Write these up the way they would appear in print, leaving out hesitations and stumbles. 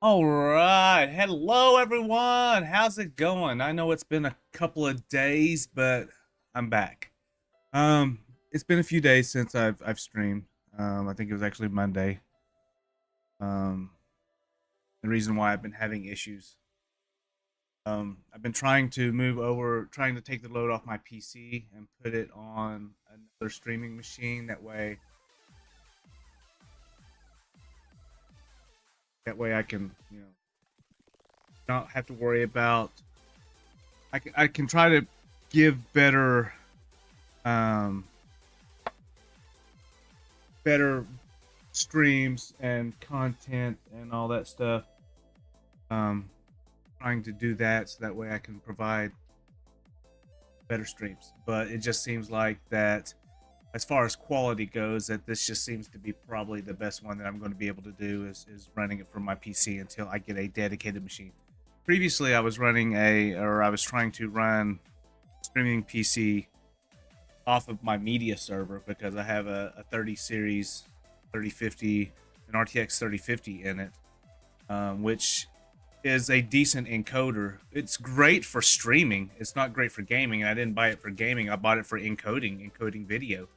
All right. Hello, everyone. How's it going? I know it's been a couple of days, but I'm back. Um, it's been a few days since I've streamed. I think it was actually Monday. Um, the reason why I've been having issues. I've been trying to move over, trying to take the load off my PC and put it on another streaming machine. That way I can, not have to worry about. I can try to give um, better streams and content and all that stuff. Um, Trying to do that so that way I can provide better streams. But it just seems like that, as far as quality goes, that this just seems to be probably the best one that I'm going to be able to do is running it from my PC until I get a dedicated machine. Previously, I was trying to run streaming PC off of my media server because I have a 30 series 3050, an RTX 3050 in it, which is a decent encoder. It's great for streaming. It's not great for gaming. I didn't buy it for gaming. I bought it for encoding video.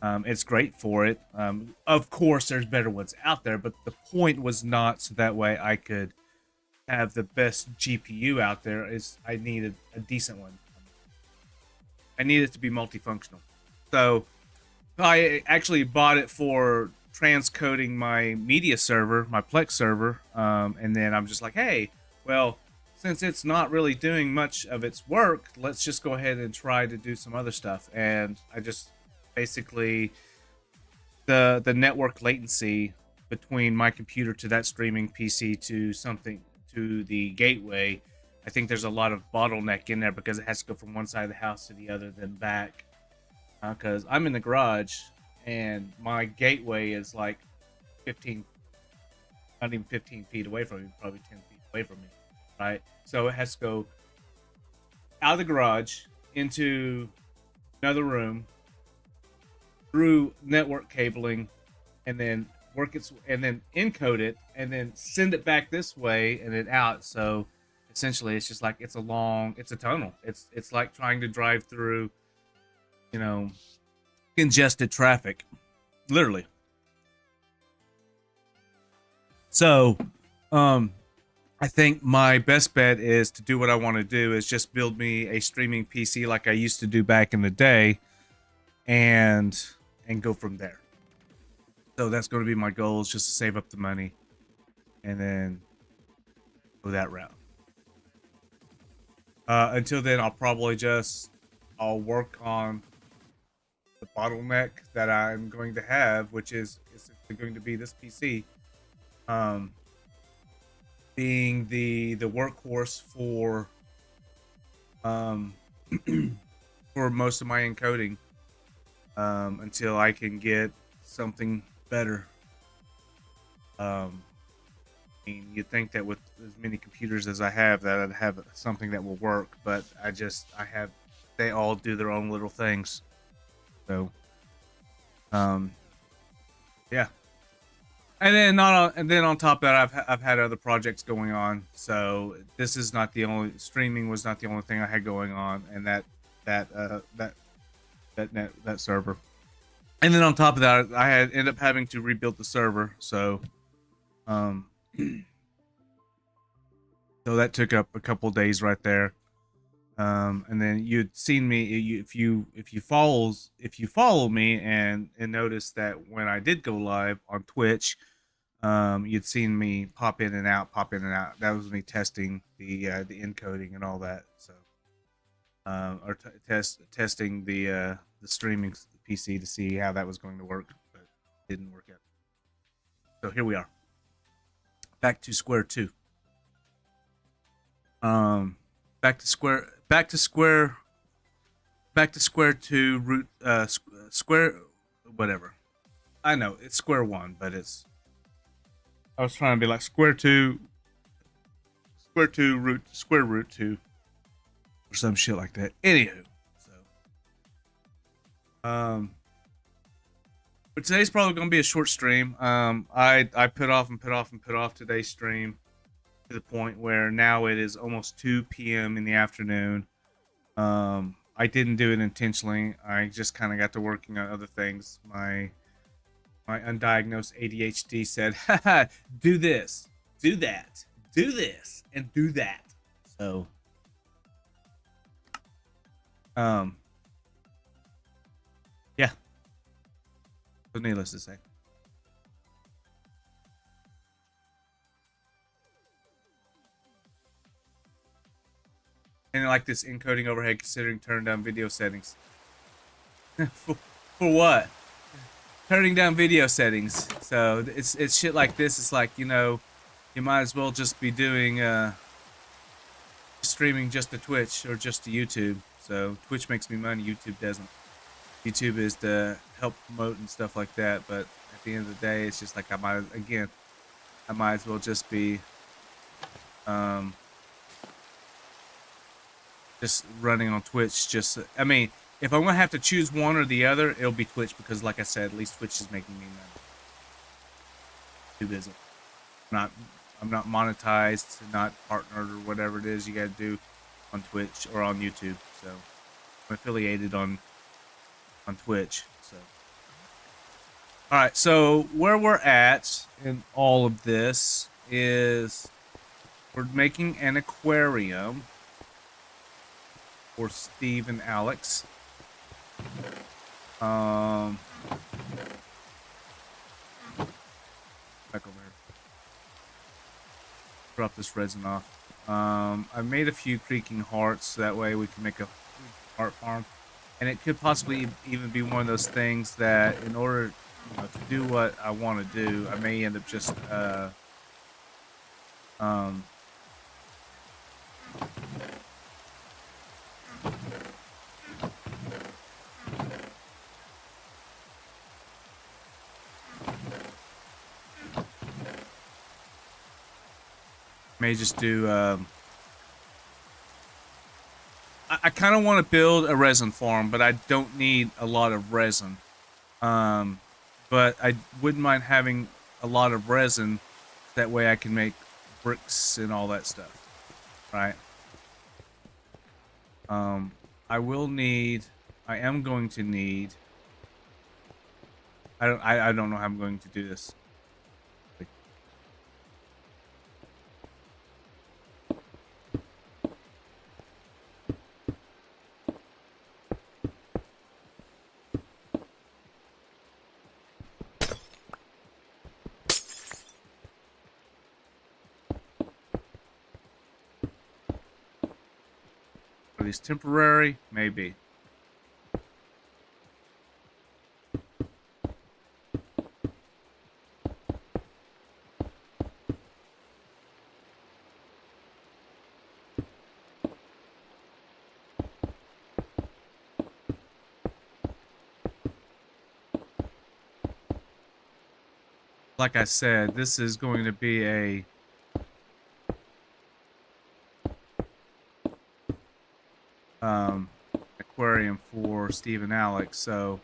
It's great for it. Of course, there's better ones out there, but the point was not so that way I could have the best GPU out there. Is I needed a decent one. I needed it to be multifunctional. So I actually bought it for transcoding my media server, my Plex server, and then I'm just like, hey, well, since it's not really doing much of its work, let's just go ahead and try to do some other stuff. And I just basically the network latency between my computer to that streaming PC to something to the gateway. I think there's a lot of bottleneck in there because it has to go from one side of the house to the other, then back. Because I'm in the garage and my gateway is like 15, not even 15 feet away from me, probably 10 feet away from me, right? So it has to go out of the garage into another room through network cabling and then encode it and then send it back this way and then out. So essentially it's just like it's a tunnel. It's like trying to drive through, you know, congested traffic, literally. So, um, I think my best bet is to do what I want to do is just build me a streaming PC like I used to do back in the day, and go from there. So that's going to be my goal, is just to save up the money and then go that route. Until then, I'll work on the bottleneck that I'm going to have, which is going to be this PC. Um, Being the workhorse for um for most of my encoding, until I can get something better. I mean, you'd think that with as many computers as I have, that I'd have something that will work, but I have, they all do their own little things. So, um, yeah. And then on top of that, I've had other projects going on. So this is not the only streaming was not the only thing I had going on, and that that server. And then on top of that, I had ended up having to rebuild the server. Um, so that took up a couple days right there. And then you'd seen me, if you follow me and notice that when I did go live on Twitch, you'd seen me pop in and out. That was me testing the encoding and all that. So, or testing the streaming PC to see how that was going to work, but it didn't work out. So here we are, back to square two. Um, back to square, back to square two root square, whatever. I know it's square one, but it's, I was trying to be like square two root square root two or some shit like that. Anywho, so but today's probably gonna be a short stream. I put off today's stream to the point where now it is almost 2 p.m. in the afternoon. I didn't do it intentionally. I just kind of got to working on other things. My undiagnosed ADHD said, "Haha, do this, do that, do this, and do that." So, um, yeah. So needless to say. And like this encoding overhead considering turn down video settings. for, for what? Turning down video settings. So it's shit like this. It's like, you know, you might as well just be doing streaming just to Twitch or just to YouTube. So Twitch makes me money, YouTube doesn't. YouTube is to help promote and stuff like that, but at the end of the day, it's just like I might as well just be just running on Twitch. Just, I mean, if I'm gonna have to choose one or the other, it'll be Twitch because, like I said, at least Twitch is making me money. YouTube isn't. I'm not monetized, not partnered or whatever it is you gotta do on Twitch or on YouTube. So I'm affiliated on Twitch. So all right, so where we're at in all of this is we're making an aquarium for Steve and Alex. Back over here. Drop this resin off. I made a few creaking hearts so that way we can make a heart farm. And it could possibly even be one of those things that in order, you know, to do what I want to do, I may end up just may just do I kind of want to build a resin farm, but I don't need a lot of resin. But I wouldn't mind having a lot of resin. That way I can make bricks and all that stuff. Right? I am going to need... I don't know how I'm going to do this. Are these temporary? Maybe. Like I said, this is going to be a aquarium for Steve and Alex, so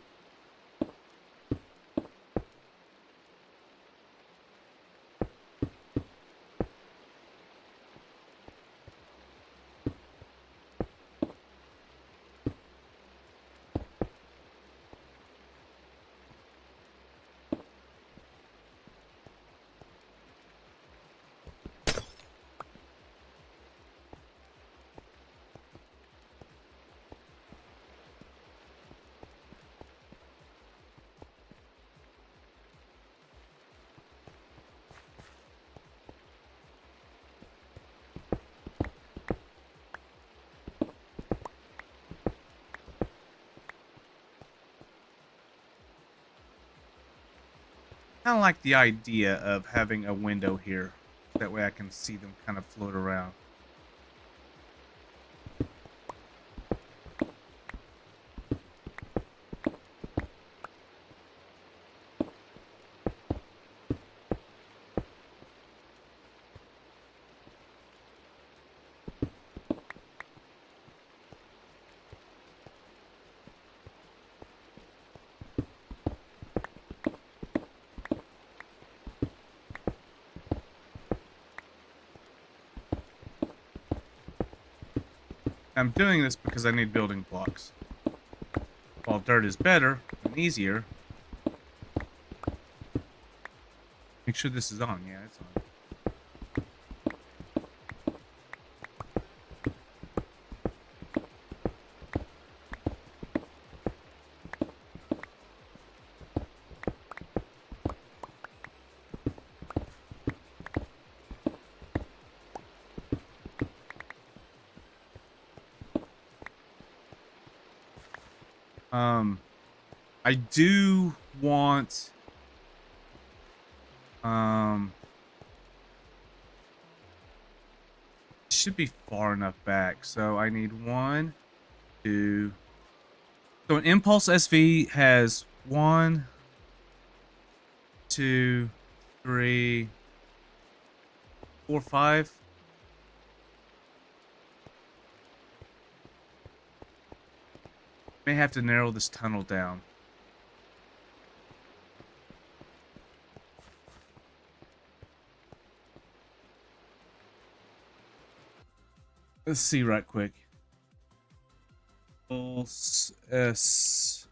kind of like the idea of having a window here. That way I can see them kind of float around. I'm doing this because I need building blocks. While dirt is better and easier. Make sure this is on. Yeah, it's on. I do want it should be far enough back. So I need 1, 2. So an impulse SV has 1, 2, 3, 4, 5. May have to narrow this tunnel down. Let's see right quick. Pulse S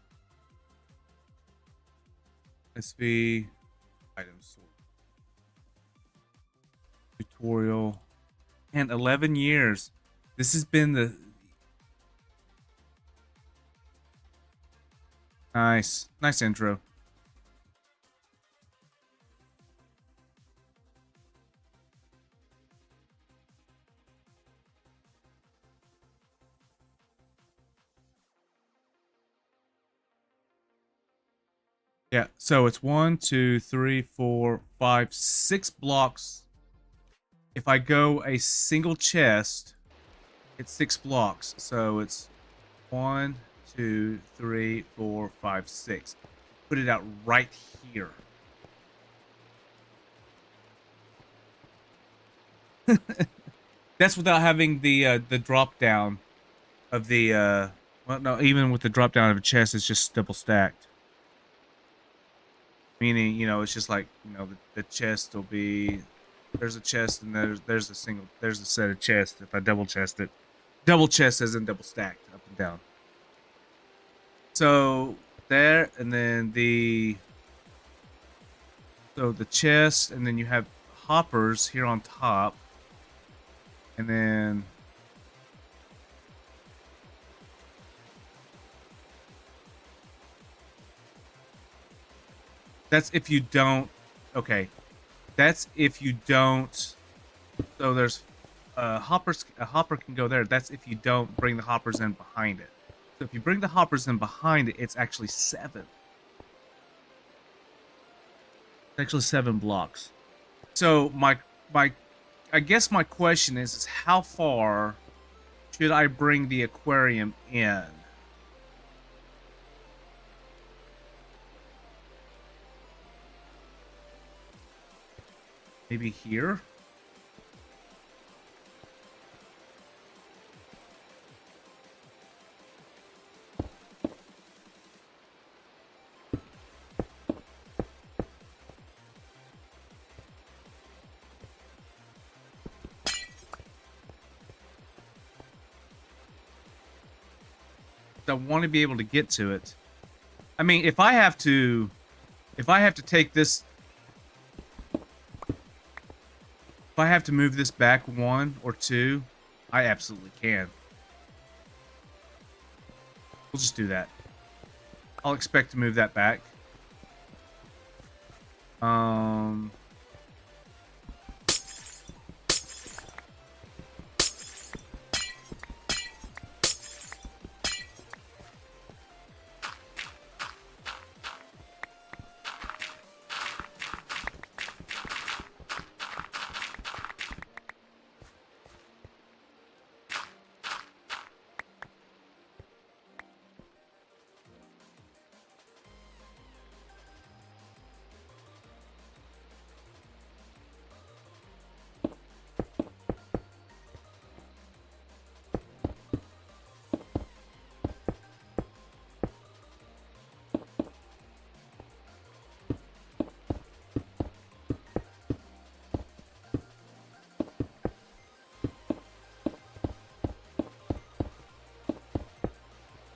SV items tutorial and 11 years. This has been the nice intro. Yeah, so it's 1, 2, 3, 4, 5, 6 blocks. If I go a single chest, it's 6 blocks. So it's 1, 2, 3, 4, 5, 6. Put it out right here. That's without having the drop down of the well, no, even with the drop down of a chest, it's just double stacked. Meaning, you know, it's just like, you know, the chest will be, there's a chest and there's a set of chests. If I double chest it, double chest as in double stacked up and down. So there, and then the chest, and then you have hoppers here on top, and then that's if you don't. Okay, that's if you don't. So there's hoppers. A hopper can go there. That's if you don't bring the hoppers in behind it. So if you bring the hoppers in behind it, it's actually 7. It's actually 7 blocks. So I guess my question is how far should I bring the aquarium in? Maybe here? I want to be able to get to it. I mean, if I have to take this, if I have to move this back 1 or 2, I absolutely can. We'll just do that. I'll expect to move that back.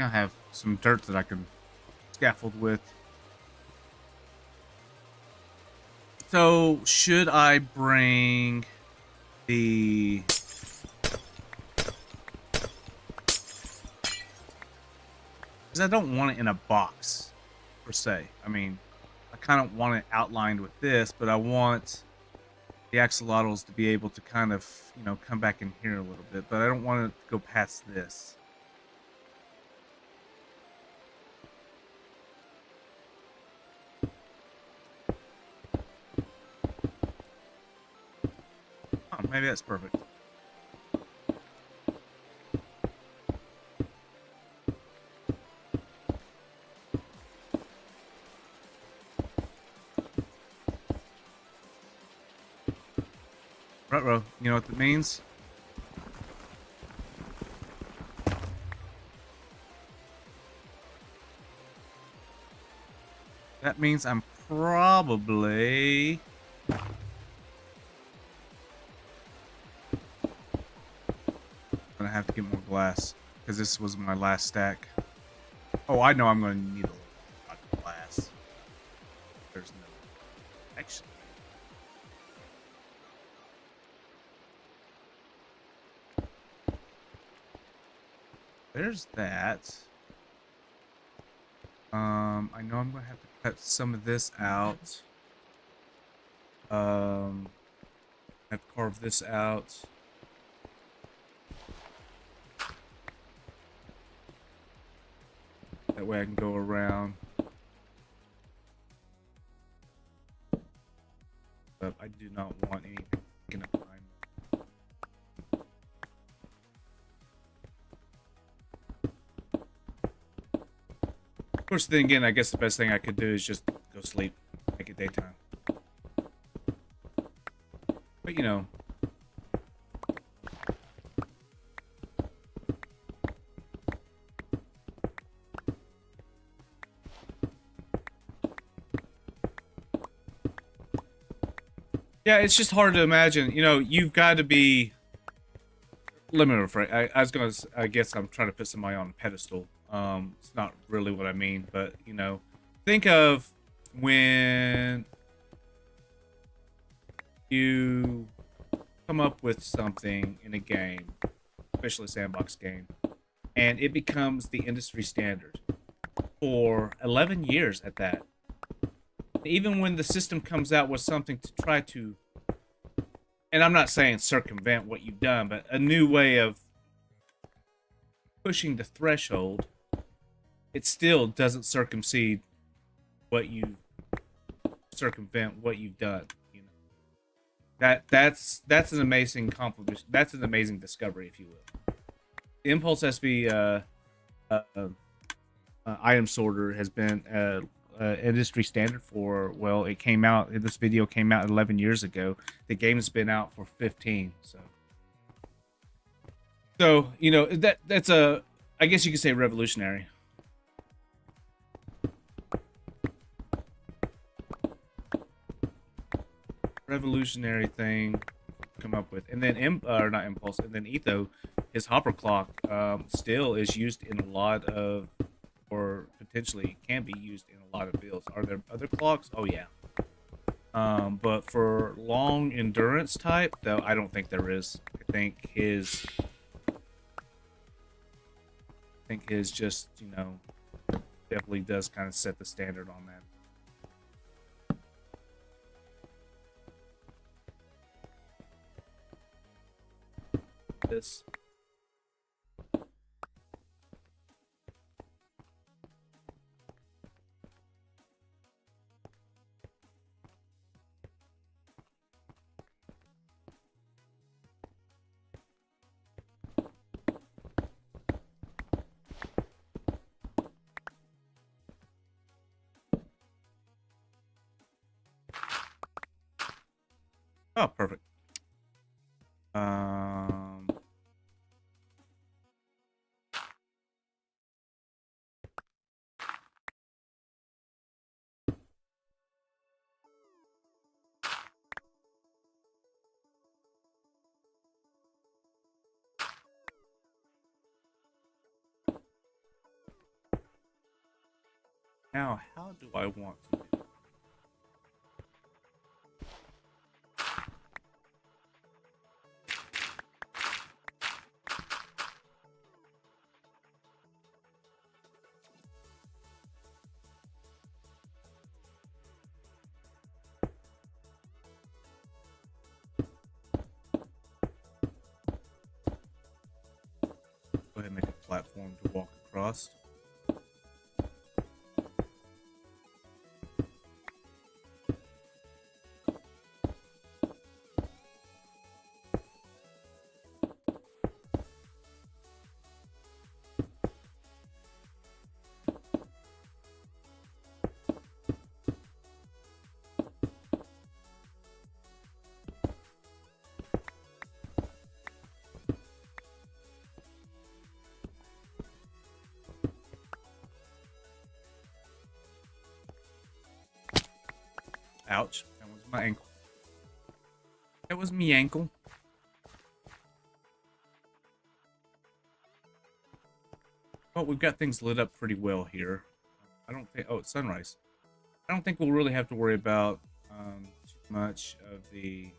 I have some dirt that I can scaffold with. So, should I bring the... Because I don't want it in a box, per se. I mean, I kind of want it outlined with this, but I want the axolotls to be able to kind of, you know, come back in here a little bit. But I don't want it to go past this. Oh, maybe that's perfect. Ruh-roh, you know what that means? That means I'm probably... gonna have to get more glass, because this was my last stack. Oh, I know I'm gonna need a lot of glass. There's no... Actually... There's that. I know I'm gonna have to cut some of this out. I have to carve this out. That way I can go around. But I do not want anything taken up behind me. Of course, then again, I guess the best thing I could do is just go sleep, make it daytime. But you know. Yeah, it's just hard to imagine. You know, you've got to be... Let me rephrase. I was gonna... I guess I'm trying to put somebody on a pedestal. It's not really what I mean, but, you know, think of when you come up with something in a game, especially a sandbox game, and it becomes the industry standard for 11 years at that. Even when the system comes out with something to try to, and I'm not saying circumvent what you've done, but a new way of pushing the threshold, it still doesn't circumvent what you've done. You know, that's an amazing accomplishment. That's an amazing discovery, if you will. The Impulse SV item sorter has been industry standard for, well, it came out, this video came out 11 years ago. The game's been out for 15, so you know, that's a, I guess you could say, revolutionary. Revolutionary thing come up with. And then not Impulse, and then Etho, his hopper clock still is used in a lot of, or potentially can be used in a lot of builds. Are there other clocks? Oh yeah. But for long endurance type, though, I don't think there is. I think his just, you know, definitely does kind of set the standard on that. This. Oh, perfect. Now, how do I want to do it? Go ahead and make a platform to walk across. Ouch, that was my ankle. That was me ankle. Well, we've got things lit up pretty well here. I don't think... Oh, it's sunrise. I don't think we'll really have to worry about too much of the...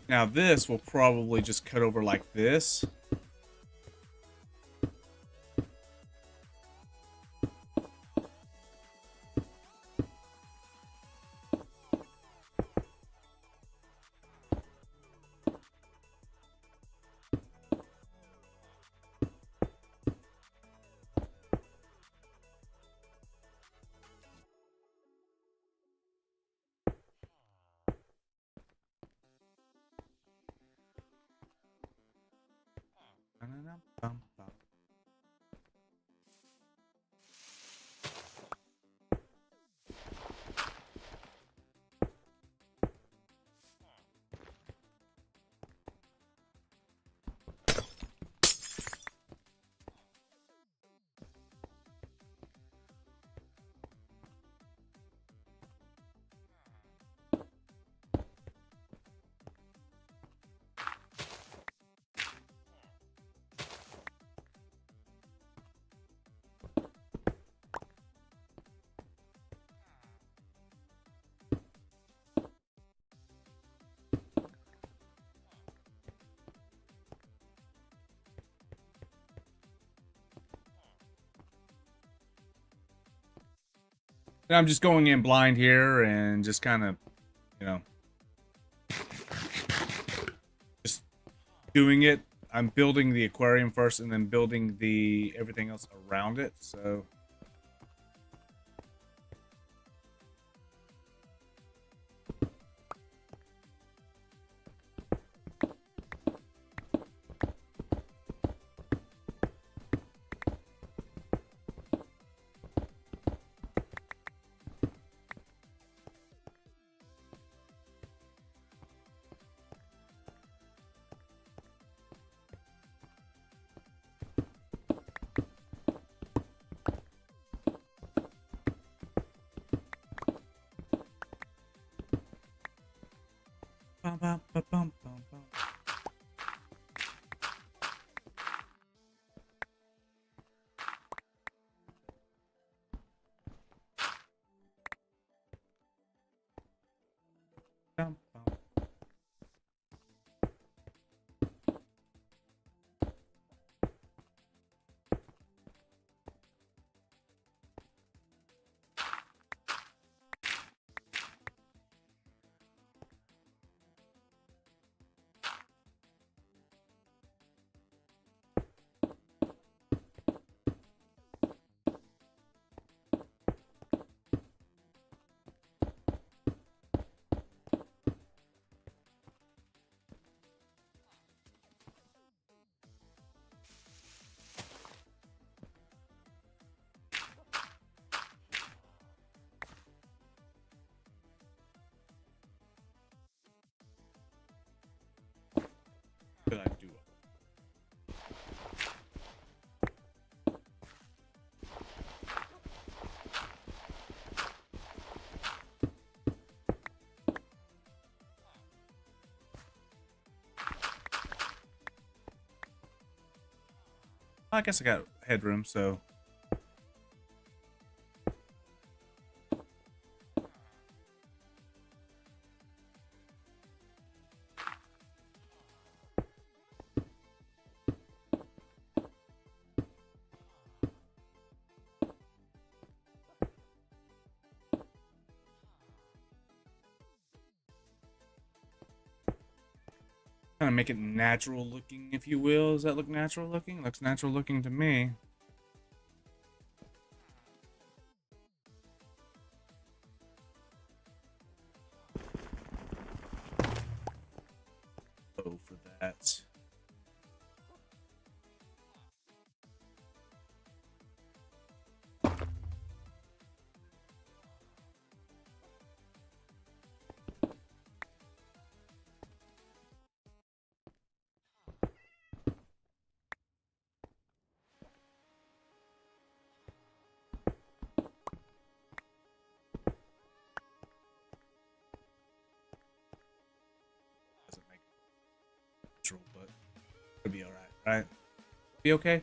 Now this will probably just cut over like this. And I'm just going in blind here and just kind of, you know, just doing it. I'm building the aquarium first and then building the everything else around it. So bum, bum, bum, bum, bum, bum. Bum, bum. I guess I got headroom, so. Kind of make it natural looking, if you will. Does that look natural looking? Looks natural looking to me. Go for that. Doesn't make it natural, but it'll be all right, right? Be okay.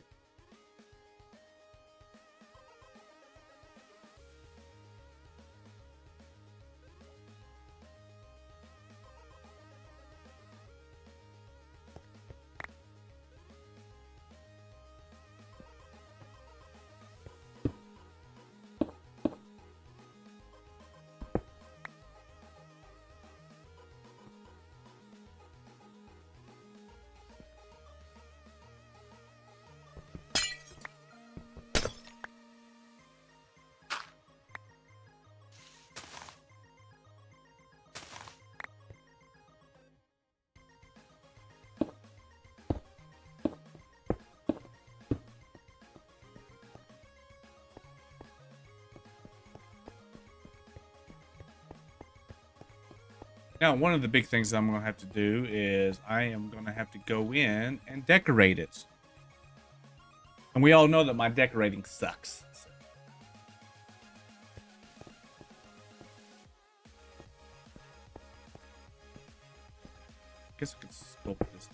Now, one of the big things I'm going to have to do is I am going to have to go in and decorate it. And we all know that my decorating sucks. So. I guess I could sculpt this.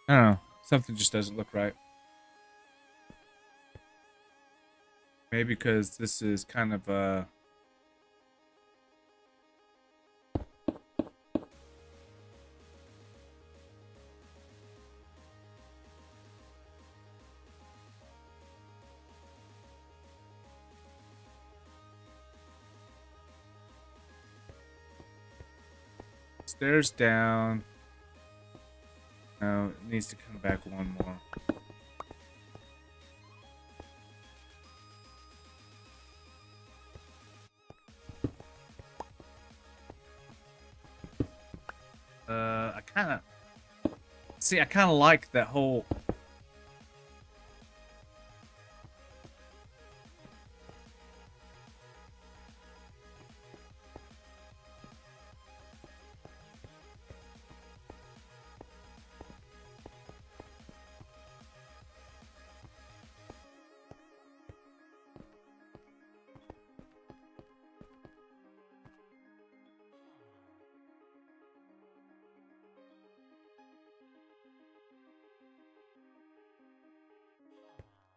I don't know. Something just doesn't look right. Maybe because this is kind of stairs down. No, it needs to come back one more. I kind of like that whole.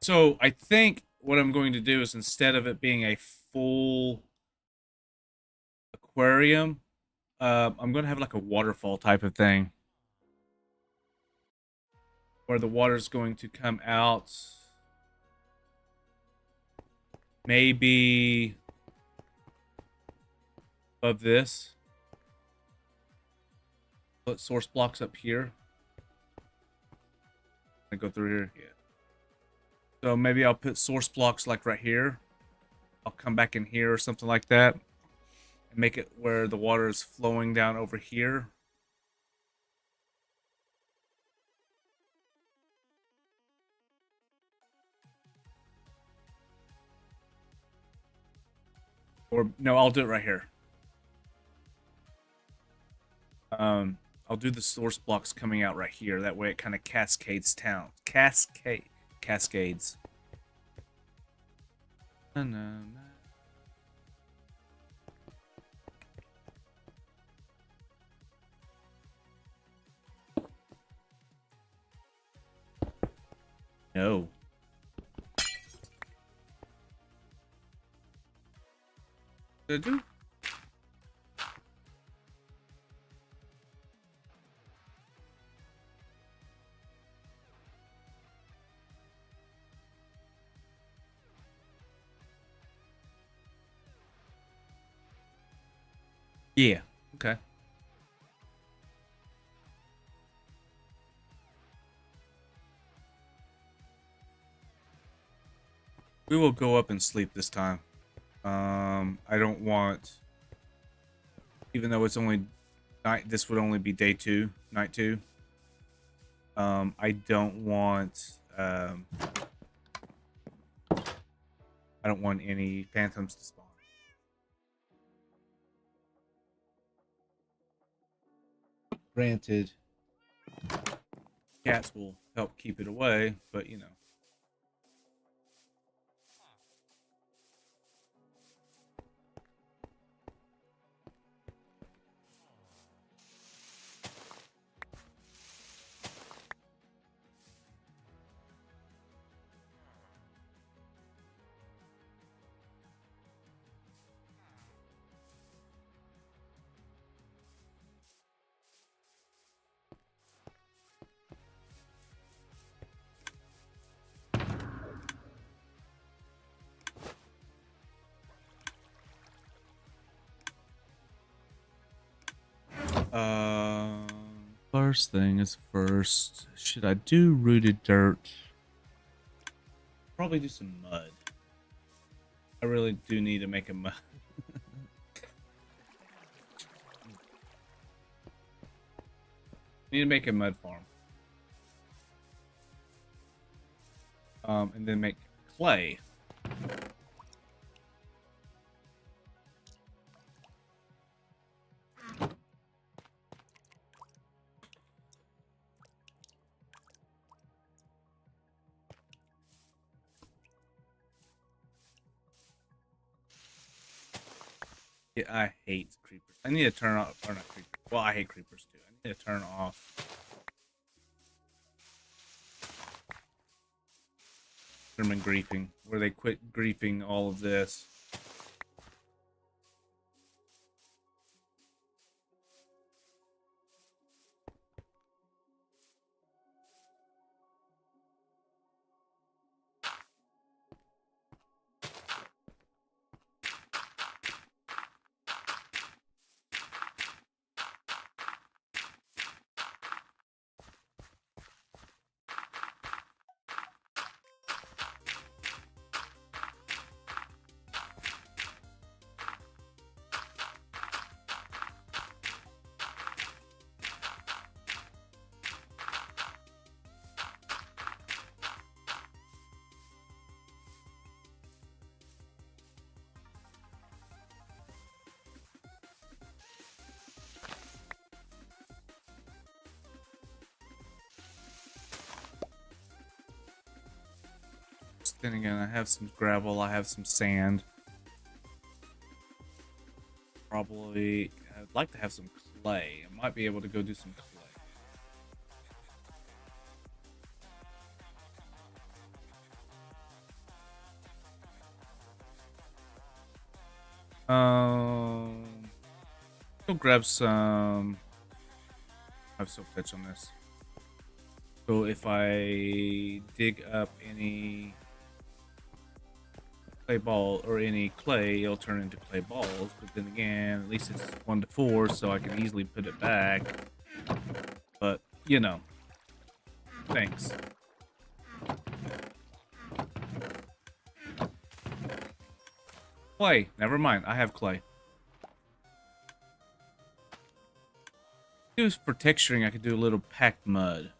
So I think what I'm going to do is instead of it being a full aquarium, I'm gonna have like a waterfall type of thing where the water's going to come out maybe above this. Put source blocks up here. I go through here. Yeah. So maybe I'll put source blocks like right here. I'll come back in here or something like that and make it where the water is flowing down over here. Or no, I'll do it right here. I'll do the source blocks coming out right here. That way it kind of cascades down. Cascades. No. Did I do? Yeah. Okay. We will go up and sleep this time. I don't want, even though it's only night, this would only be day 2, night 2. I don't want, I don't want any phantoms to spawn. Granted, cats will help keep it away, but you know. First thing is first. Should I do rooted dirt? Probably do some mud. I really do need to make a mud. Need to make a mud farm. And then make clay. Yeah, I hate creepers. I need to turn off, or not creepers. Well, I hate creepers too. I need to turn off German griefing, where they quit griefing all of this. Then again, I have some gravel, I have some sand. Probably, I'd like to have some clay. I might be able to go do some clay. Go grab some. I have some touch on this. So if I dig up any clay ball or any clay, it'll turn into clay balls. But then again, at least it's 1 to 4, so I can easily put it back. But you know, thanks. Clay. Never mind. I have clay. Use for texturing. I could do a little packed mud.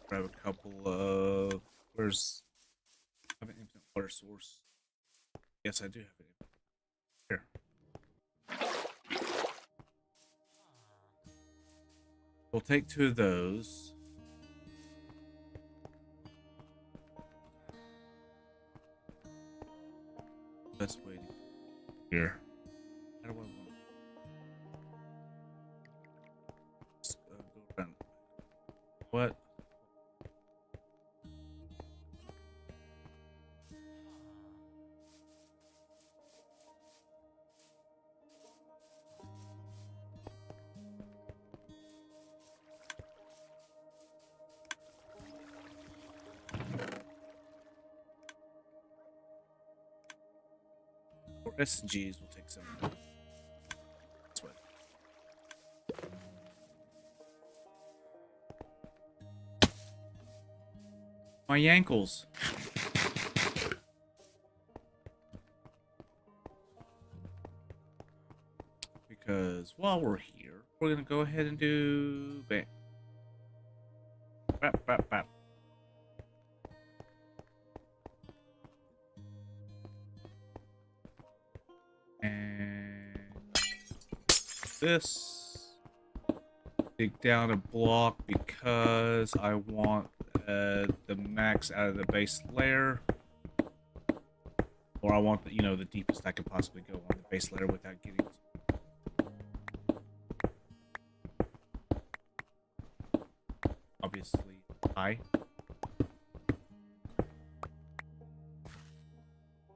Grab a couple of. Where's? I have an infinite water source. Yes, I do have it. Here. We'll take 2 of those. Best way to here. How do I want to go around? What? Or SGs will take some. This way. My ankles. Because while we're here, we're gonna go ahead and do bam. Bap, bap, bap. And this, dig down a block because I want the max out of the base layer, or I want the, the deepest I could possibly go on the base layer without getting obviously high.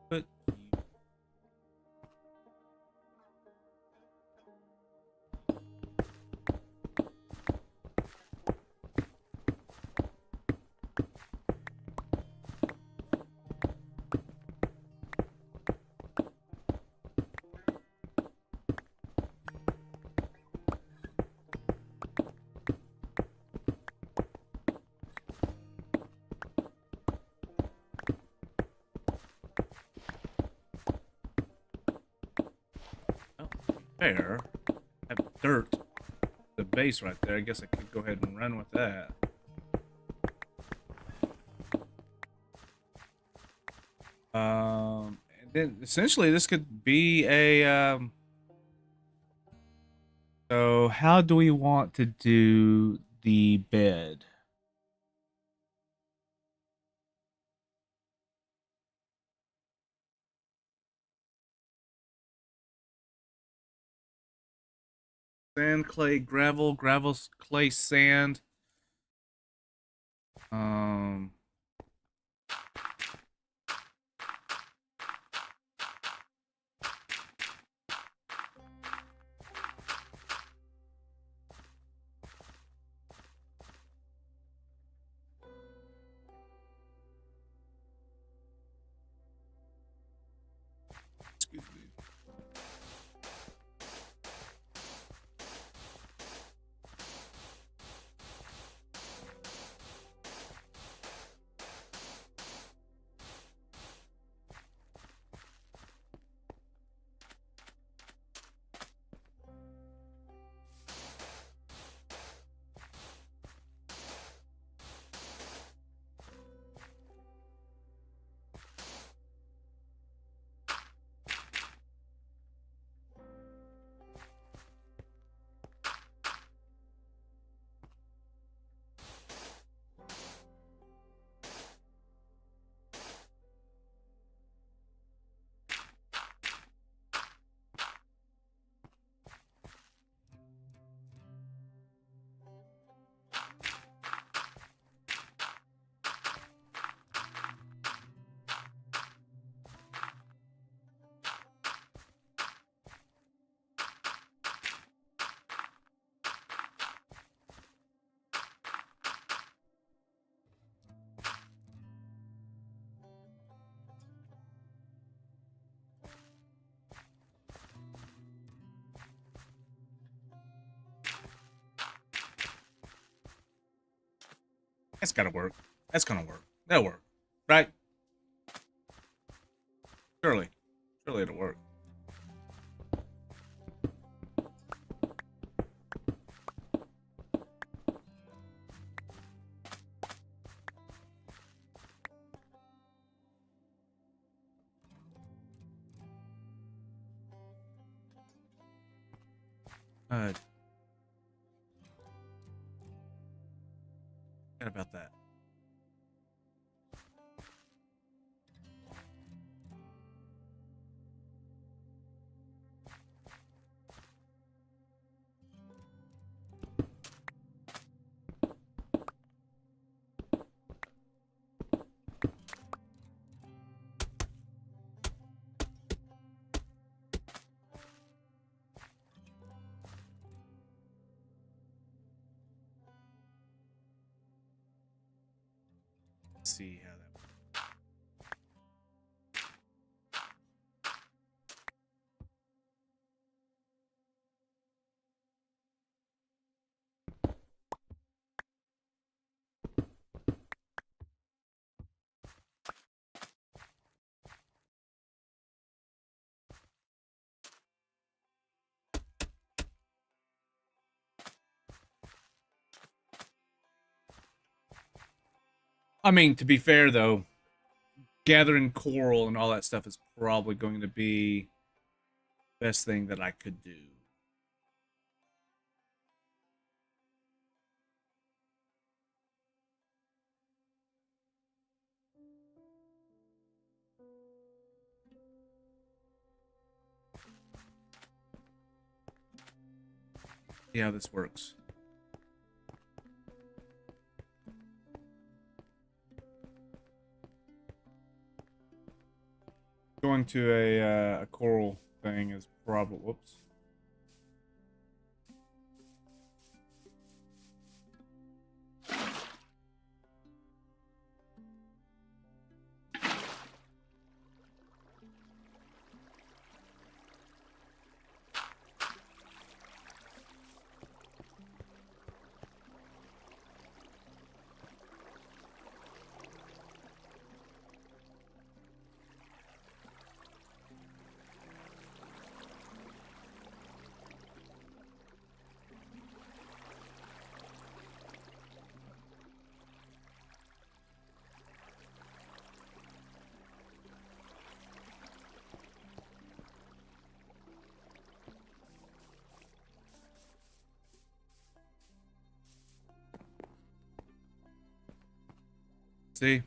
But there, I have dirt, the base right there. I guess I could go ahead and run with that. And then essentially this could be a so how do we want to do the bed? Sand, clay, gravel, gravel, clay, sand. Um, excuse me. That's gotta work. That's gonna work. That'll work. Right? Surely. Surely it'll work. Forget about that. Let's see how that works. I mean, to be fair though, gathering coral and all that stuff is probably going to be the best thing that I could do. See how this works. Going to a coral thing is probably, whoops. See?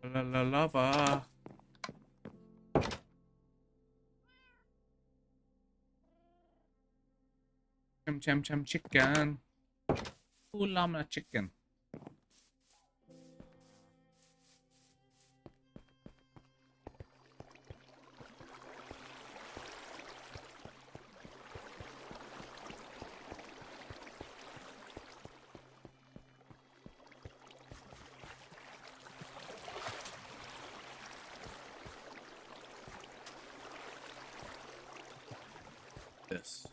La la lava. Chum chum chum chicken. Ooh, llama chicken. This.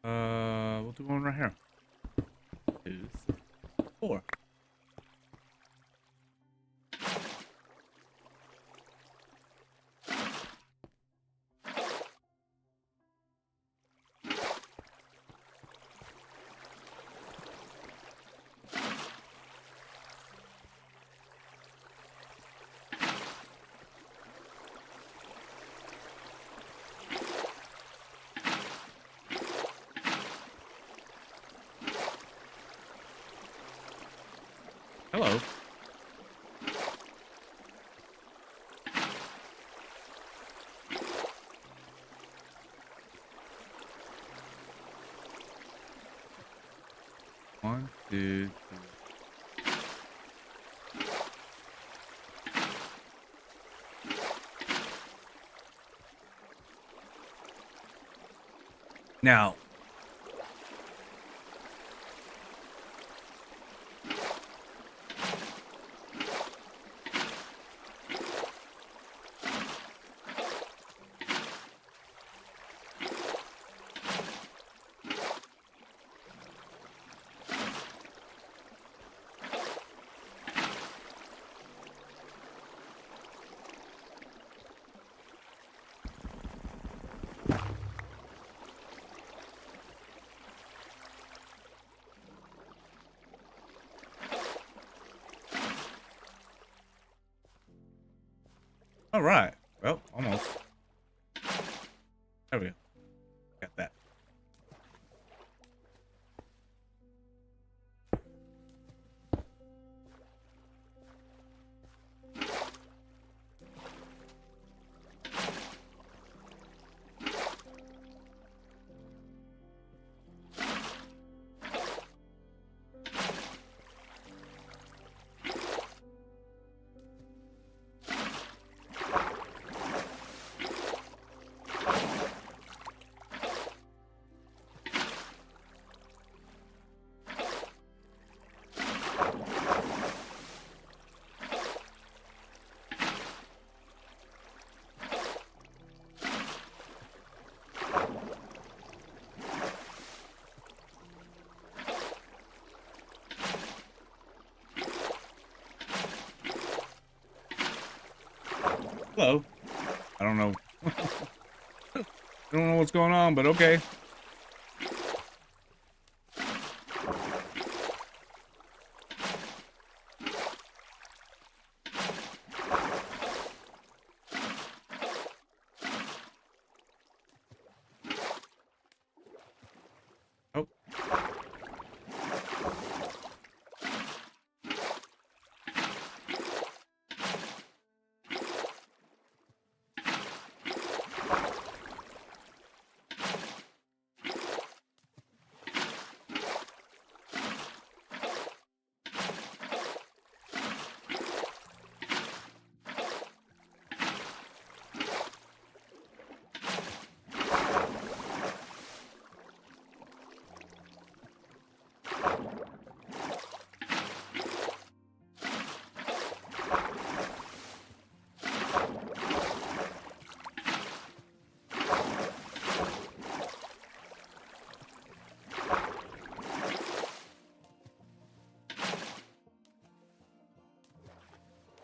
We'll do one right here. 2, 3, 4. Hello. One, two, three. Now, all right. Well, almost. There we go. Got that. Hello. I don't know. I don't know what's going on, but okay. Oh.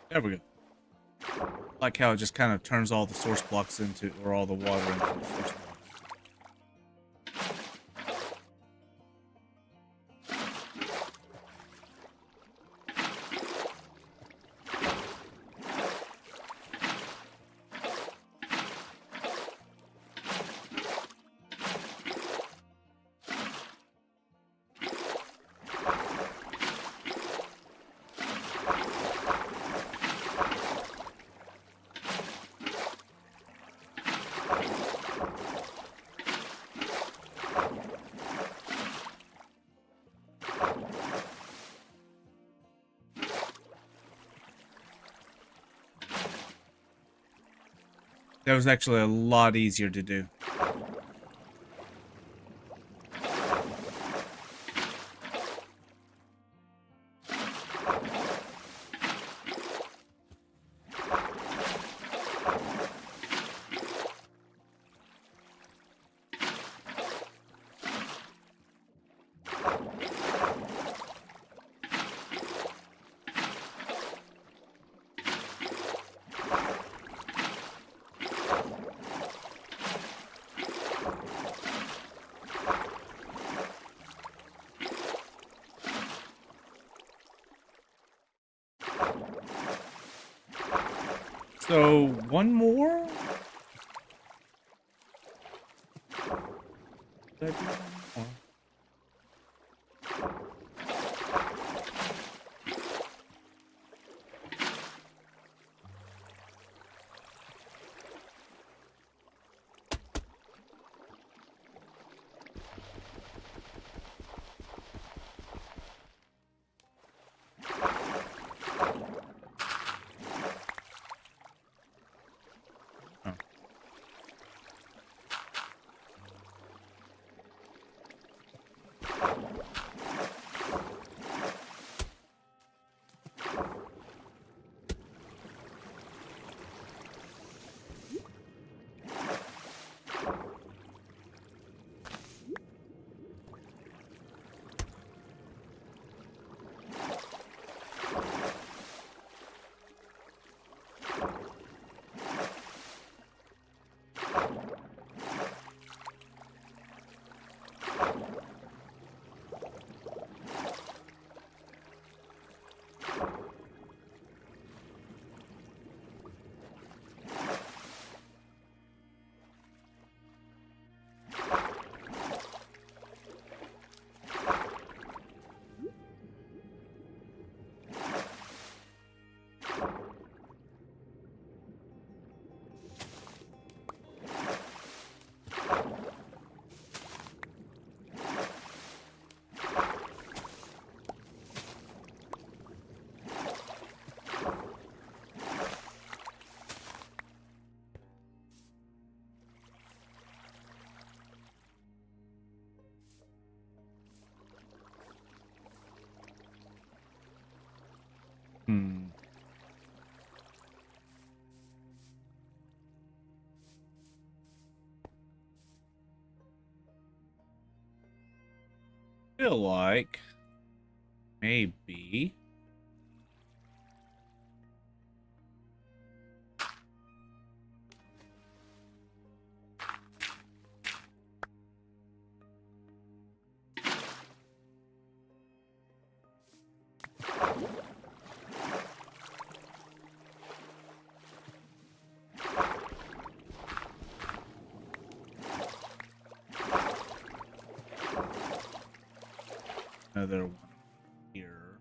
There we go. Like how it just kind of turns all the source blocks into, or all the water into the source blocks. That was actually a lot easier to do. So, one more? Did I do one more? feel like maybe another one here.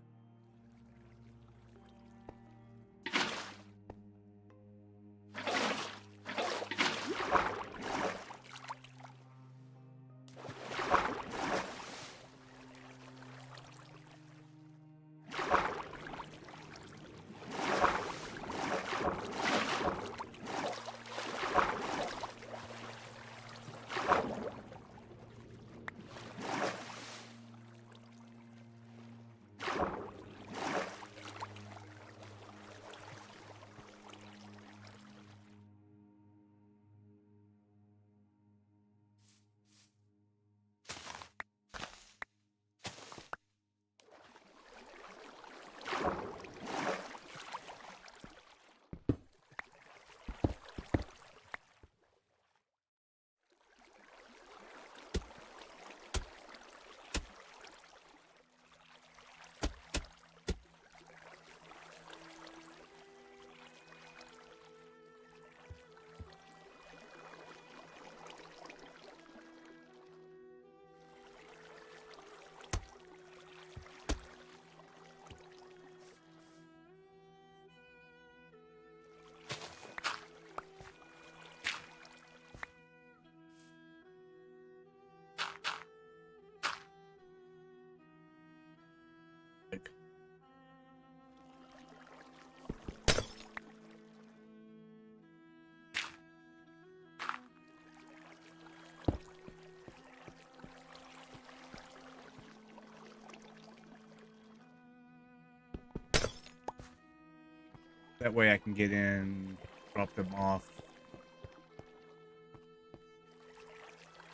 That way I can get in, drop them off.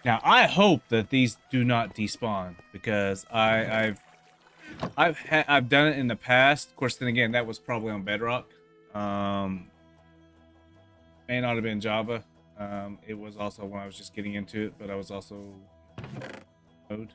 Now I hope that these do not despawn because I've done it in the past. Of course, then again, that was probably on Bedrock. May not have been Java. It was also when I was just getting into it, but I was also code.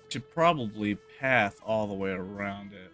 Should probably path all the way around it.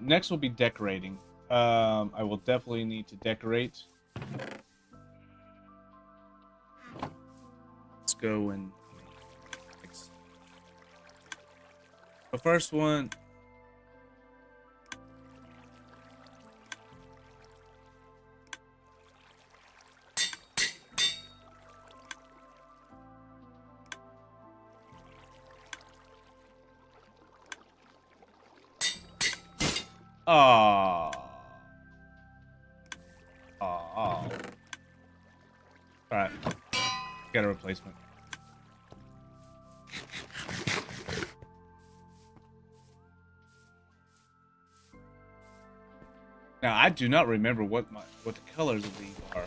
Next will be decorating. I will definitely need to decorate. Let's go and fix. The first one. Oh. Oh. Alright. Got a replacement. Now I do not remember what the colors of these are.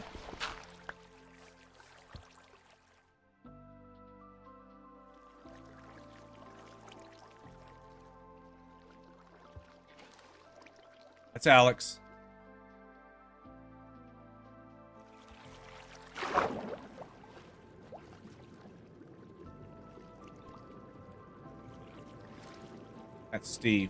That's Alex. That's Steve.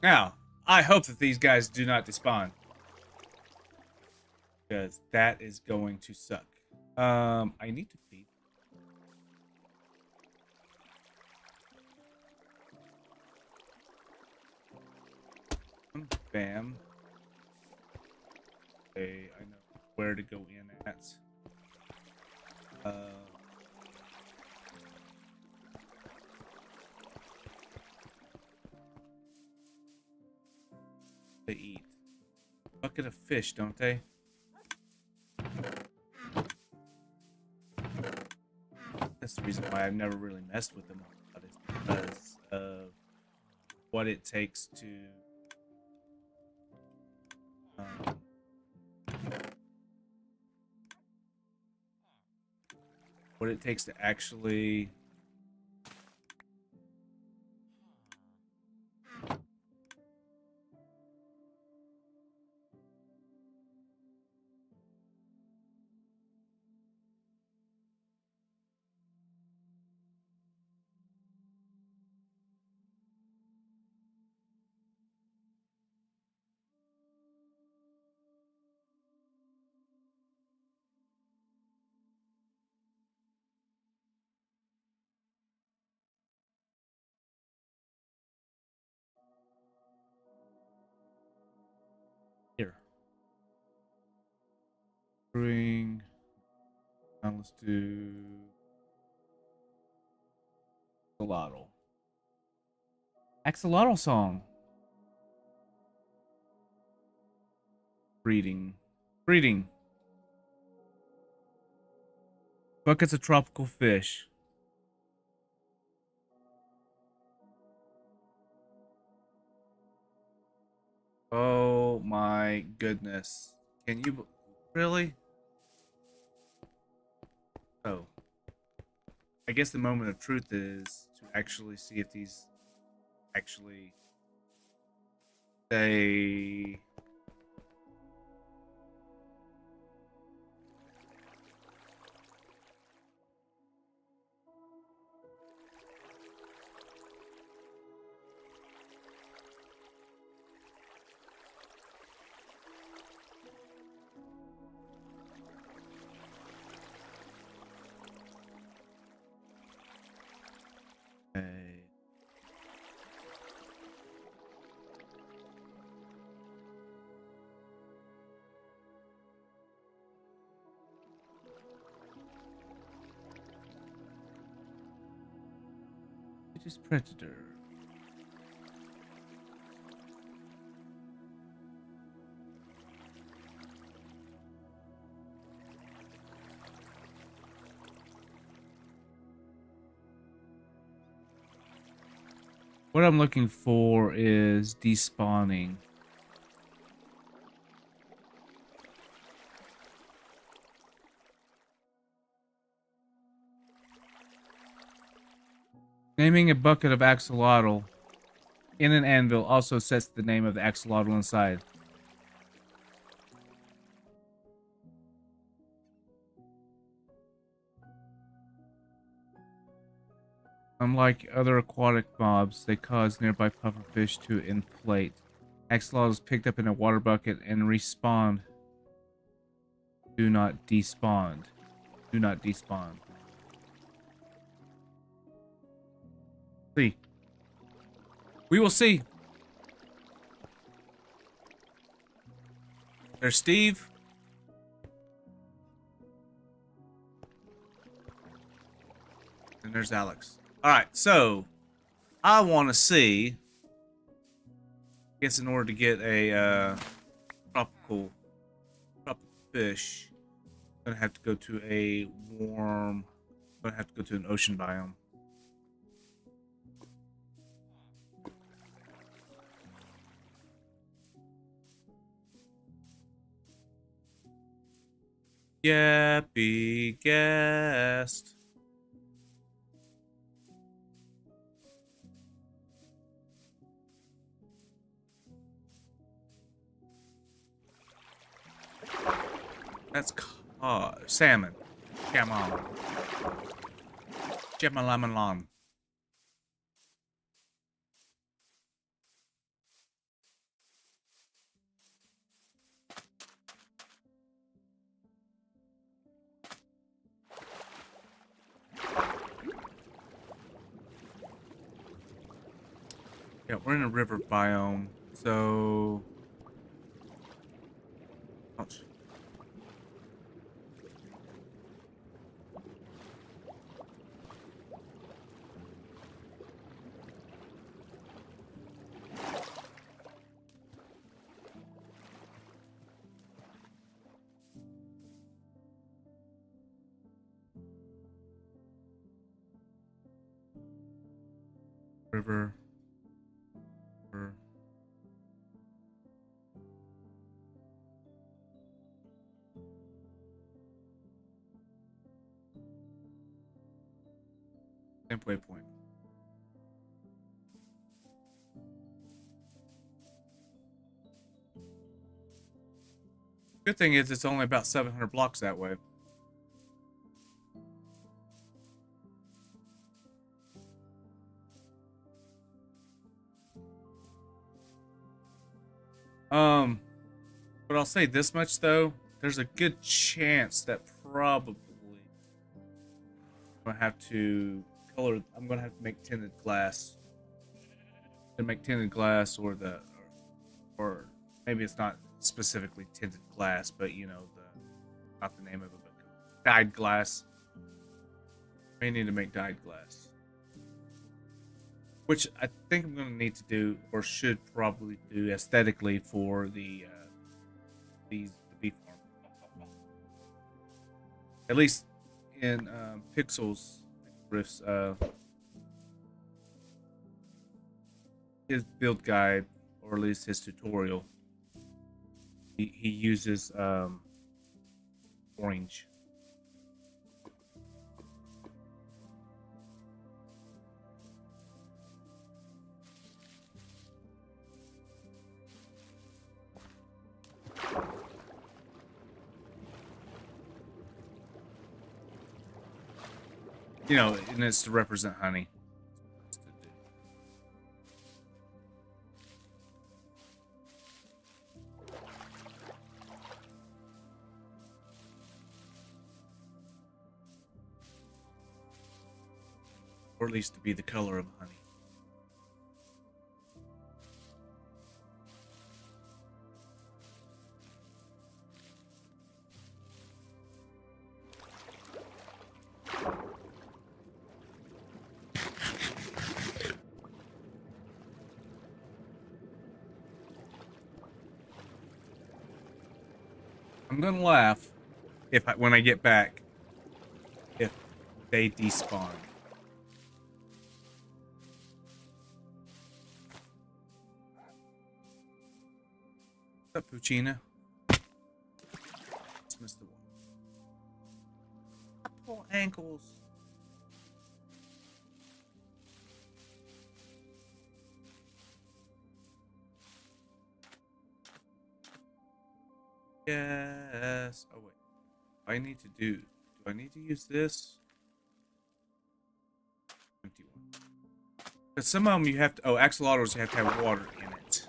Now, I hope that these guys do not despawn. Because that is going to suck. I need to feed. Bam. Okay, I know where to go in at. They eat. Bucket of fish, don't they? That's the reason why I've never really messed with them a lot, is because of what it takes to actually here. Bring. Now let's do axolotl. Axolotl song. Breeding. Breeding. Buckets of tropical fish. Oh my goodness. Can you really? Oh. I guess the moment of truth is to actually see if these actually they it is predator. What I'm looking for is despawning. Naming a bucket of axolotl in an anvil also sets the name of the axolotl inside. Unlike other aquatic mobs, they cause nearby pufferfish to inflate. Axolotls picked up in a water bucket and respawn. Do not despawn. Do not despawn. See. We will see. There's Steve. And there's Alex. Alright, so I want to see. I guess in order to get a tropical fish, I'm gonna have to go to a warm. I'm gonna have to go to an ocean biome. Yeah, be guest. That's salmon. Come on. Gemalamalon. Yeah, we're in a river biome, so. Ouch. River. Waypoint. Good thing is it's only about 700 blocks that way. But I'll say this much though, there's a good chance that probably I'm gonna have to I'm gonna have to make tinted glass. To make tinted glass or maybe it's not specifically tinted glass, but you know not the name of it, but dyed glass. May need to make dyed glass. Which I think I'm going to need to do, or should probably do aesthetically for the bee farm. At least in Pixel's Riff's his build guide, or at least his tutorial. He uses orange. You know, and it's to represent honey. Or at least to be the color of honey. I'm gonna laugh when I get back if they despawn. What's up, Puccina? Just missed the one. Apple ankles. Yes. Oh wait. I need to do. Do I need to use this? Empty one. Because some of them you have to... Oh, axolotls, you have to have water in it.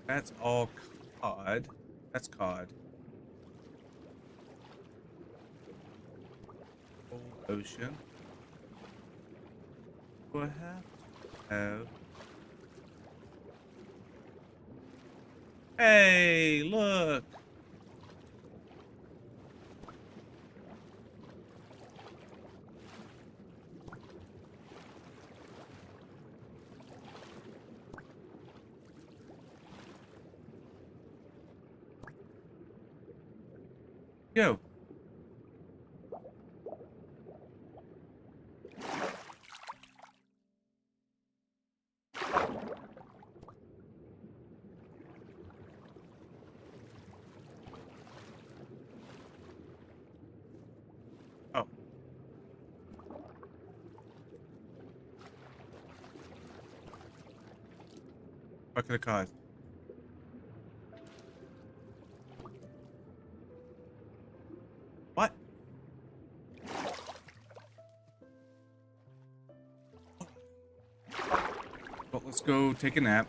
That's all cod. That's cod. Old ocean. Do I have to have... Hey, look! Go. Oh. Bucket of cod. What? Well, let's go take a nap.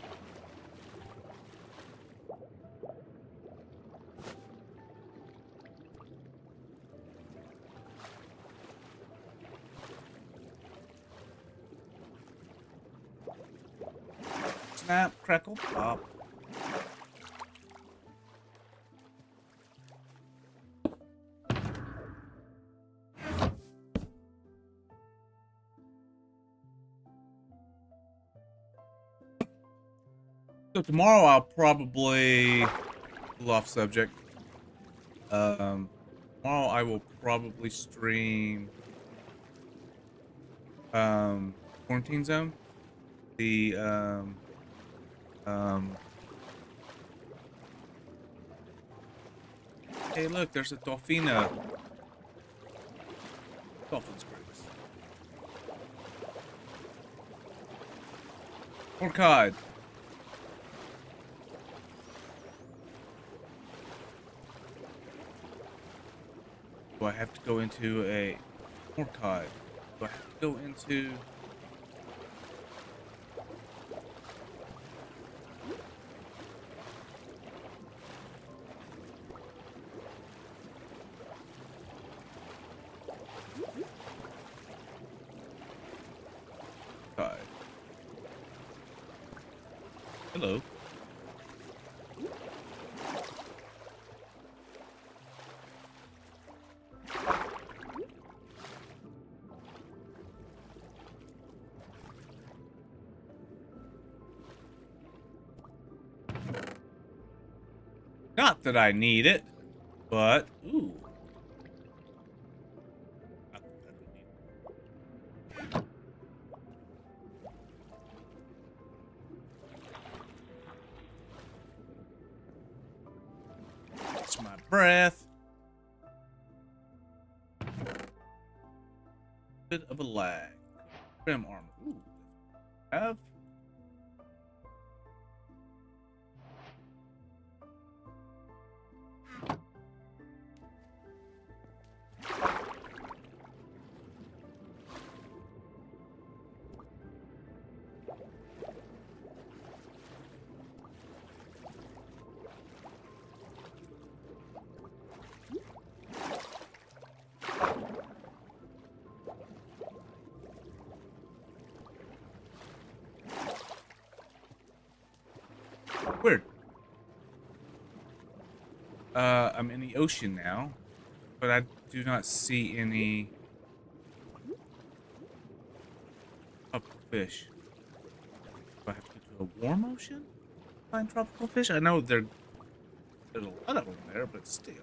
Snap, crackle, pop. So tomorrow I'll probably pull off subject. Tomorrow I will probably stream Quarantine Zone. The hey look, there's a Dolphina. Dolphin's grace. Or cod. Do I have to go into a more cod? Do I have to go into cod? Hello. Not that I need it, but ooh. Not that I don't need it. Catch my breath. Bit of a lag. Trim armor. Ooh. Have. Weird. I'm in the ocean now, but I do not see any tropical fish. Do I have to go to a warm ocean to find tropical fish? I know there's a lot of them there, but still.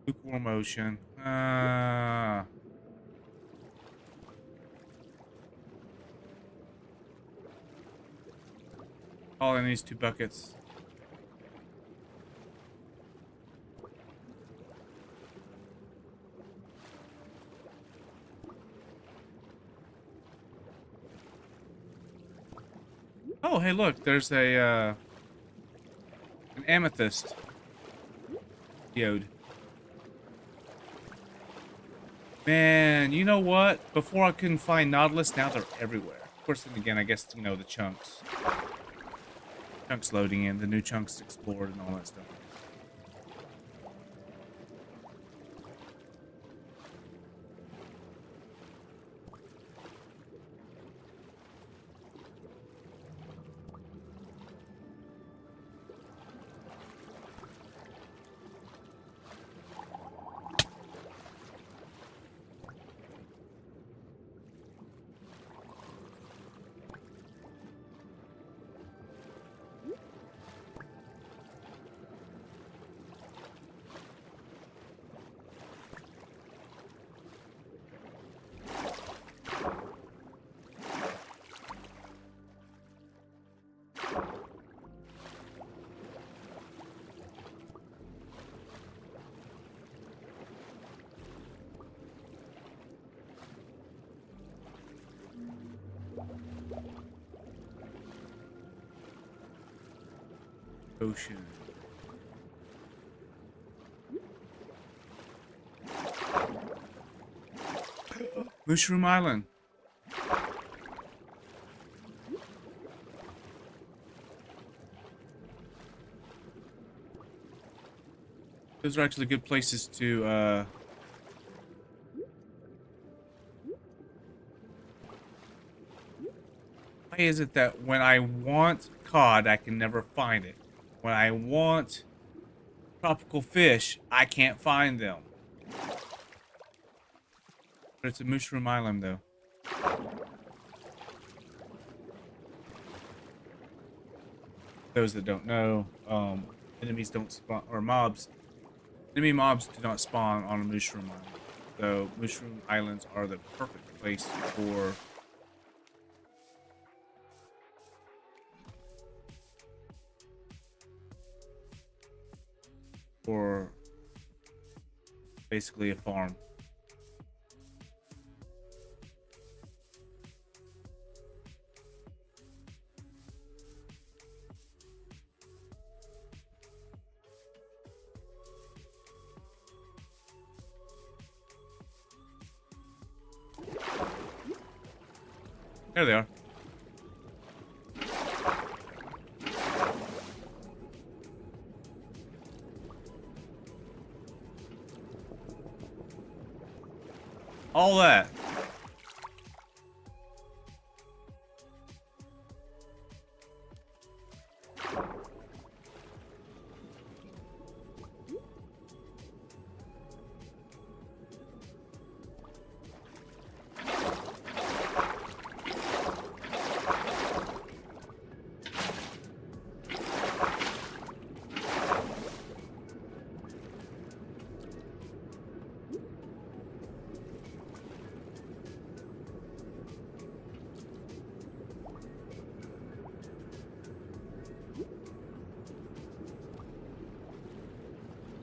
Lukewarm ocean. All in these 2 buckets. Oh, hey, look, there's a an amethyst geode. Man, you know what? Before I couldn't find Nautilus, now they're everywhere. Of course, then again, I guess, you know, the chunks. Chunks loading in, the new chunks explored and all that stuff. Ocean. Mushroom Island. Those are actually good places to, why is it that when I want cod, I can never find it? When I want tropical fish, I can't find them. But it's a Mushroom Island, though. Those that don't know, enemies don't spawn, or mobs. Enemy mobs do not spawn on a Mushroom Island. So Mushroom Islands are the perfect place for basically a farm. There they are. All that.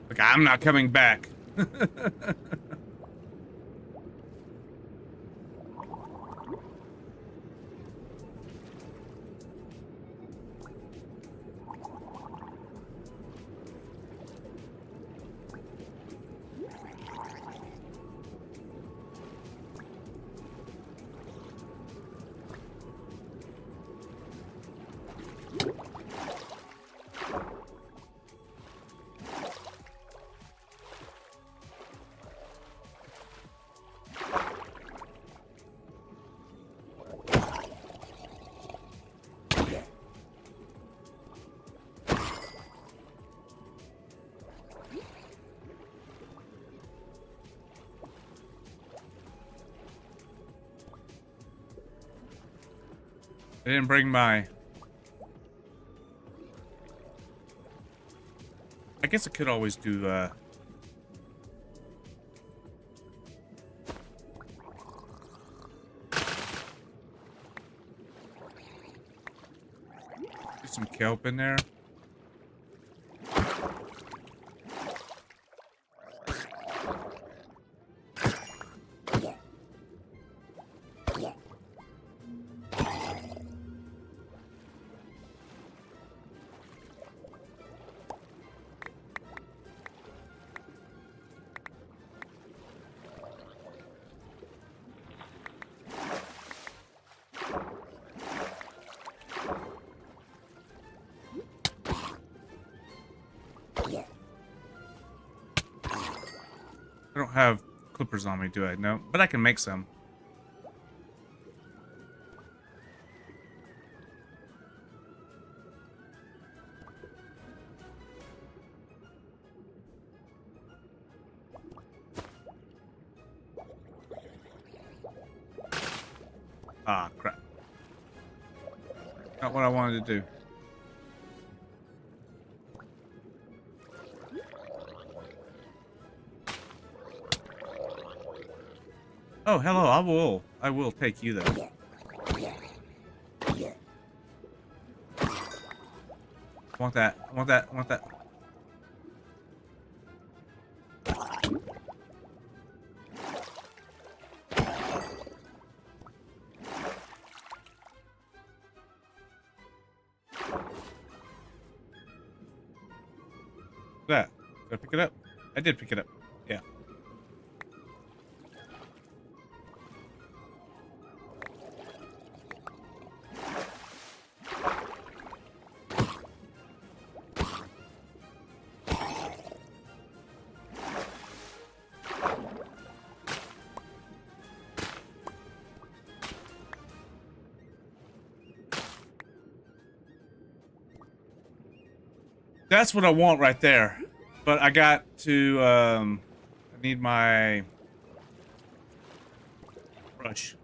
Like, I'm not coming back. I didn't bring my... I guess I could always do, do some kelp in there. have clippers on me, do I? No, but I can make some. Ah, crap. Not what I wanted to do. Oh, hello. I will take you though. I want that. I want that. I want that. That. Did I pick it up? I did pick it up. Yeah. That's what I want right there. But I got to, I need my brush.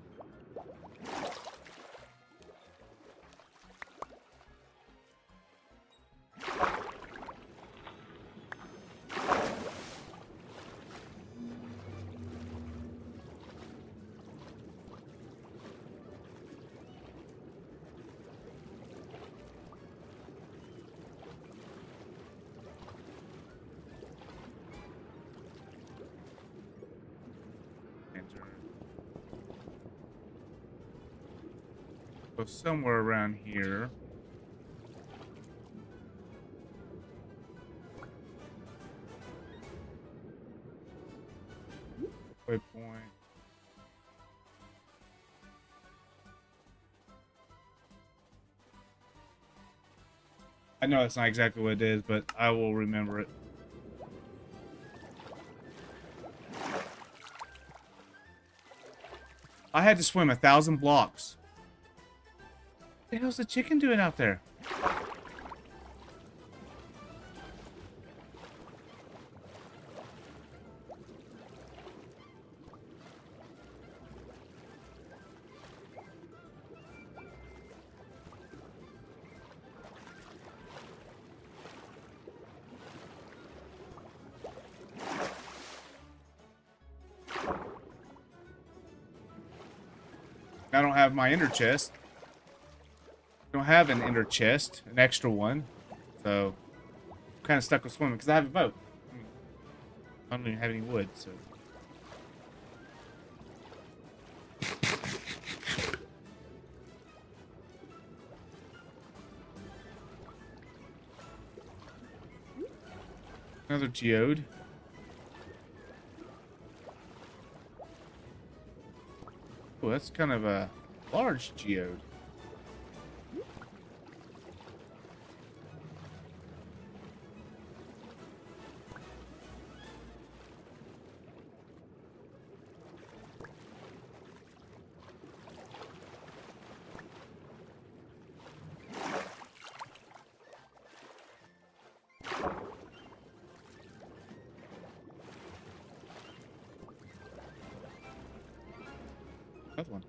So somewhere around here. Waypoint. I know it's not exactly what it is, but I will remember it. I had to swim 1,000 blocks. What the hell's the chicken doing out there? I don't have my inner chest. I don't have an inner chest, an extra one. So, I'm kind of stuck with swimming because I have a boat. I don't even have any wood, so. Another geode. Oh, that's kind of a large geode. Another one.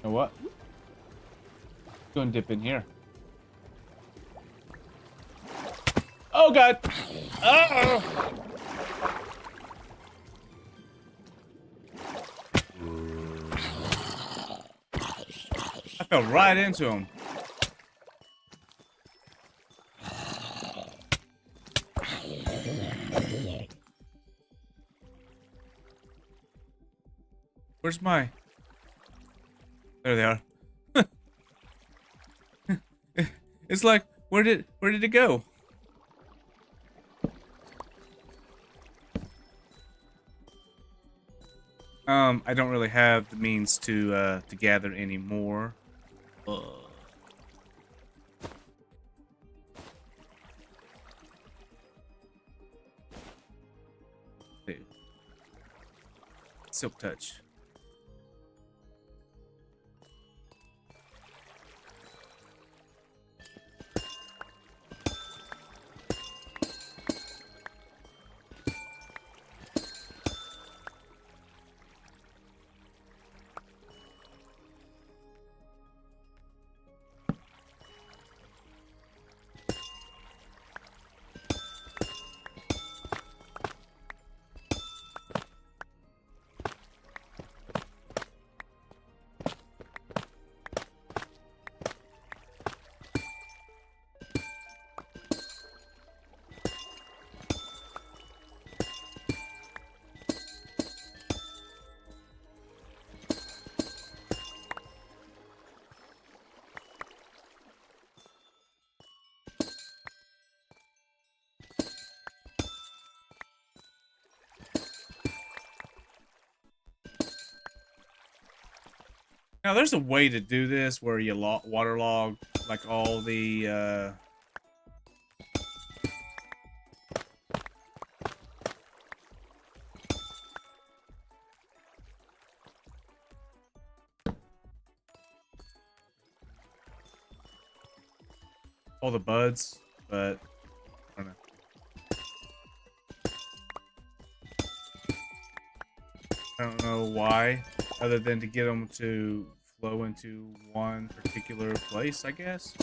know what? Go and dip in here. Oh god! Oh! I fell right into him. Where's my... There they are. It's like, where did it go? I don't really have the means to gather any more. Dude. Silk touch. Now, there's a way to do this where you waterlog like all the buds, but I don't know. I don't know why, other than to get them to flow into one particular place, I guess.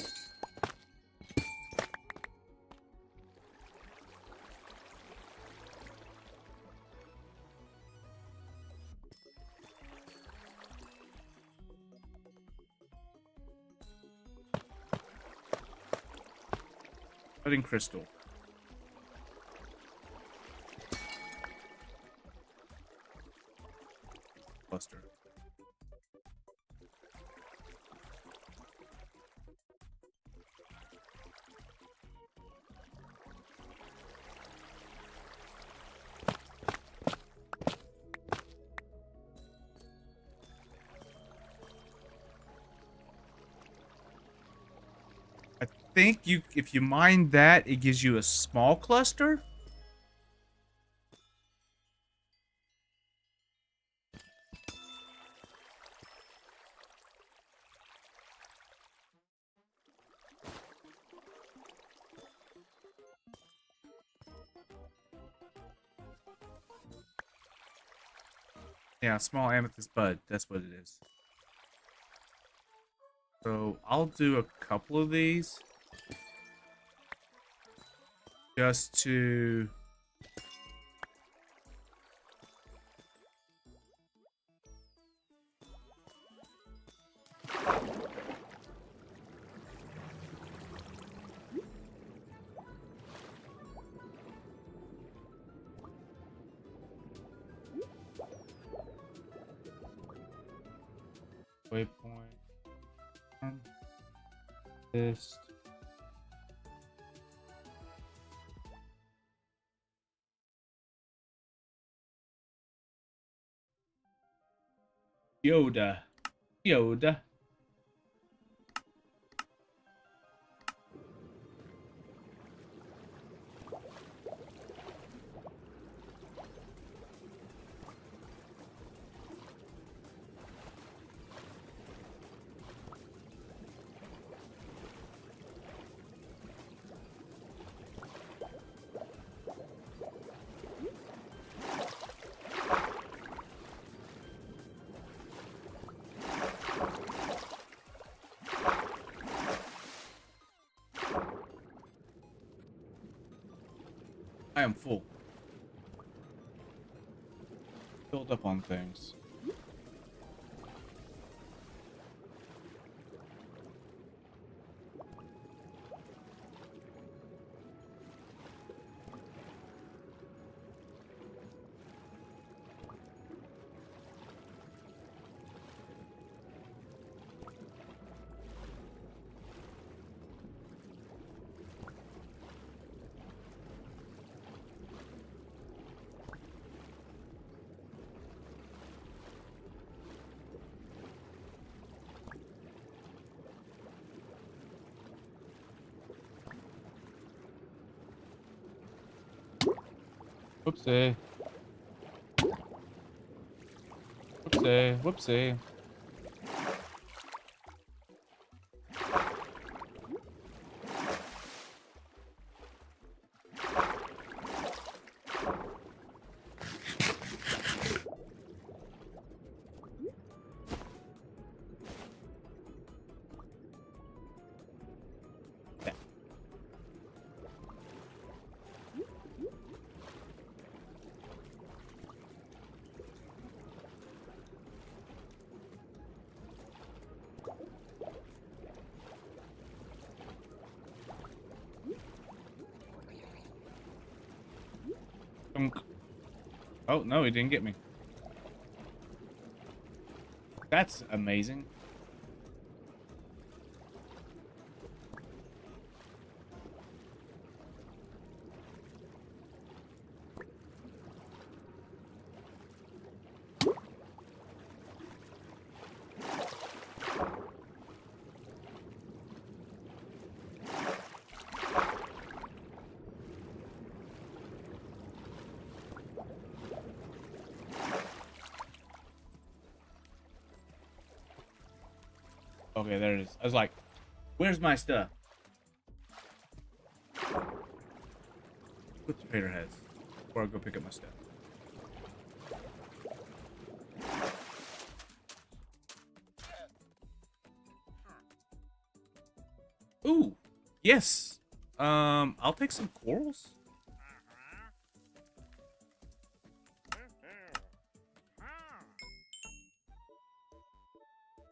Flooding crystal. Cluster. I think if you mine that, it gives you a small cluster. Yeah, small amethyst bud. That's what it is. So I'll do a couple of these just to waypoint. This. Yoda. Yoda. I am full. Filled up on things. Whoopsie. Whoopsie. Whoopsie. Oh, no, he didn't get me. That's amazing. Okay, there it is. I was like, where's my stuff? Put the trader heads before I go pick up my stuff. Ooh, yes. I'll take some corals.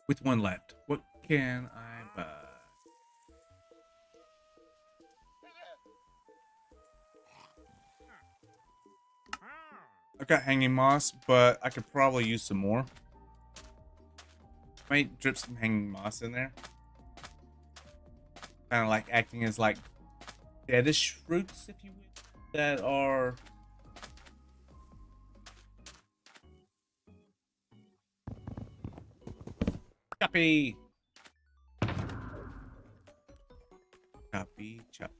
With one left. What can I buy? I've got hanging moss, but I could probably use some more. Might drip some hanging moss in there. Kind of like acting as like deadish fruits, if you will, that are choppy. Choppy, chop.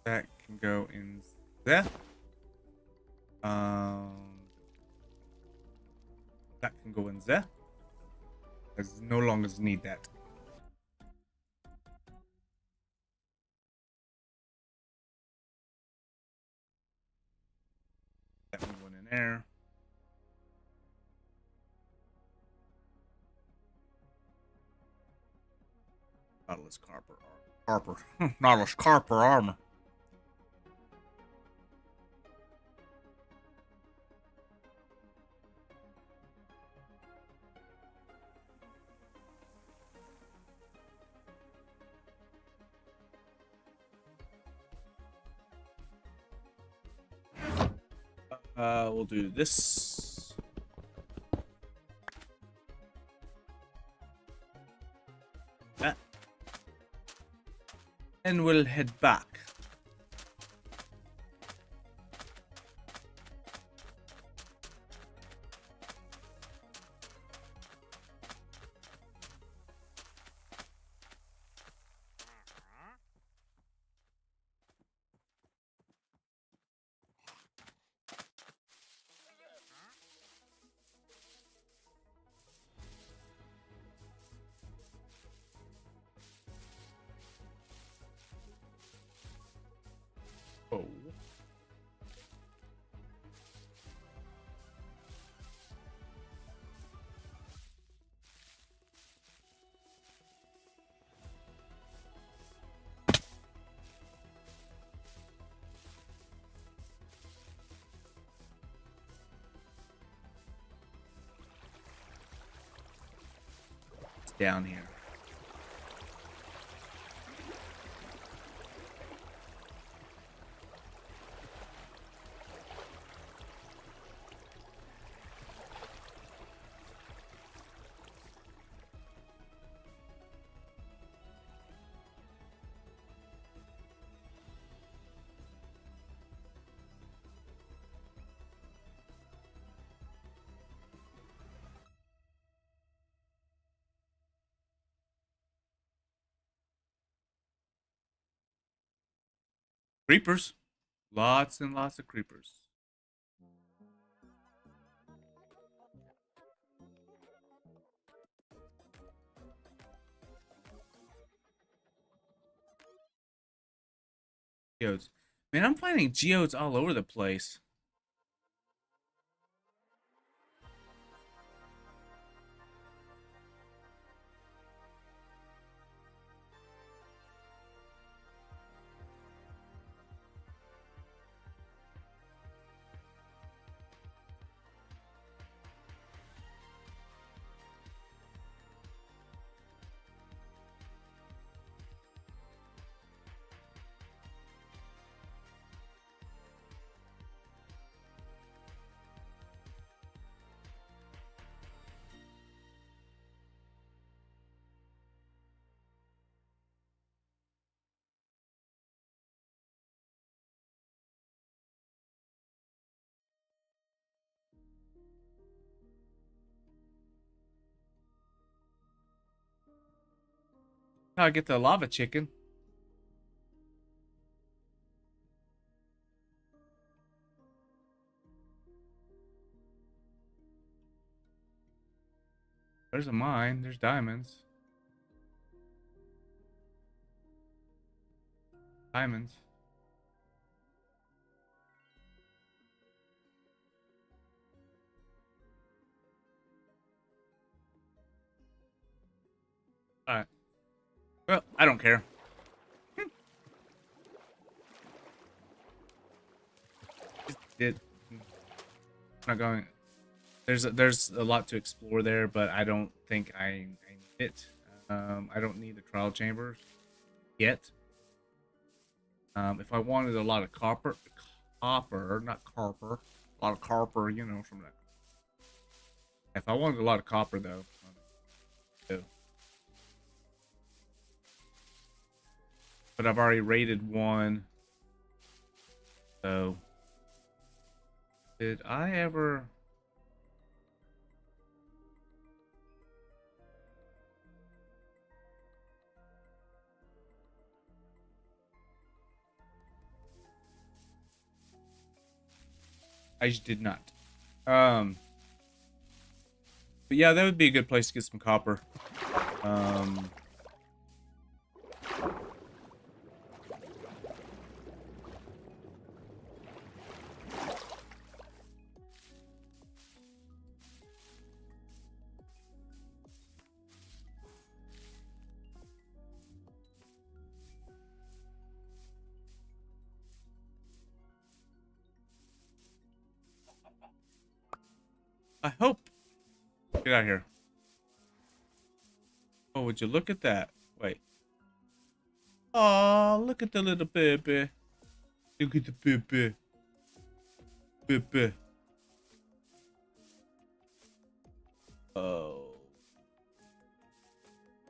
That can go in there. That can go in there. I no longer need that. That one in there. Nautilus Carper. Nautilus Carper armor. We'll do this. That. And we'll head back. down here. Creepers. Lots and lots of creepers. Geodes. Man, I'm finding geodes all over the place. How I get the lava chicken. There's a mine. There's diamonds. Diamonds. Alright. Well, I don't care. It, I'm not going. There's a lot to explore there, but I don't think I need it. I don't need the trial chambers yet. If I wanted a lot of copper, not copper, a lot of copper, you know, from that. If I wanted a lot of copper, though, do. But I've already rated one. So, did I ever? I just did not. But yeah, that would be a good place to get some copper. I hope. Get out of here. Oh, would you look at that? Wait. Oh, look at the little baby. Look at the baby. Baby. Oh.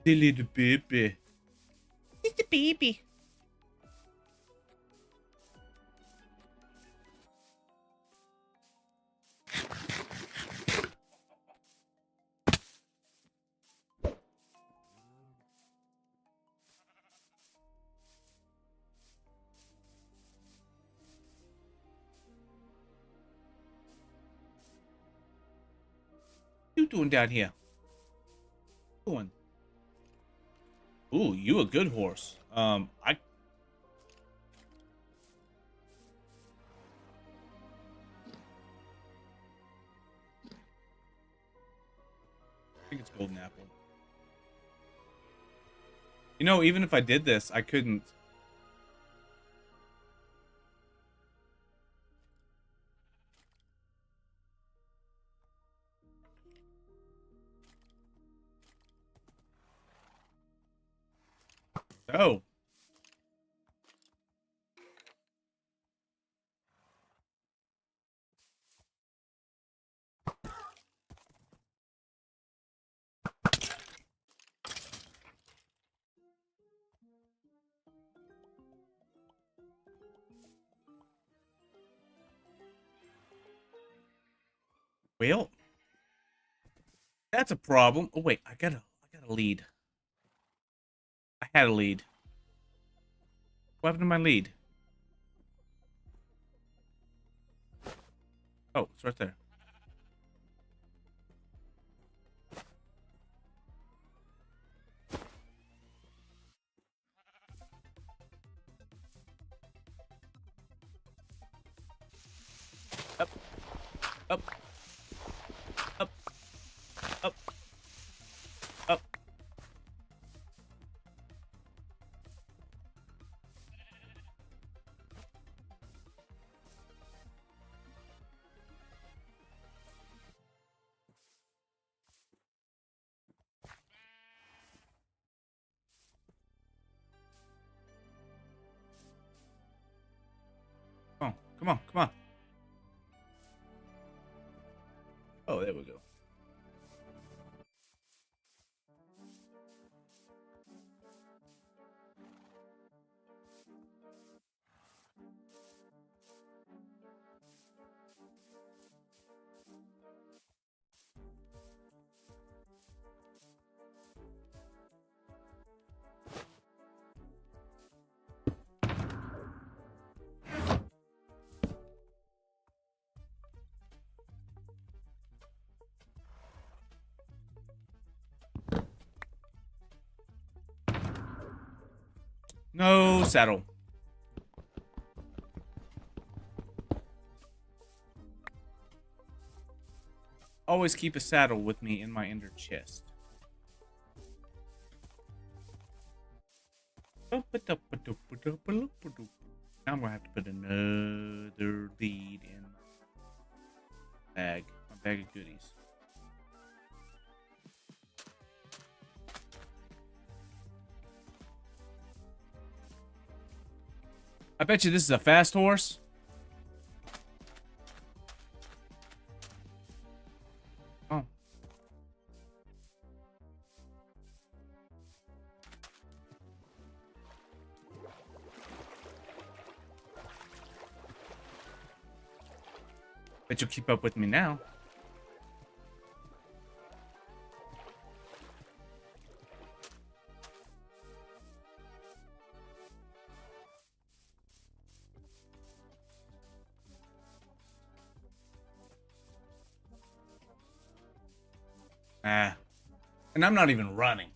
The little baby. It's the baby. What you doing down here? Doing. Ooh, you a good horse. I think it's golden apple. You know, even if I did this, I couldn't. Oh. Well, that's a problem. Oh wait, I got a lead. I had a lead. What happened to my lead? Oh, it's right there. Up, up, up, up, up. Come on, come on, come on. Oh, there we go. No saddle. Always keep a saddle with me in my ender chest. Now I'm gonna have to put another lead in my bag of goodies. I bet you this is a fast horse. Oh. Bet you'll keep up with me now. And I'm not even running.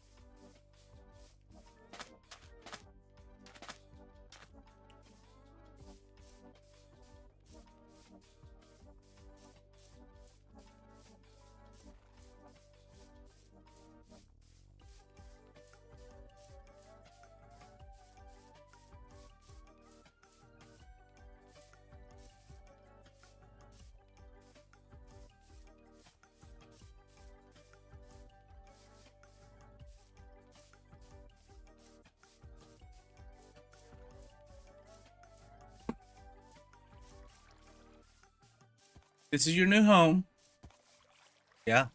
This is your new home. Yeah.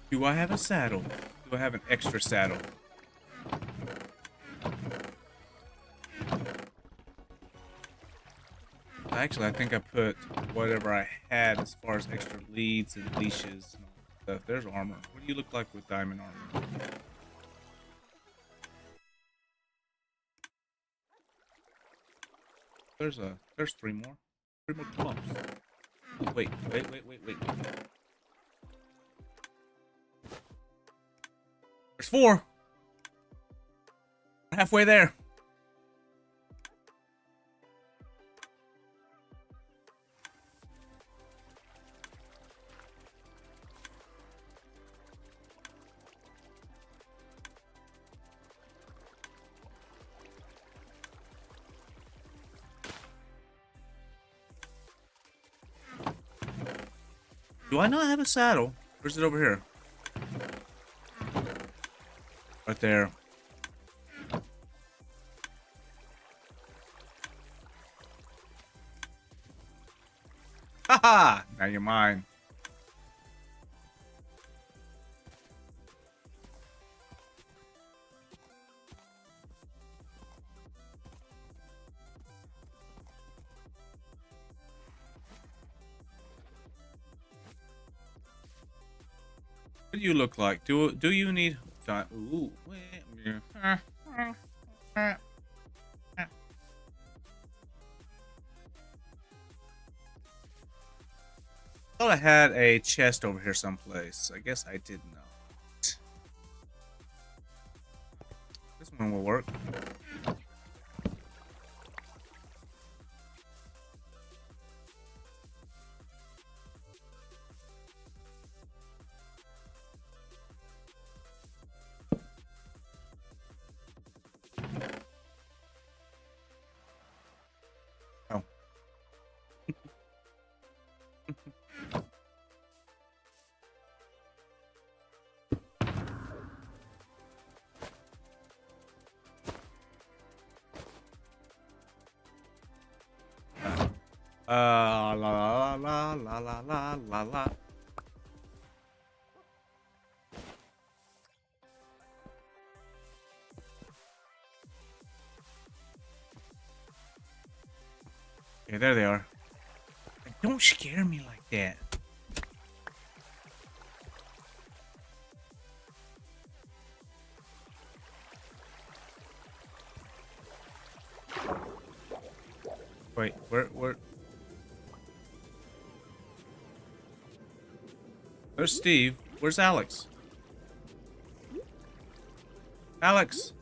Do I have a saddle? Do I have an extra saddle? Actually, I think I put whatever I had as far as extra leads and leashes and all that stuff. There's armor. What do you look like with diamond armor? There's three more. Three more clumps. Wait. There's four. We're halfway there. Do I not have a saddle? Or is it over here? Right there. Haha! Now you're mine. What do you look like? Do you need? Ooh. Thought I had a chest over here someplace. I guess I did not. This one will work. Oh. La la la la la la la la. Okay, there they are. Don't scare me like that. Wait, where? There's Steve. Where's Alex? Alex!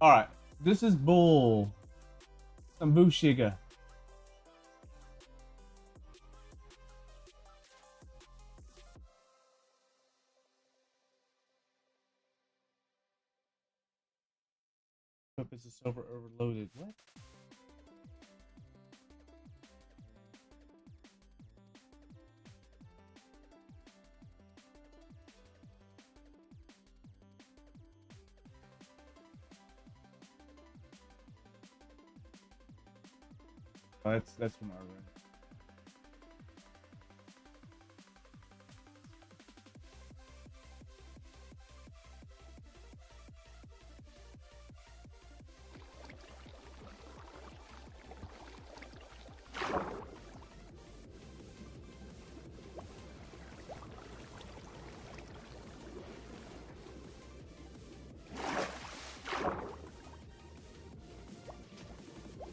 Alright, this is bull. Some bullshigga. Hope it's a silver overloaded. What? Oh, that's from our room.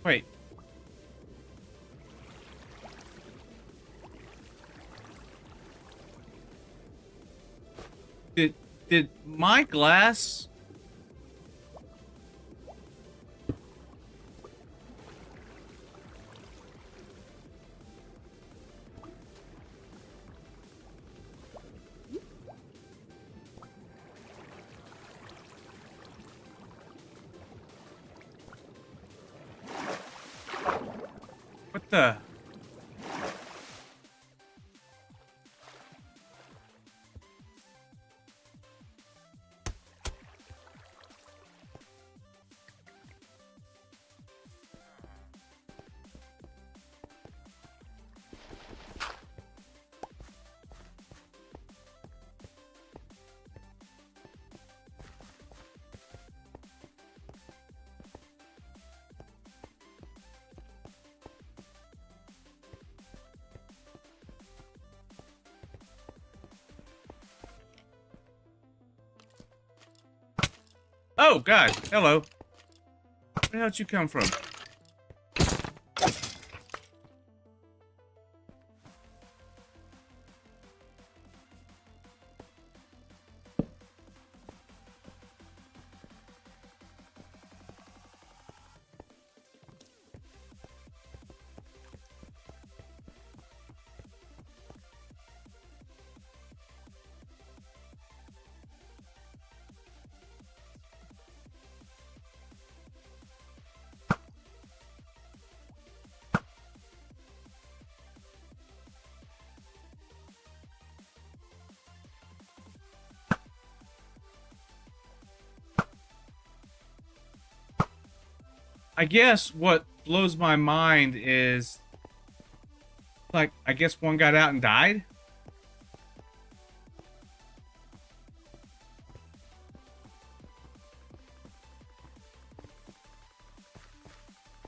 Wait. Did my glass? What the? Oh, God. Hello. Where the hell did you come from? I guess what blows my mind is, like, I guess one got out and died.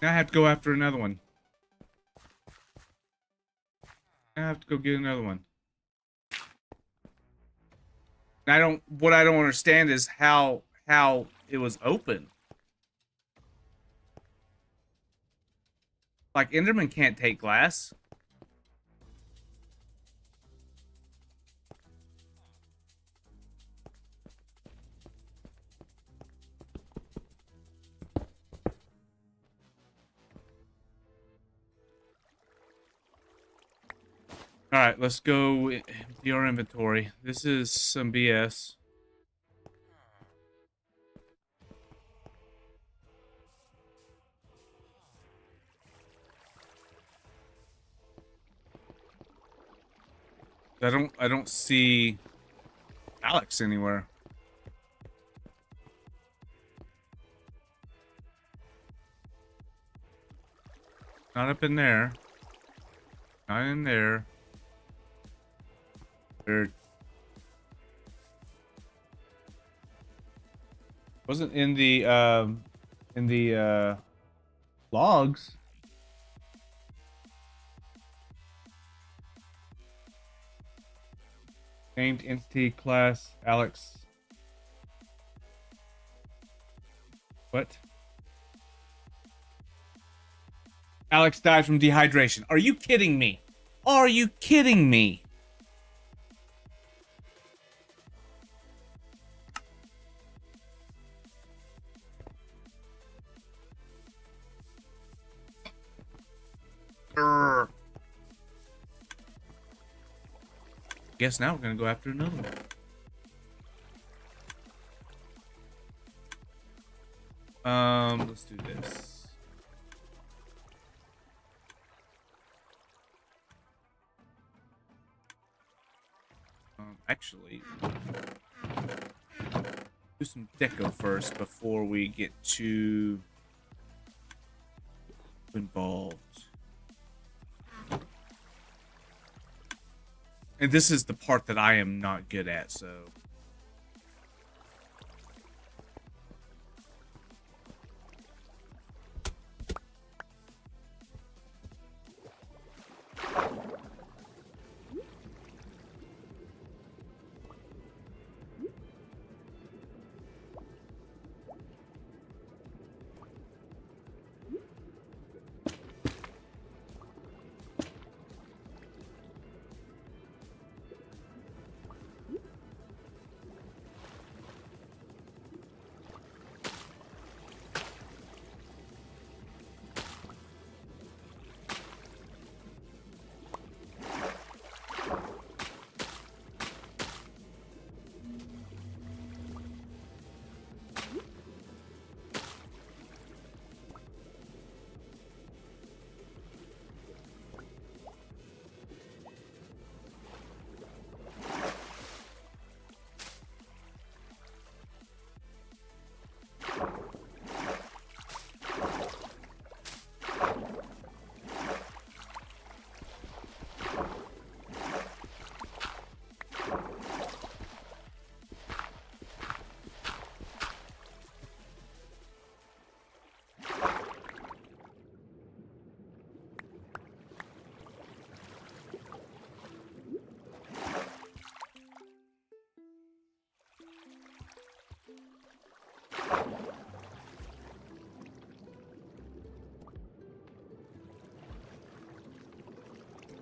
Now I have to go after another one. Now I have to go get another one. And what I don't understand is how it was open. Like, Enderman can't take glass. Alright, let's go empty our inventory. This is some BS. I don't see Alex anywhere. Not up in there. Not in there. There wasn't in the logs. Named entity class Alex. What? Alex died from dehydration. Are you kidding me? Are you kidding me? Grr. Guess now we're gonna go after another one. Let's do this. Actually, do some deco first before we get too involved. And this is the part that I am not good at, so.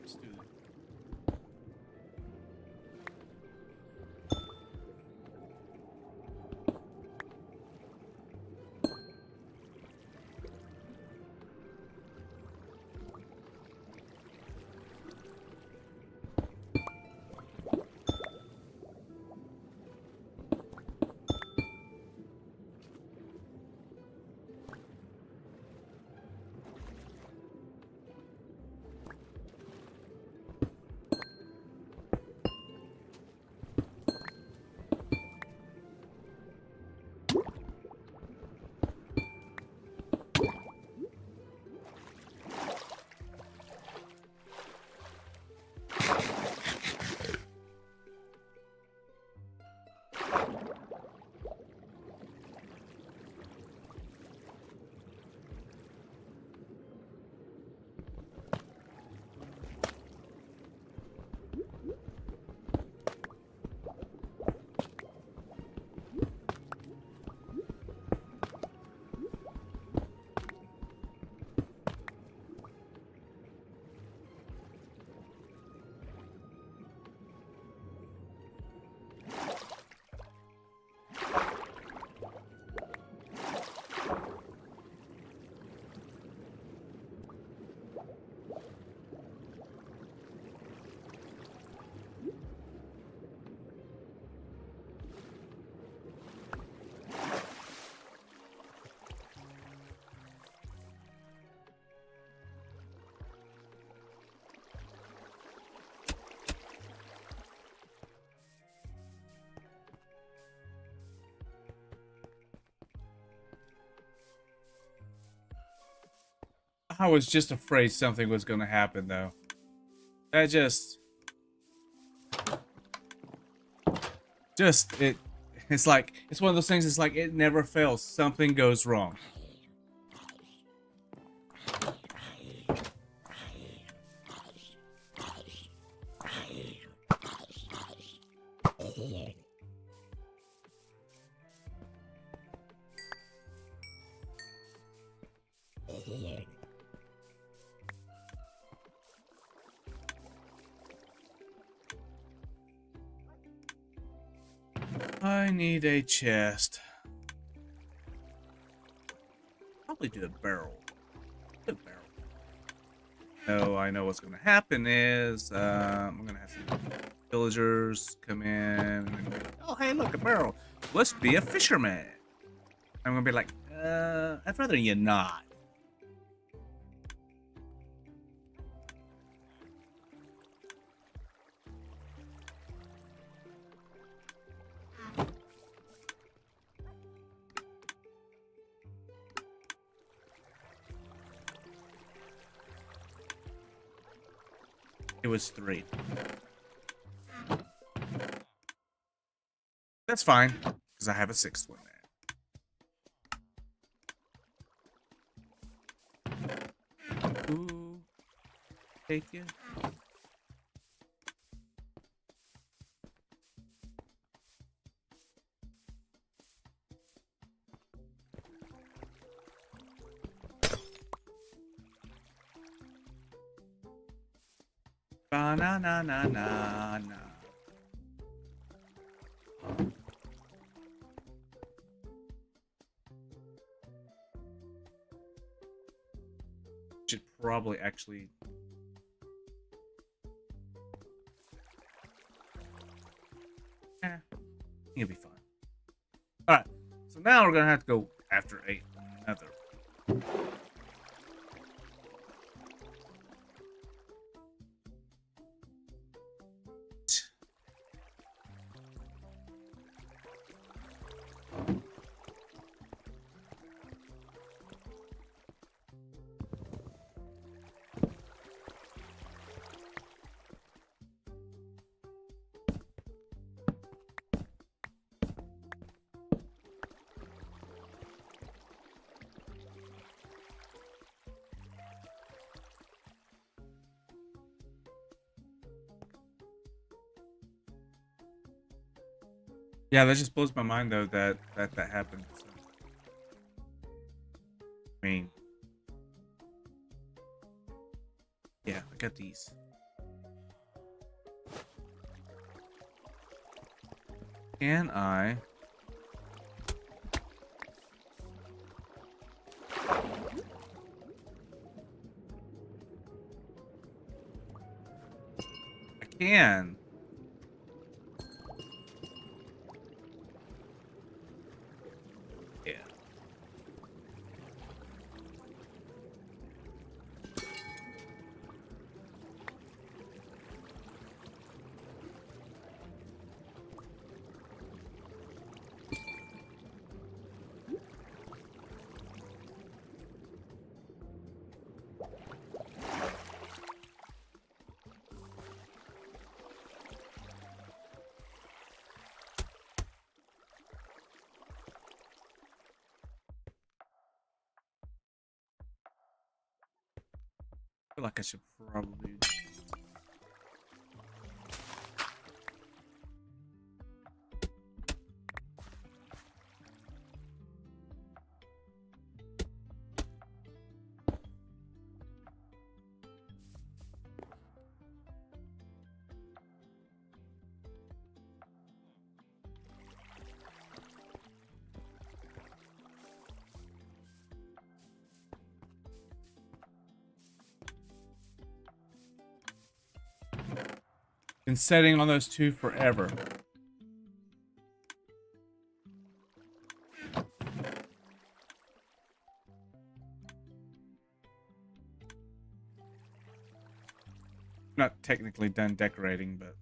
Let's do that. I was just afraid something was gonna happen, though. That just it's like, it's one of those things, it's like it never fails. Something goes wrong. I need a chest. Probably do a barrel. Do a barrel. No, I know what's gonna happen is I'm gonna have some villagers come in and be, oh hey, look, a barrel. Let's be a fisherman. I'm gonna be like, I'd rather you not. It was 3. That's fine, because I have a 6th one there. Ooh, take you. Ba na na na na na. Should probably actually. It'll be fine. Alright, so now we're gonna have to go after another. Yeah, that just blows my mind though that happened. So. I mean, yeah, I got these. Can I? I can. Yeah. I feel like I should probably. Been setting on those 2 forever. Not technically done decorating, but.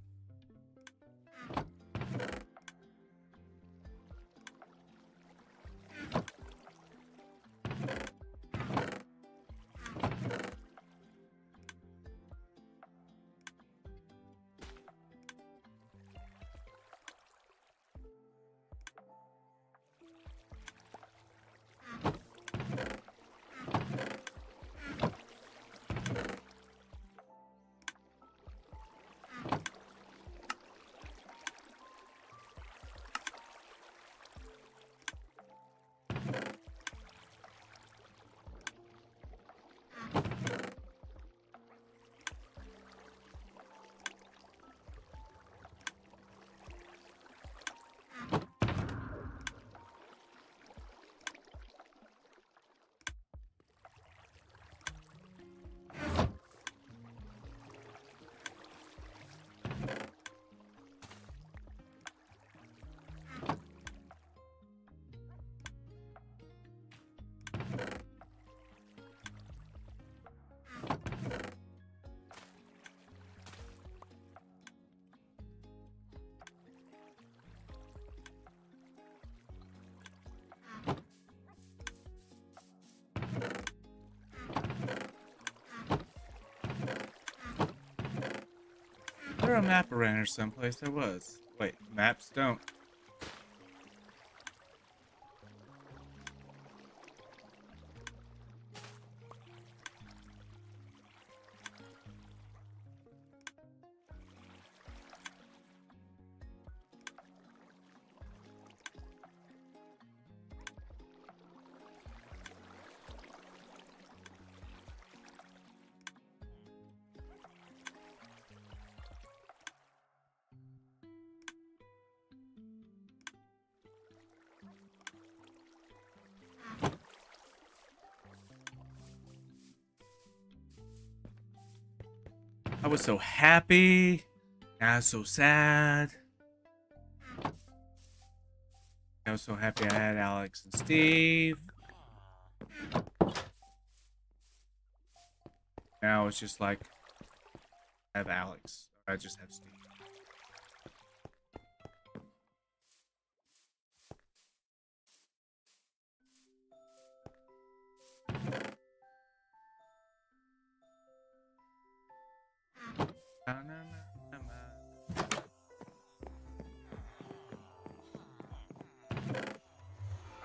there a map around here someplace? There was. Wait, maps don't. I was so happy. Now I'm so sad. I was so happy I had Alex and Steve. Now it's just like I have Alex. I just have Steve.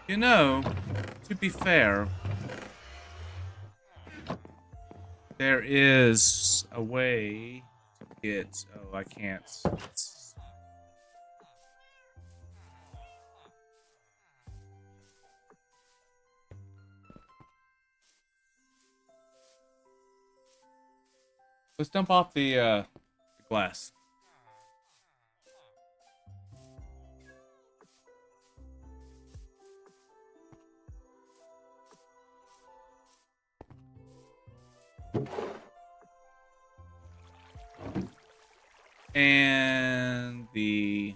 You know, to be fair, there is a way to get. Oh, I can't. Let's dump off the glass. And the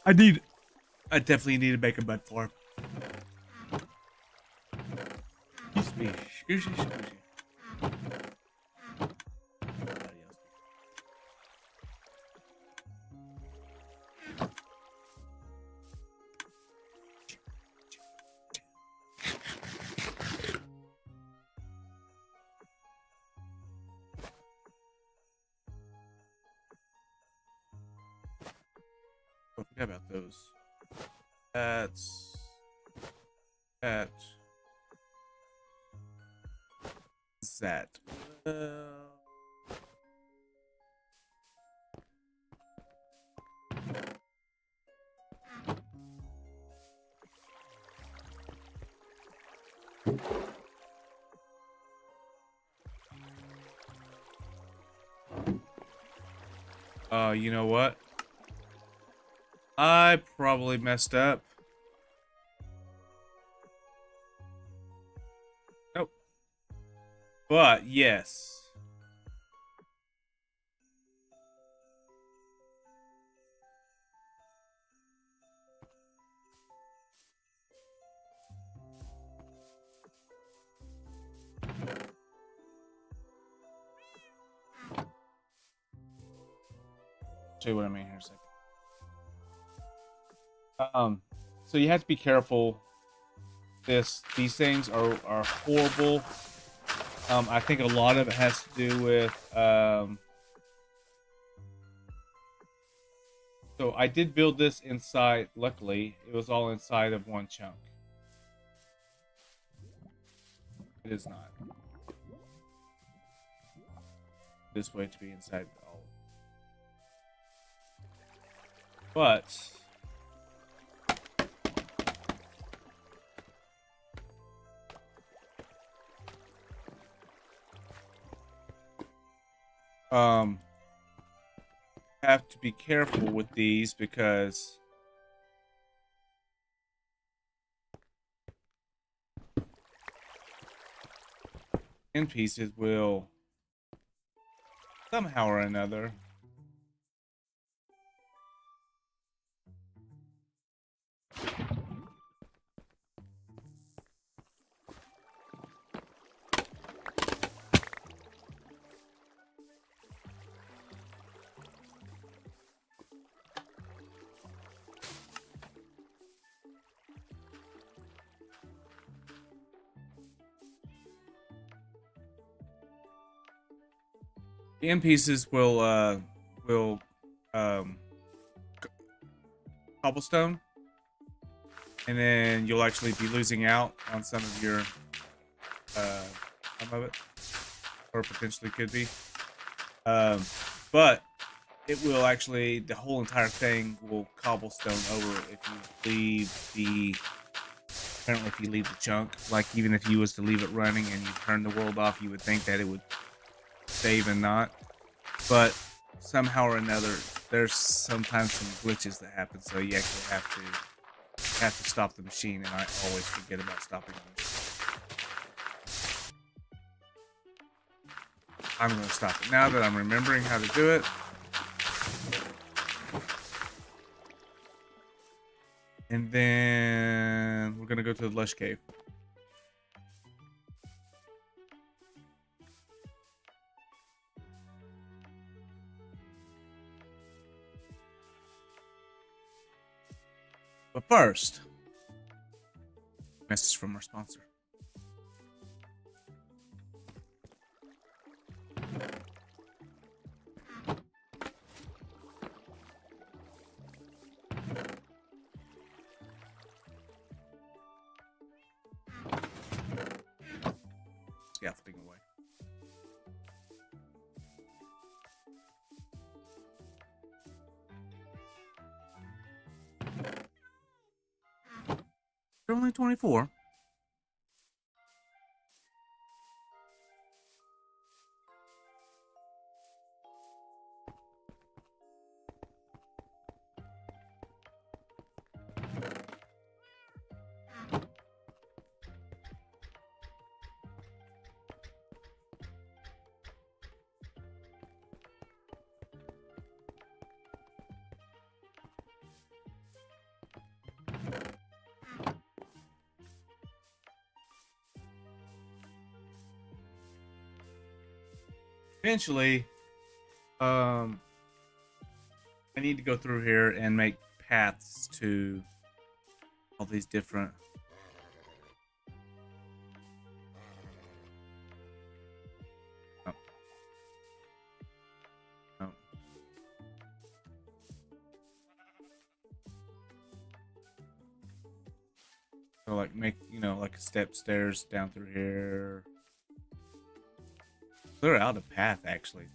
I definitely need to make a bed for him. Excuse me. Excuse me. I forgot about those. That's that. That. You know what? I probably messed up. Nope. But yes. Show you what I mean here in a second. So you have to be careful. These things are horrible. I think a lot of it has to do with so I did build this inside. Luckily, it was all inside of one chunk. It is not. This way to be inside all. But have to be careful with these because end pieces will somehow or another The end pieces will um, cobblestone, and then you'll actually be losing out on some of your some of it, or potentially could be. Um, but it will actually, the whole entire thing will cobblestone over if you leave the, apparently if you leave the chunk, like even if you was to leave it running and you turn the world off, you would think that it would save and not. But somehow or another, there's sometimes some glitches that happen, so you actually have to stop the machine, and I always forget about stopping the machine. I'm going to stop it now that I'm remembering how to do it. And then we're going to go to the Lush Cave. But first, message from our sponsor. Scaffolding away. They're only 24. Eventually, I need to go through here and make paths to all these different oh. Oh. So like make, you know, like step stairs down through here. Clear out a path, actually.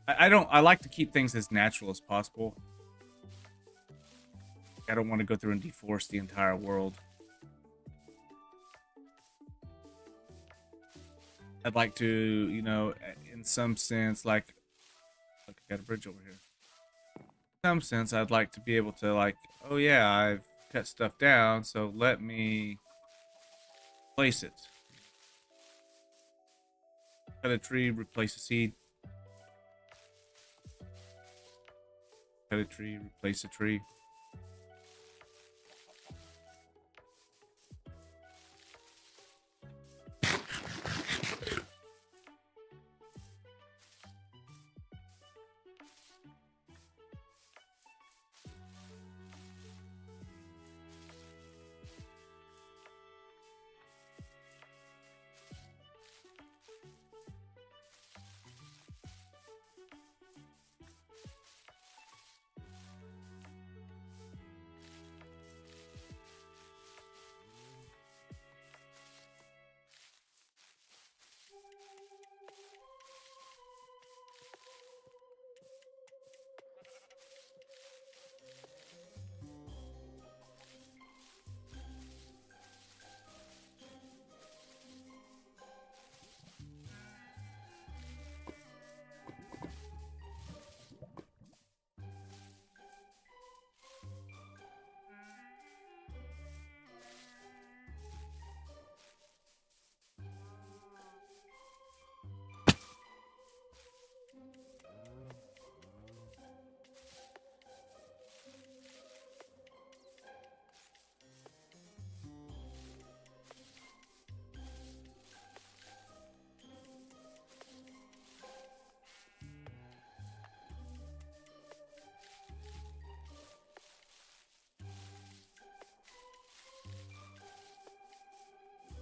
I like to keep things as natural as possible. I don't want to go through and deforest the entire world. I'd like to, you know, in some sense, like, look, I got a bridge over here. In some sense, I'd like to be able to, like, oh yeah, I've cut stuff down, so let me place it. Cut a tree, replace a seed. Cut a tree, replace a tree.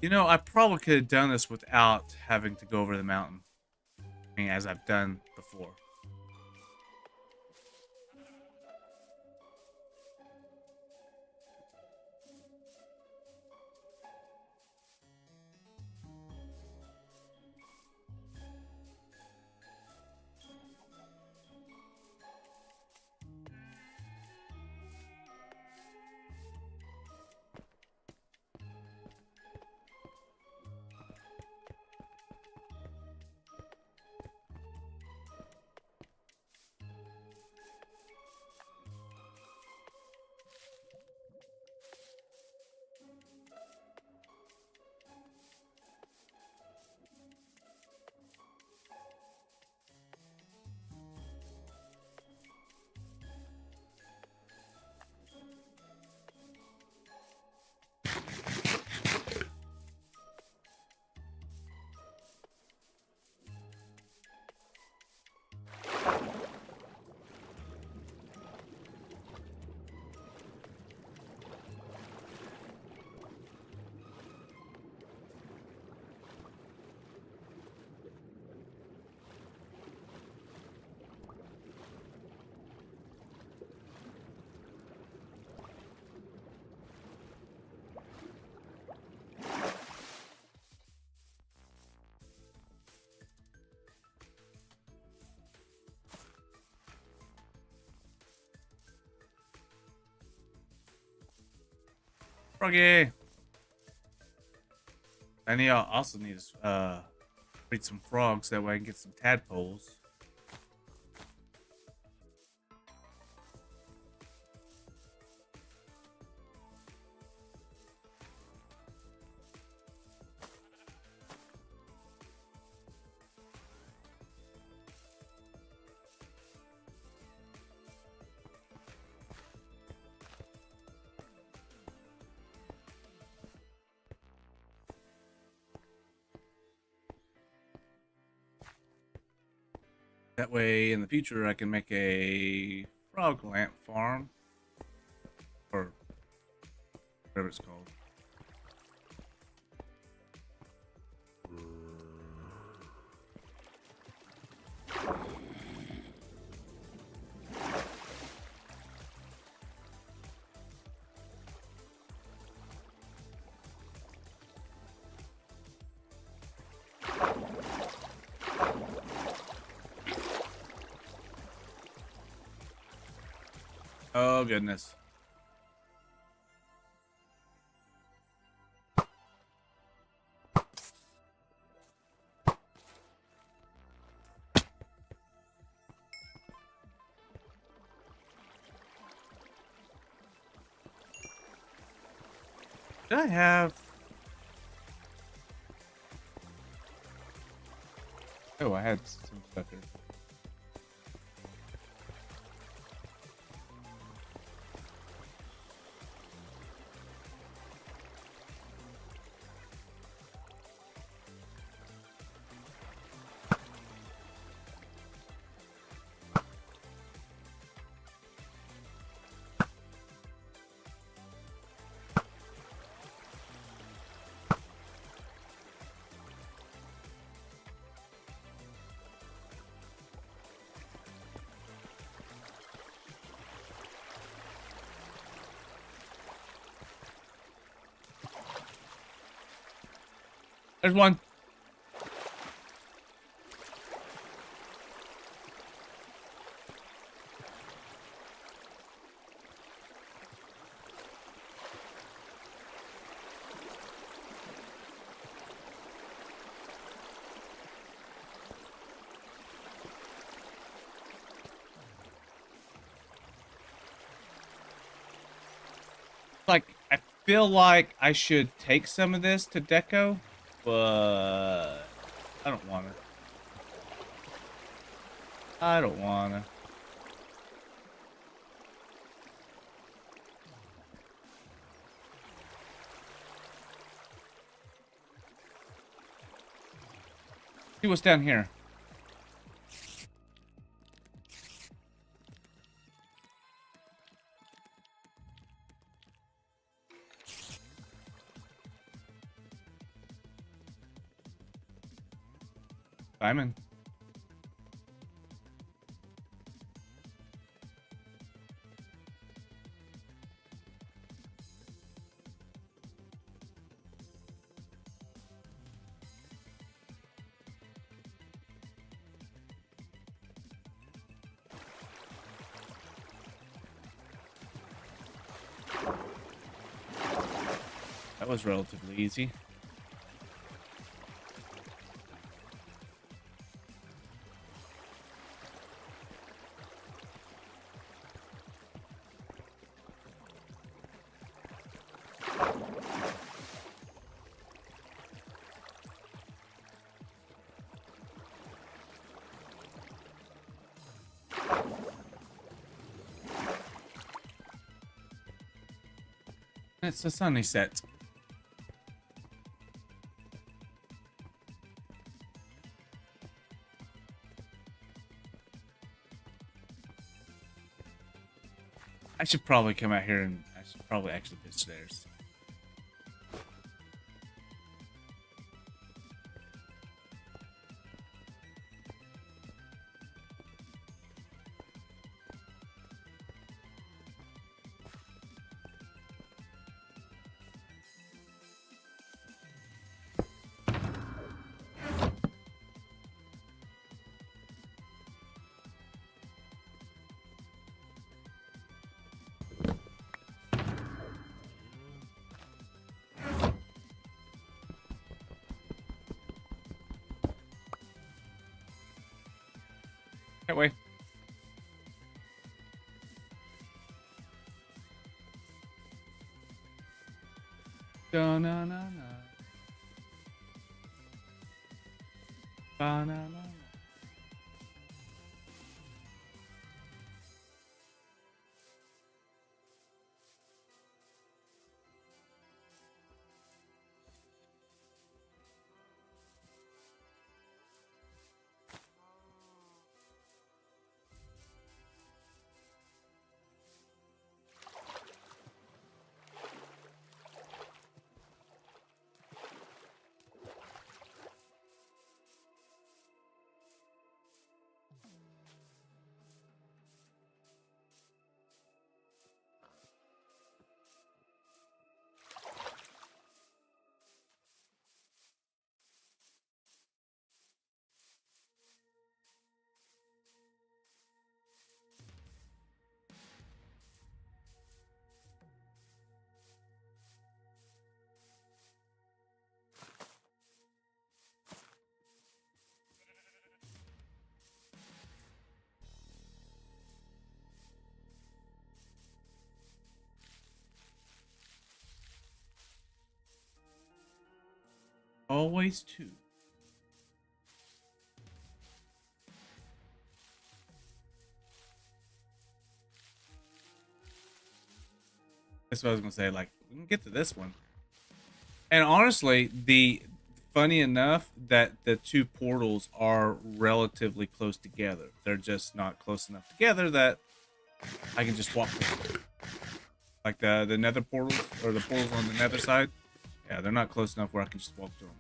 You know, I probably could have done this without having to go over the mountain. I mean, as I've done before. Froggy! I need, also need to breed some frogs, that way I can get some tadpoles. That way, in the future, I can make a frog lamp farm. Or whatever it's called. Oh, goodness. Did I have... Oh, I had some stuff here. There's one. Like, I feel like I should take some of this to deco, but I don't want to. I don't want to. See what's down here. Simon. That was relatively easy. It's a sunny set. I should probably come out here and I should probably actually pitch theirs. That way. Da-na-na-na. Ba-na-na-na. Always two. That's what I was gonna say. Like, we can get to this one. And honestly, funny enough that the two portals are relatively close together. They're just not close enough together that I can just walk through them. Like the nether portals or the portals on the nether side. Yeah, they're not close enough where I can just walk through them.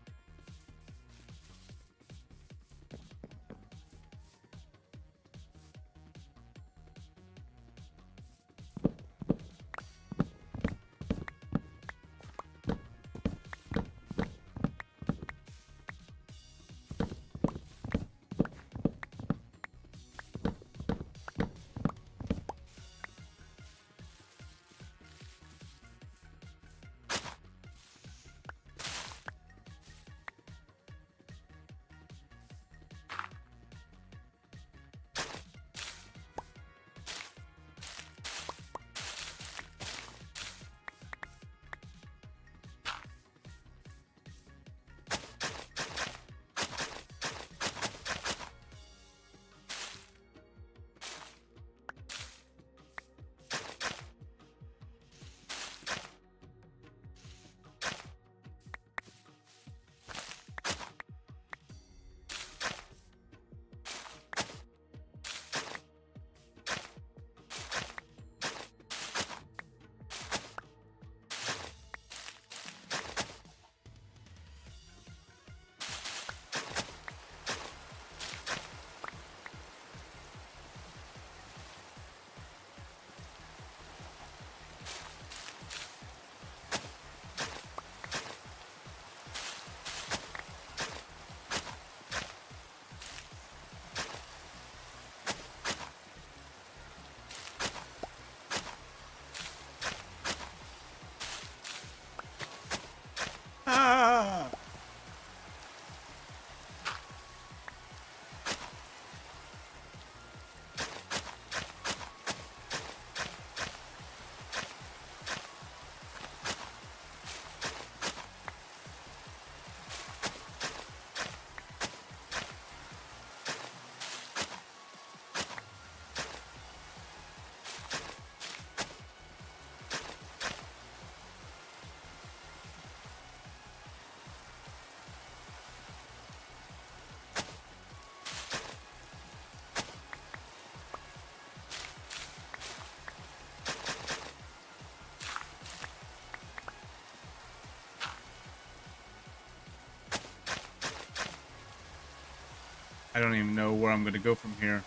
I don't even know where I'm going to go from here.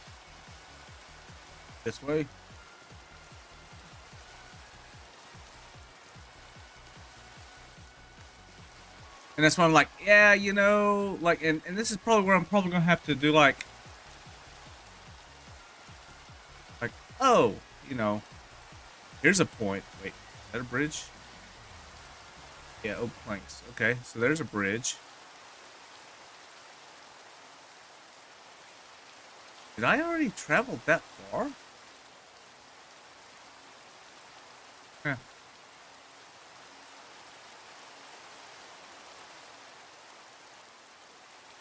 This way? And that's why I'm like, yeah, you know, like, and this is probably where I'm probably going to have to do like, oh, you know, here's a point. Wait, is that a bridge? Yeah, oak planks. Okay, so there's a bridge. Did I already travel that far? Yeah.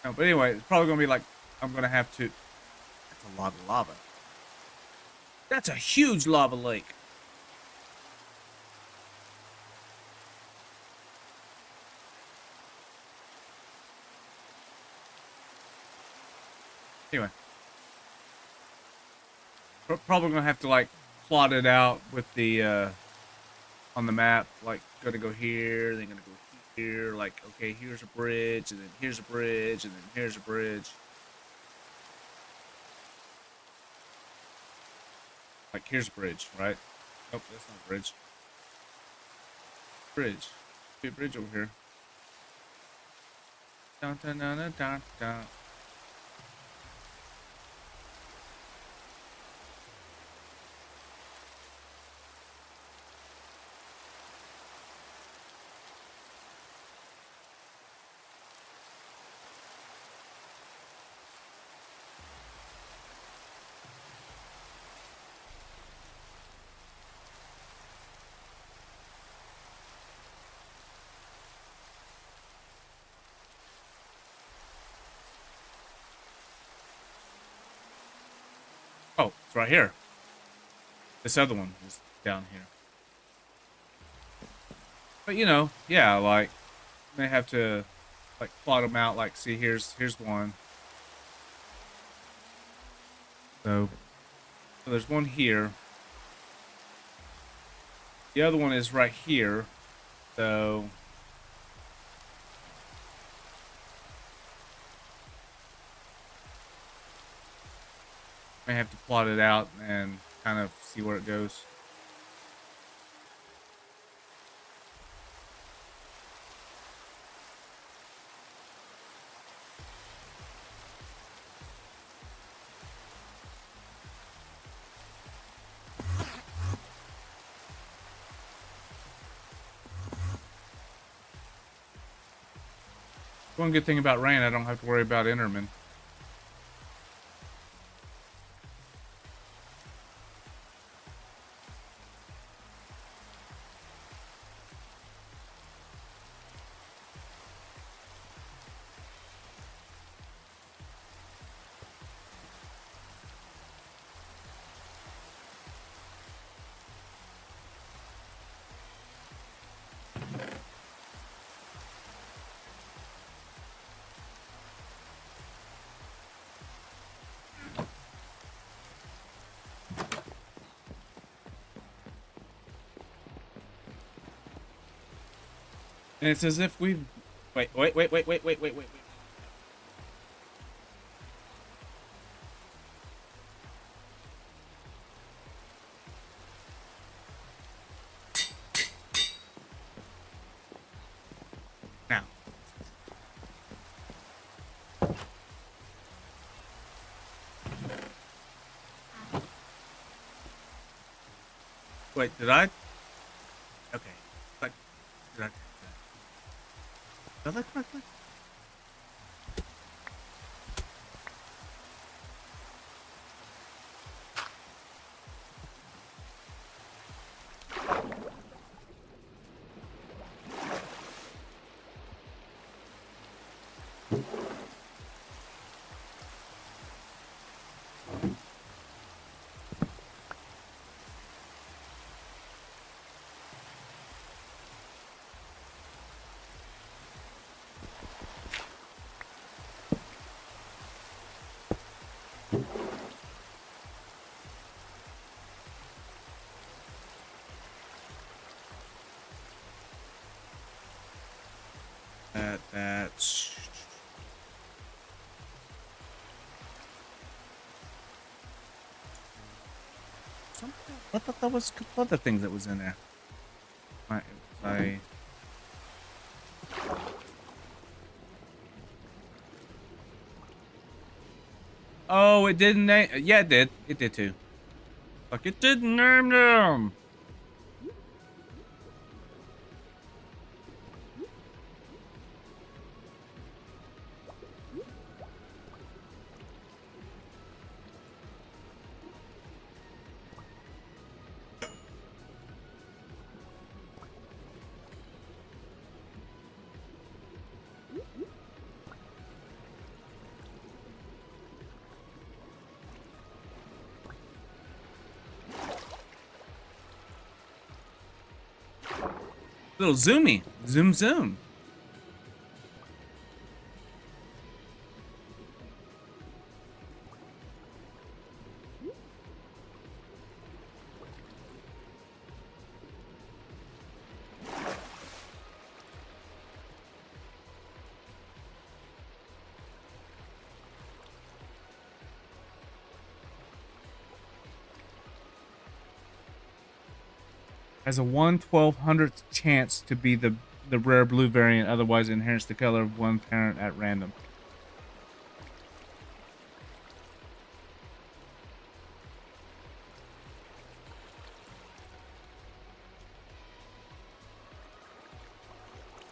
No, but anyway, it's probably gonna be like I'm gonna have to. That's a lot of lava. That's a huge lava lake. Anyway, probably gonna have to like plot it out with the on the map. Like, gonna go here, then gonna go here. Like, okay, here's a bridge, and then here's a bridge, and then here's a bridge. Like, here's a bridge, right? Nope, that's not a bridge. Bridge. Be a bridge over here. Dun, dun, dun, dun, dun, dun. Oh, it's right here. This other one is down here. But you know, yeah, like they have to like plot them out. Like, see, here's one. So there's one here. The other one is right here. So I have to plot it out and kind of see where it goes. One good thing about rain, I don't have to worry about Enderman. And it's as if we've... Wait. Now. Wait, did I? Okay. Like, did I correctly? That's... I thought that was a couple other things that was in there. Oh, it didn't name. Yeah, it did. It did too. Like it didn't name them. Little zoomy. Zoom zoom. Has a 1/1200th chance to be the rare blue variant, otherwise it inherits the color of one parent at random.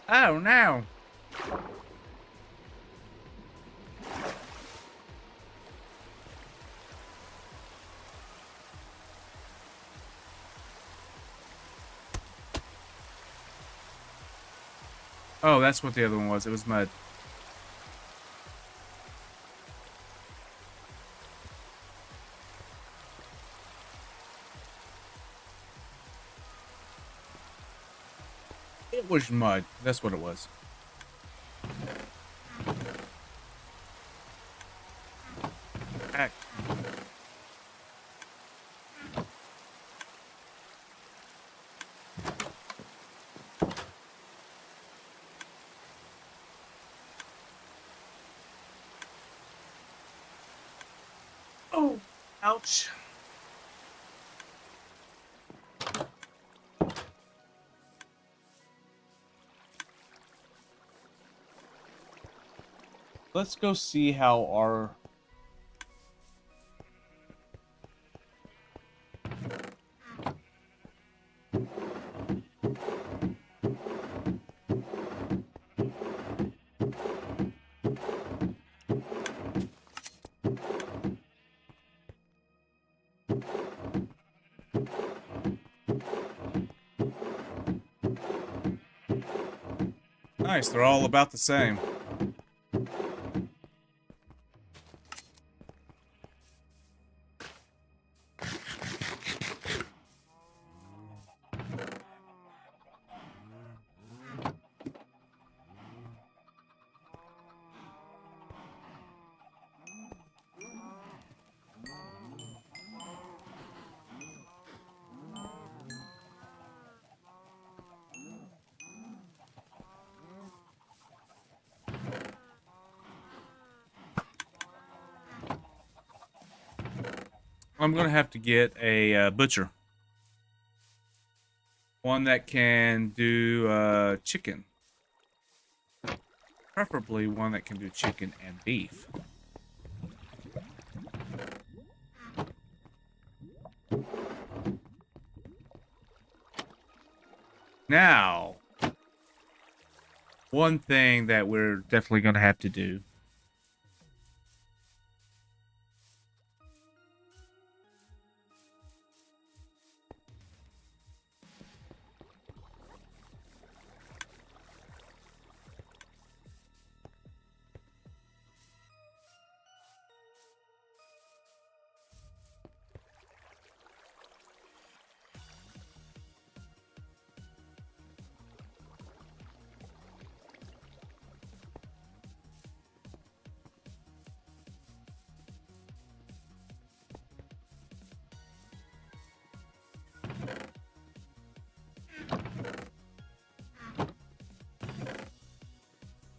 Oh no. Oh, that's what the other one was. It was mud. It was mud. That's what it was. Heck. Oh, ouch. Let's go see how our nice, they're all about the same. I'm gonna have to get a butcher. One that can do chicken. Preferably one that can do chicken and beef. Now, one thing that we're definitely gonna have to do.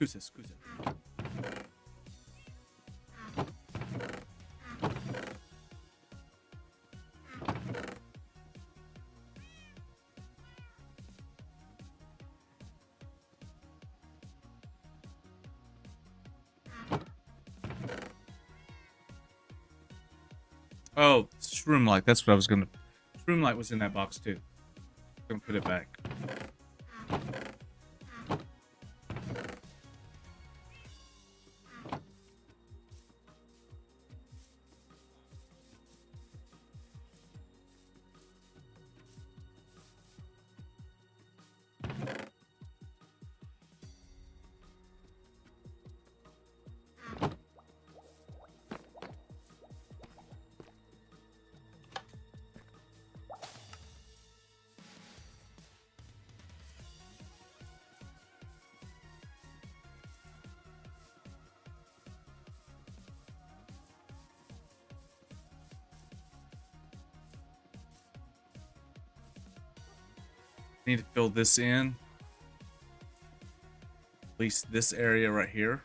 Scusa. Oh, shroom light. That's what I was gonna. Shroom light was in that box too. Gonna put it back. Need to fill this in. At least this area right here.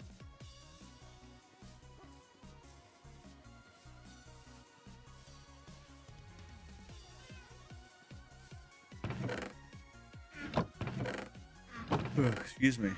Excuse me.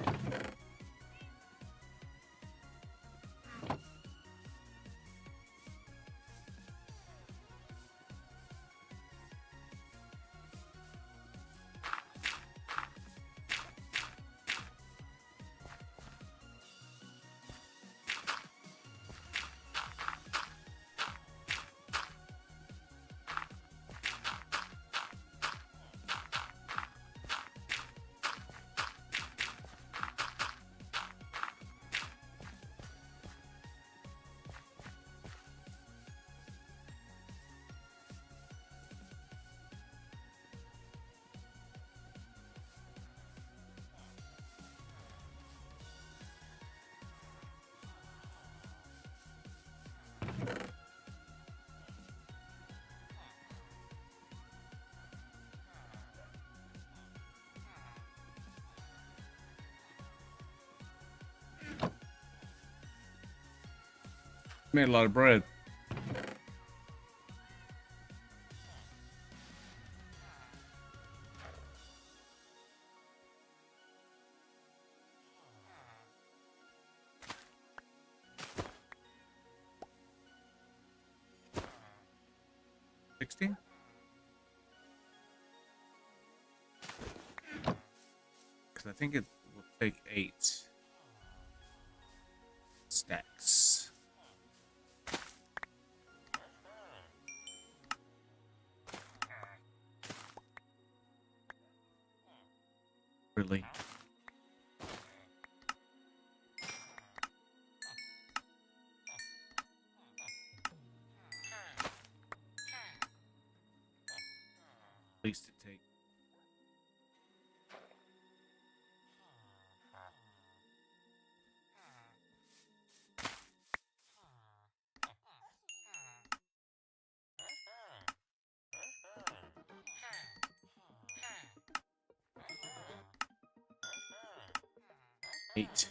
Made a lot of bread. $16? Because I think it will take 8 stacks. Really? At least it takes. Eight.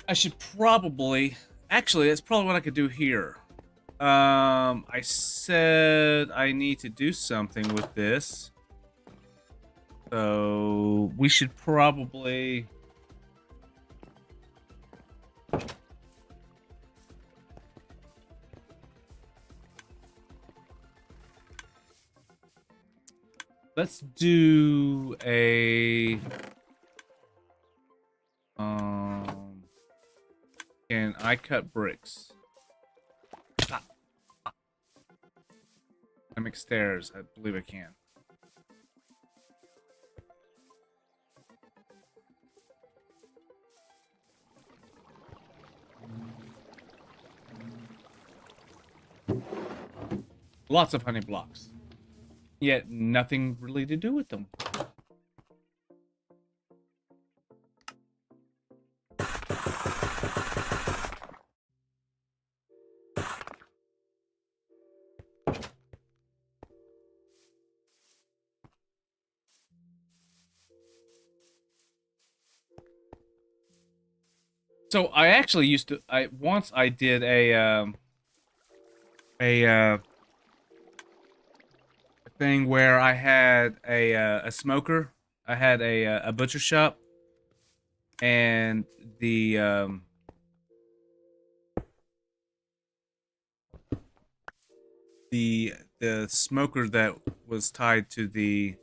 I should probably... Actually, that's probably what I could do here. I said I need to do something with this. So we should probably... Let's do a... Can I cut bricks? Ah. I make stairs. I believe I can. Lots of honey blocks. Yet nothing really to do with them. So I actually used to. I did a thing where I had a smoker. I had a butcher shop, and the smoker that was tied to the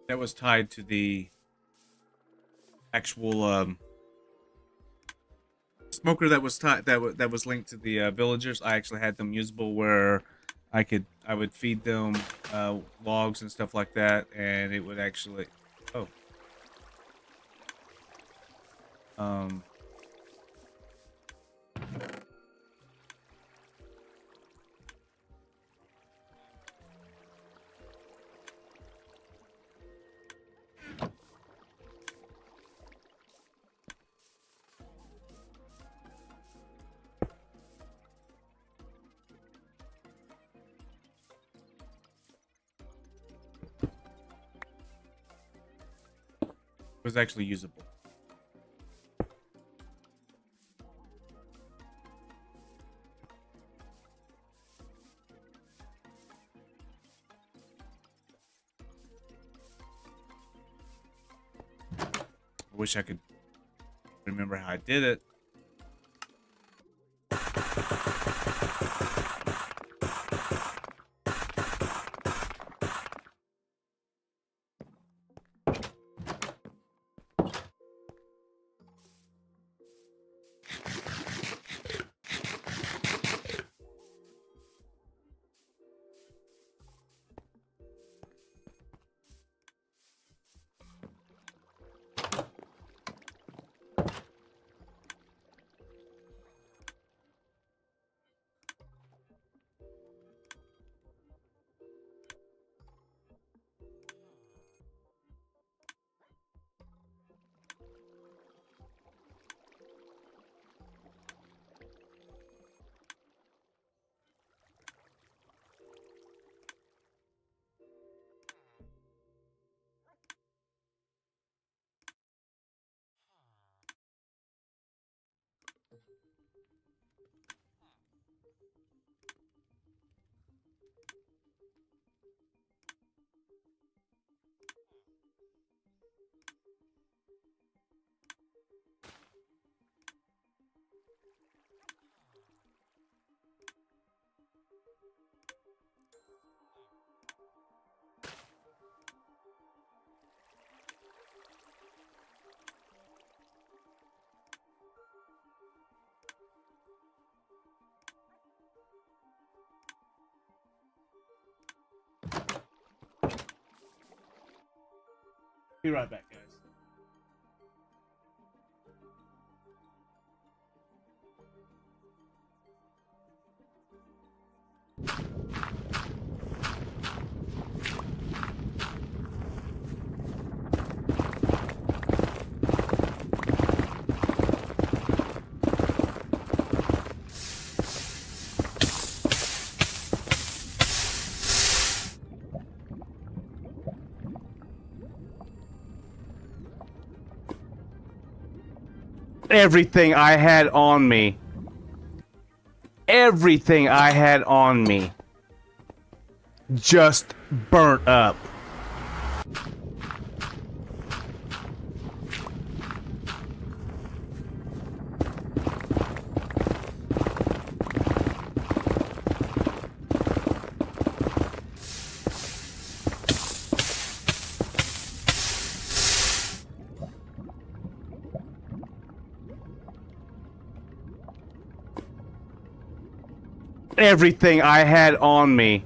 that was tied to the actual smoker that was tied that was linked to the villagers. I actually had them usable where I would feed them logs and stuff like that, and it would actually um was actually usable. I wish I could remember how I did it. Be right back, guys. Everything I had on me. Everything I had on me just burnt up. Everything I had on me.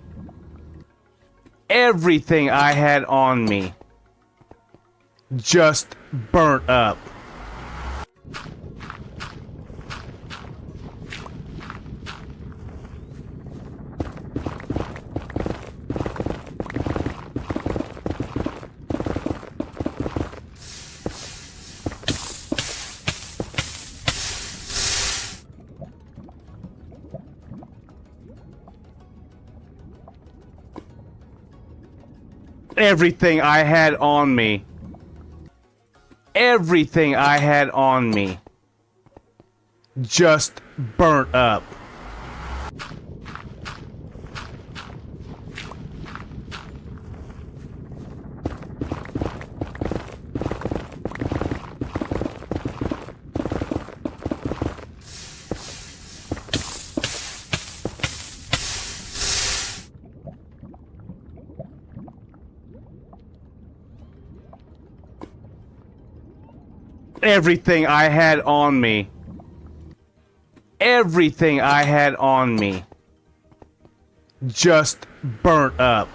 Everything I had on me just burnt up. Everything I had on me. Everything I had on me just burnt up. Everything I had on me. Everything I had on me just burnt up.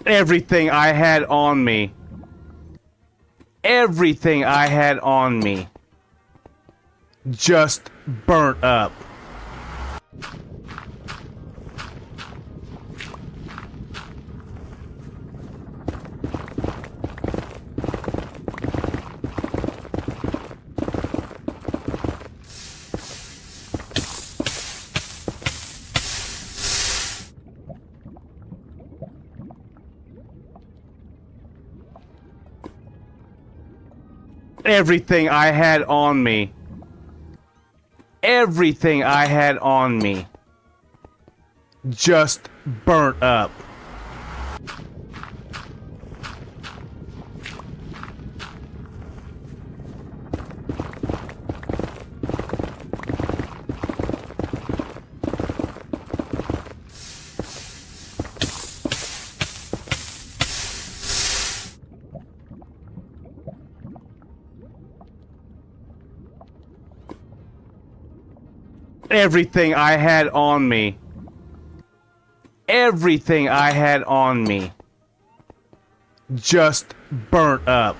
Everything I had on me. Everything I had on me just burnt up. Everything I had on me. Everything I had on me just burnt up. Everything I had on me. Everything I had on me just burnt up.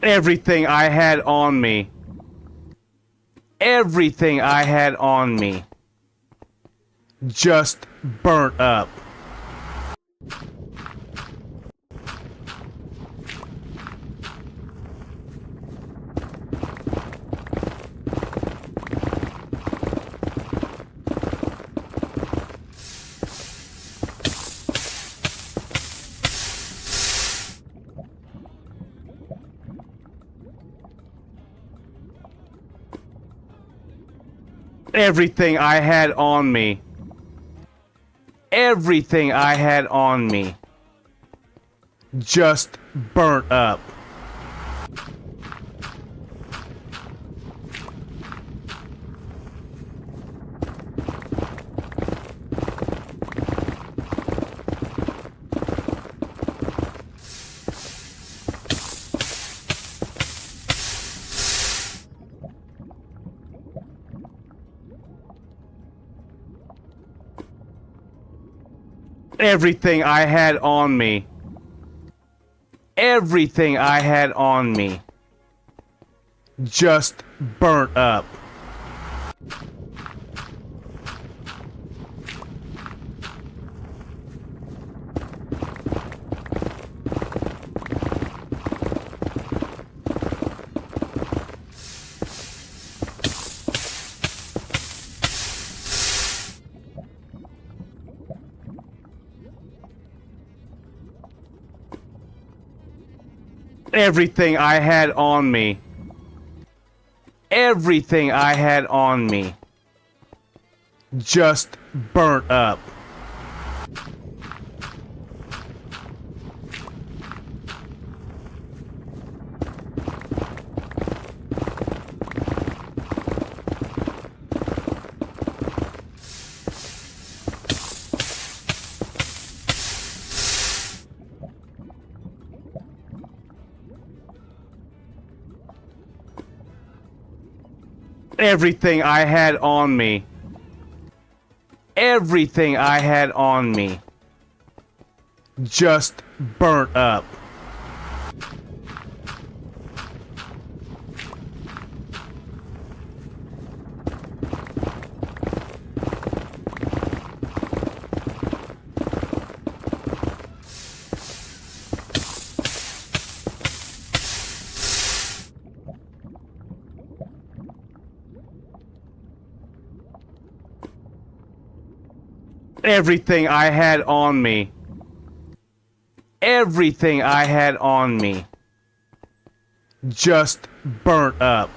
Everything I had on me. Everything I had on me just burnt up. Everything I had on me. Everything I had on me just burnt up. Everything I had on me. Everything I had on me just burnt up. Everything I had on me. Everything I had on me just burnt up. Everything I had on me. Everything I had on me just burnt up. Everything I had on me. Everything I had on me just burnt up.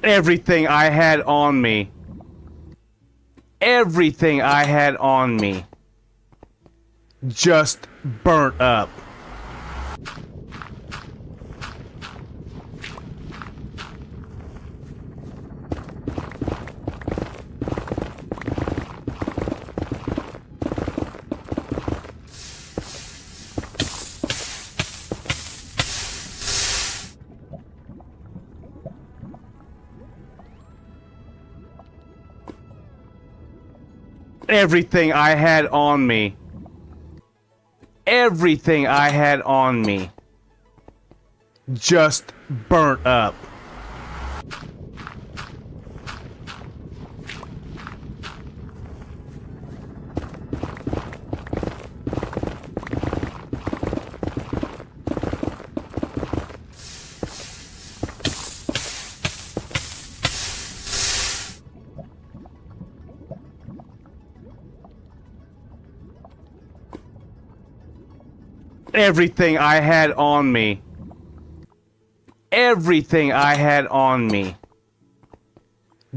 Everything I had on me. Everything I had on me just burnt up. Everything I had on me. Everything I had on me just burnt up. Everything I had on me. Everything I had on me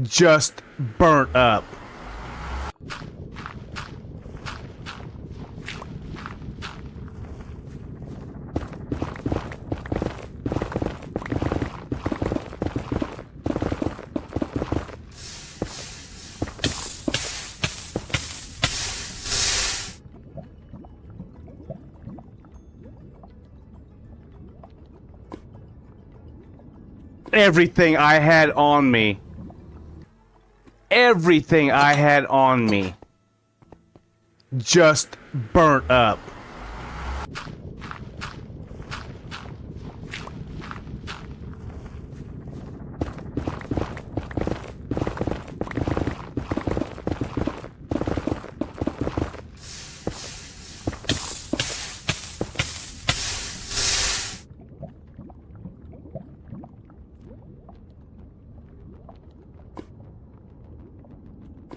just burnt up. Everything I had on me. Everything I had on me just burnt up.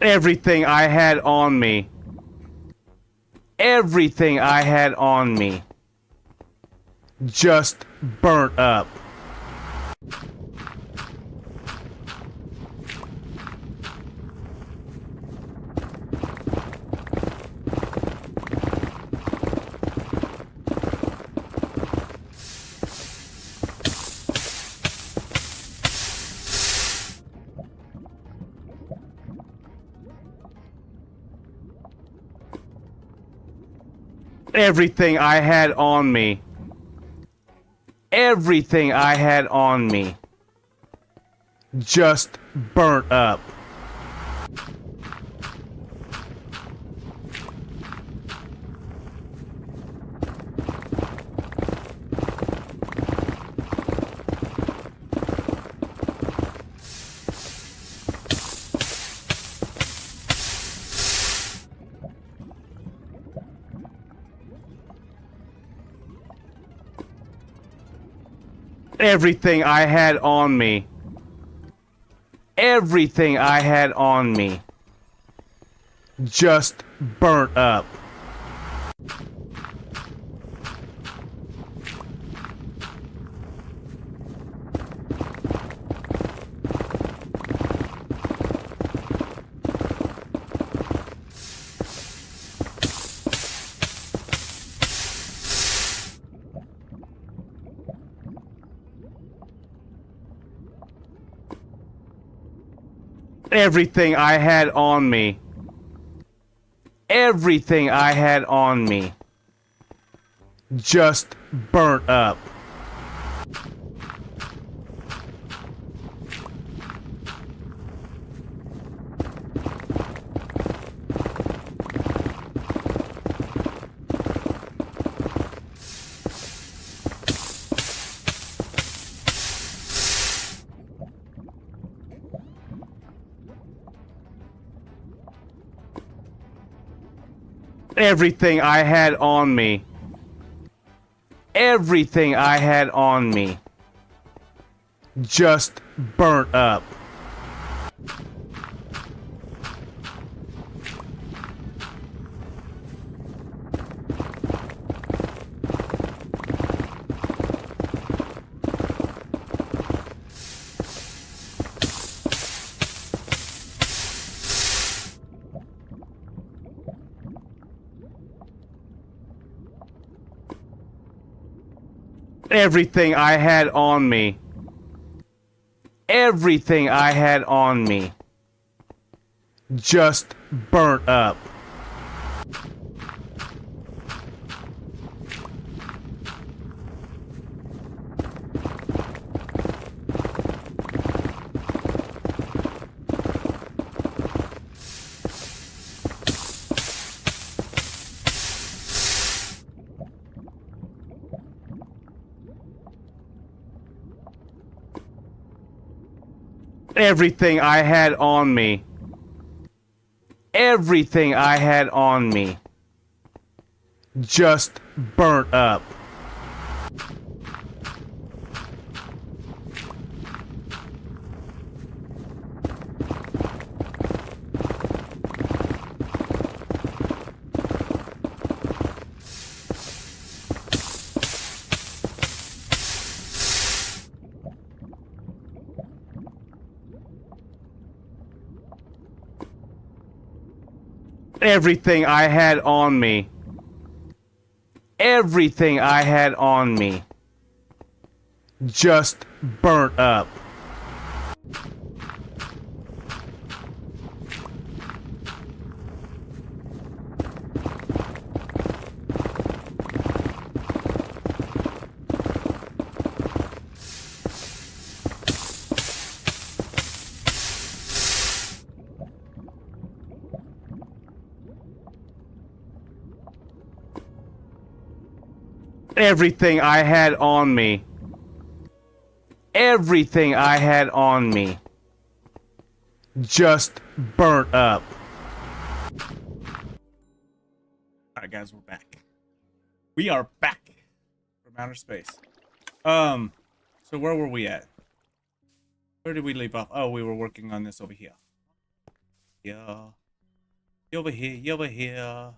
Everything I had on me. Everything I had on me. Just burnt up. Everything I had on me. Everything I had on me. Just burnt up. Everything I had on me. Everything I had on me. Just burnt up. Everything I had on me. Everything I had on me. Just burnt up. Everything I had on me. Everything I had on me. Just burnt up. Everything I had on me. Everything I had on me. Just burnt up. Everything I had on me. Everything I had on me. Just burnt up. Everything I had on me. Everything I had on me. Just burnt up. Everything I had on me. Everything I had on me. Just burnt up. Alright guys, we're back. We are back from outer space. So where were we at? Where did we leave off? Oh, we were working on this over here. Yeah. You over here. You over here.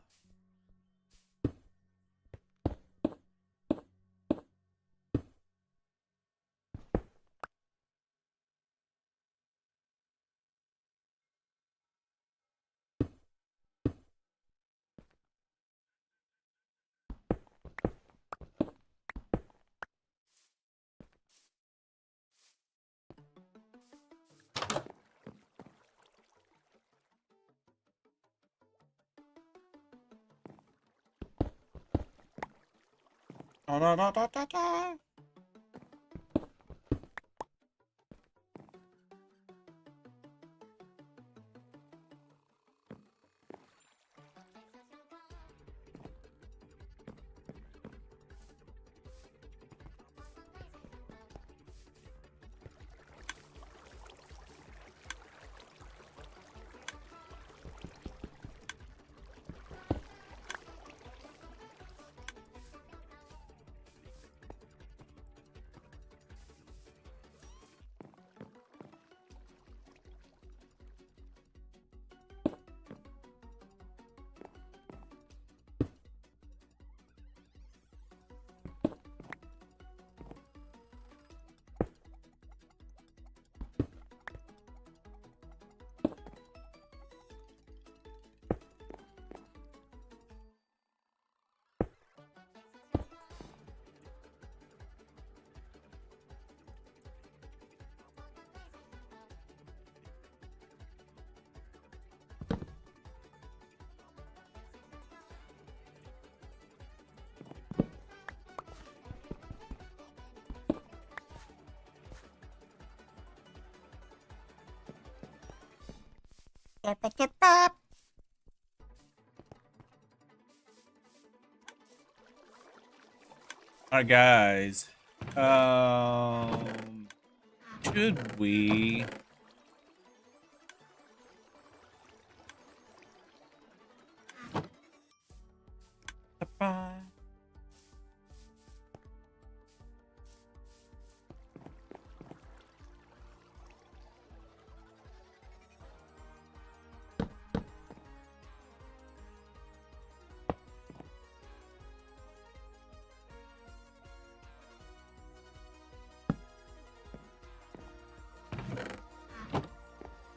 Da, da, da, da, da, da. All right, guys. Should we?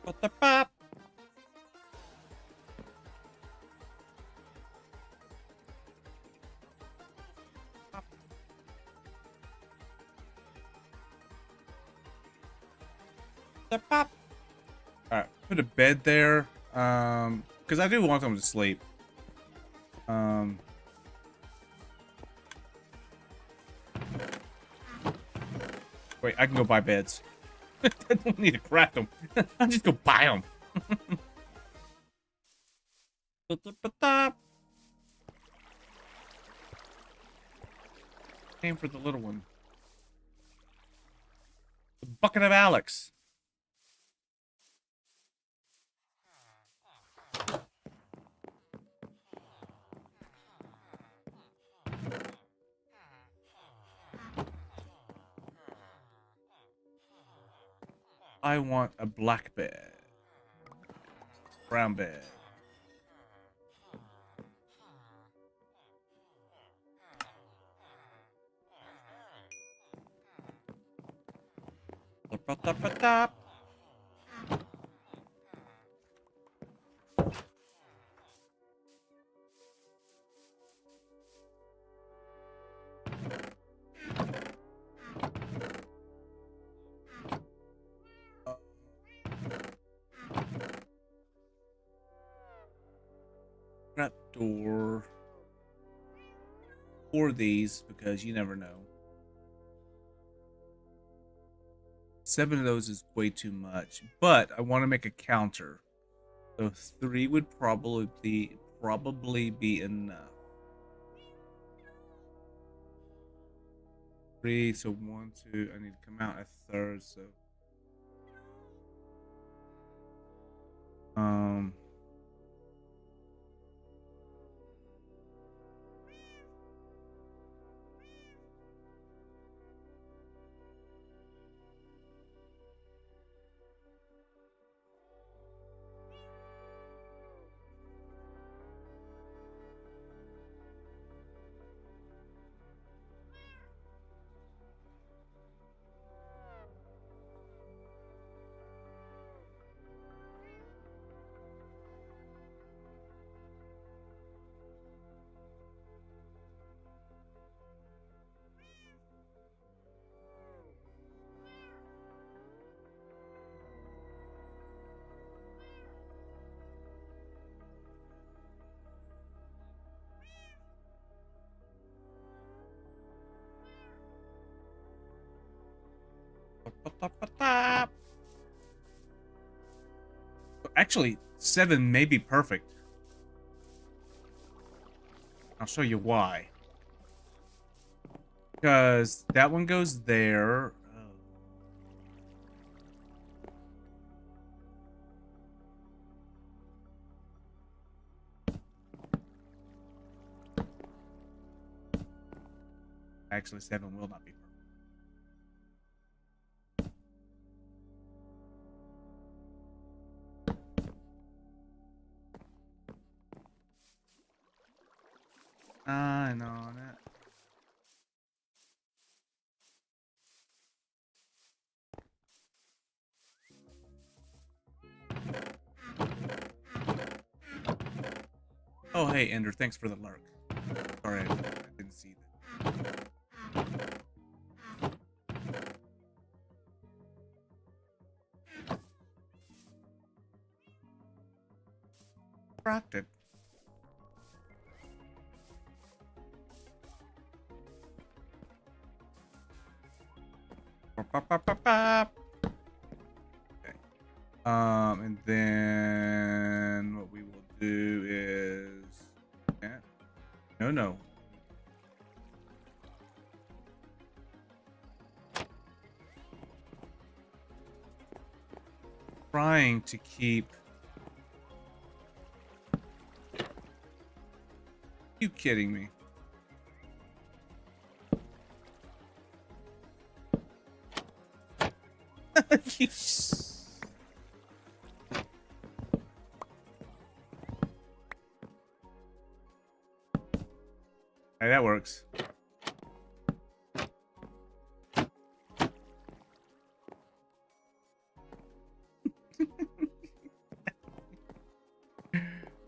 What the pop? The pop. All right, put a bed there. Because I do want them to sleep. Wait, I can go buy beds. I don't need to craft them. I'll just go buy them. Name for the little one. The bucket of Alex. I want a black bed. Brown bed. Trap door. 4 of these because you never know. 7 of those is way too much, but I want to make a counter. So 3 would probably be enough. 3, so 1, 2. I need to come out a third, so Actually, 7 may be perfect. I'll show you why. Because that one goes there. Actually, 7 will not be perfect. I know that. Oh, hey, Ender, thanks for the lurk. Sorry, I didn't see that. Rocked it. Okay. And then what we will do is... Yeah. No. Trying to keep... You kidding me? Hey, that works.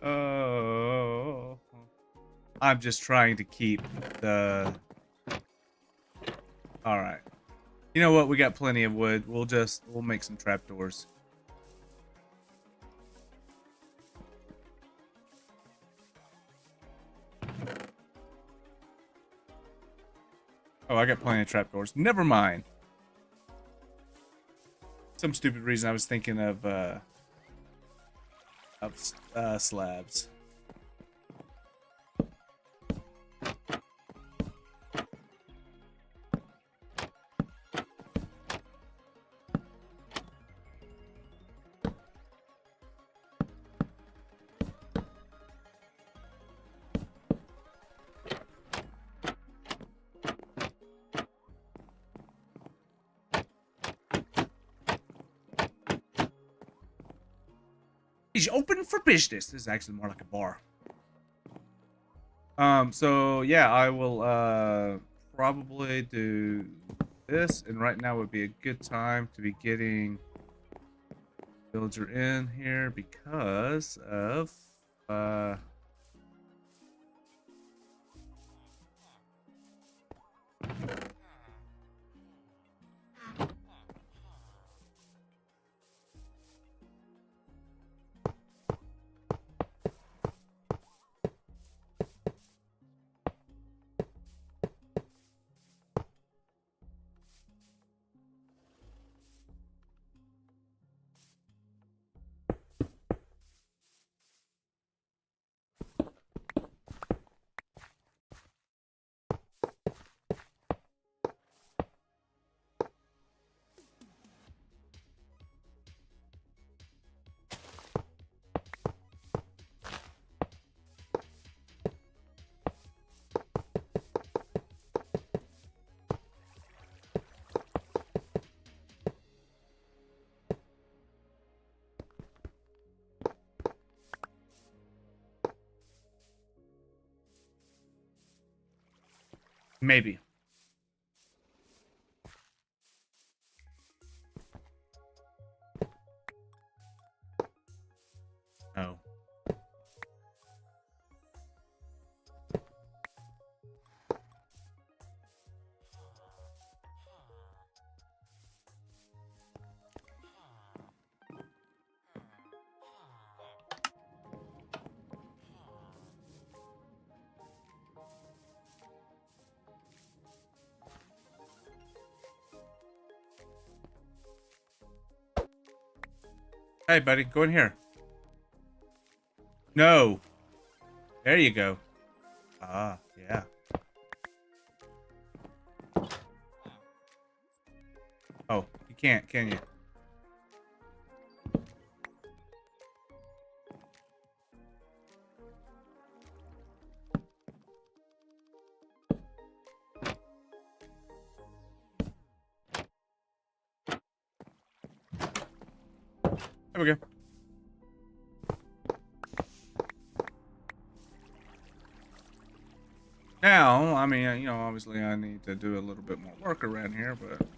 Oh, I'm just trying to keep the... All right. You know what? We got plenty of wood. We'll make some trapdoors. Oh, I got plenty of trapdoors. Never mind. Some stupid reason I was thinking of slabs. He's open for business. This is actually more like a bar. So yeah, I will probably do this, and right now would be a good time to be getting villager in here because of maybe. Oh. Hey, buddy, go in here. No. There you go. Ah, yeah. Oh, you can't, can you? There we go. Now, I mean, you know, obviously I need to do a little bit more work around here, but...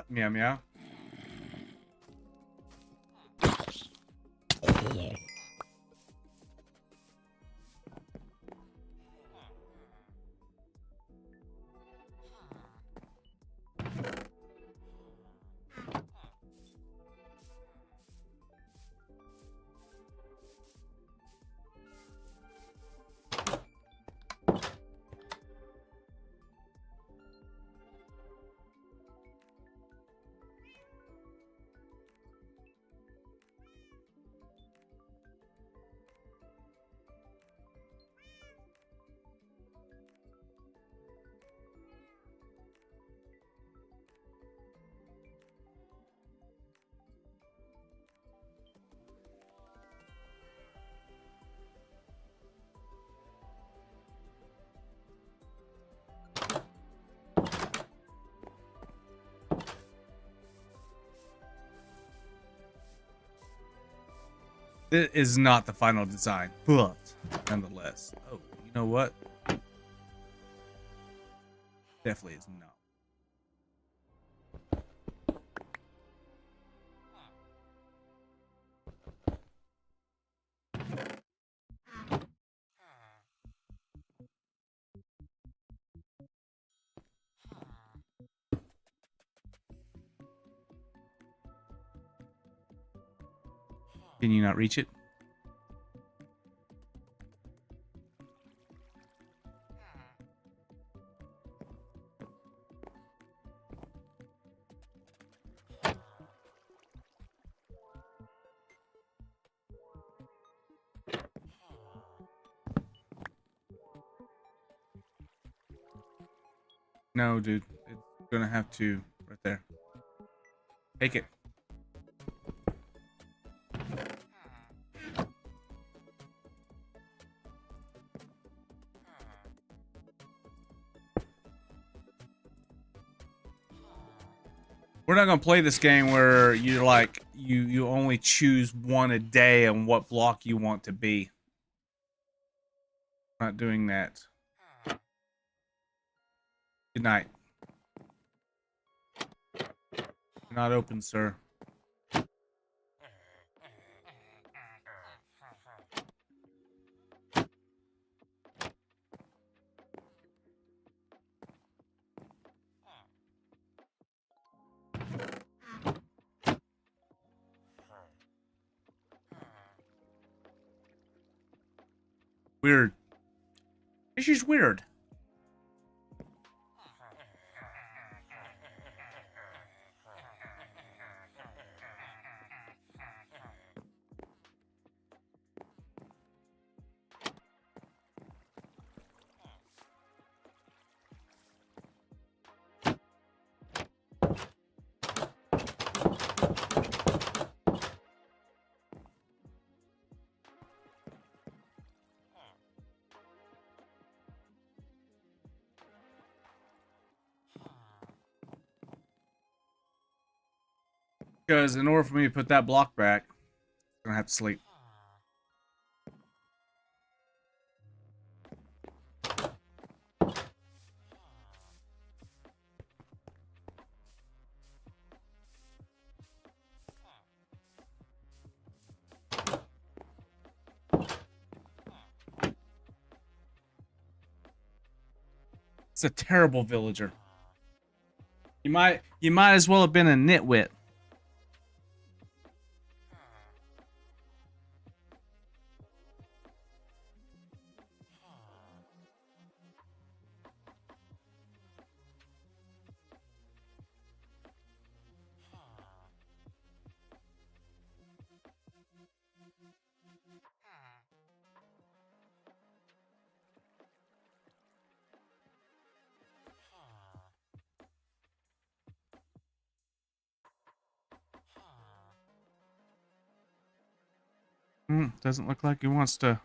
Meow meow. It is not the final design, but nonetheless. Oh, you know what? Definitely is not. Can you not reach it? No, dude. It's gonna have to right there. Take it. We're not gonna play this game where you like you only choose one a day on what block you want to be. Not doing that. Good night. You're not open, sir. Weird. It's just weird. Because in order for me to put that block back, I'm gonna have to sleep. It's a terrible villager. You might as well have been a nitwit. Doesn't look like he wants to.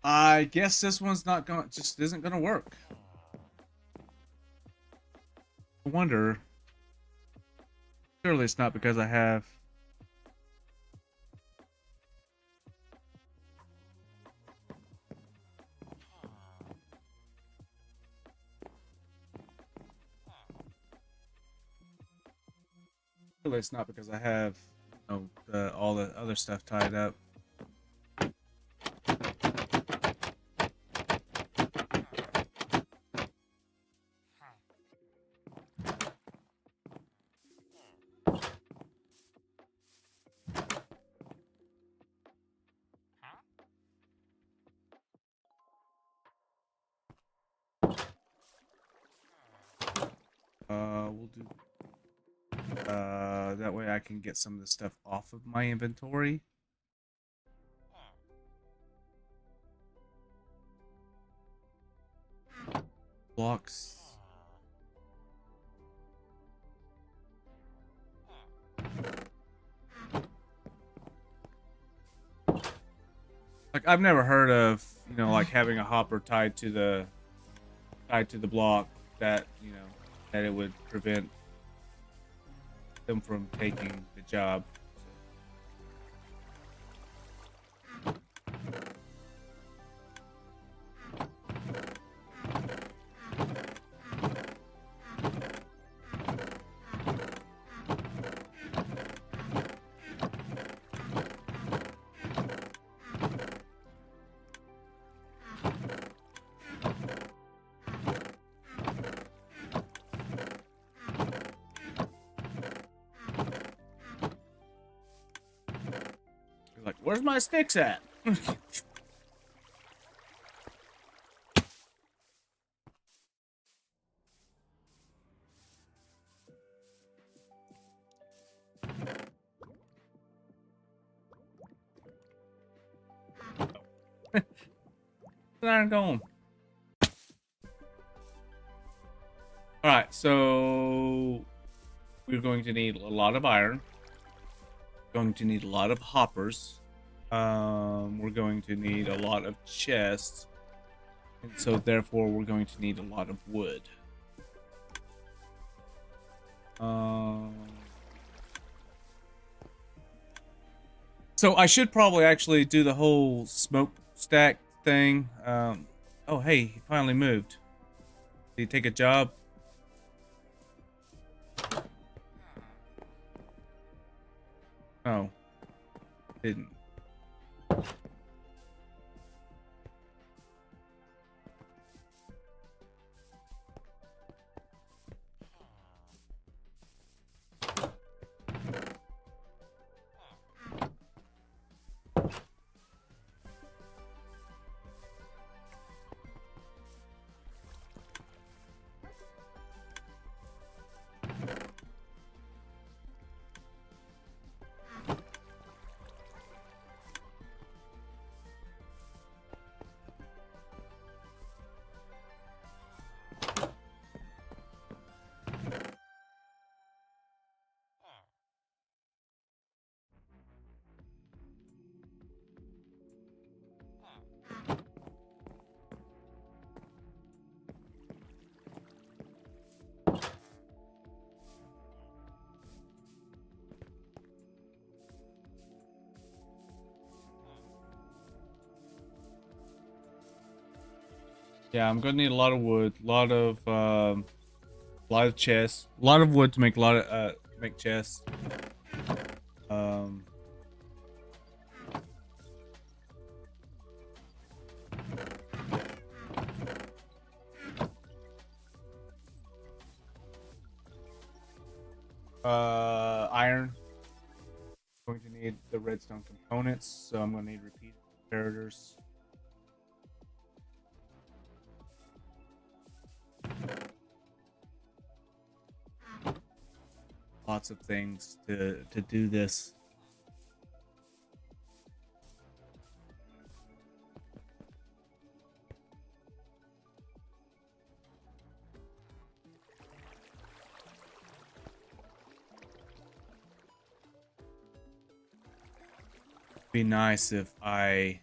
I guess this one's not going, just isn't gonna work. I wonder. Surely it's not because I have. Surely it's not because I have, you know, all the other stuff tied up. We'll do. That way I can get some of the stuff off of my inventory. Blocks. Like I've never heard of, you know, like having a hopper tied to the block that, you know, that it would prevent them from taking the job. Like, where's my sticks at? Where are going? Alright, so we're going to need a lot of iron. Going to need a lot of hoppers. We're going to need a lot of chests. And so therefore we're going to need a lot of wood. So I should probably actually do the whole smokestack thing. Oh hey, he finally moved. Did he take a job? Oh, didn't. Yeah, I'm gonna need a lot of wood, a lot of chests, a lot of wood to make a lot of make chests. Um, Iron. I'm going to need the redstone components, so I'm going to need repeated comparators. Lots of things to do this. Be nice if I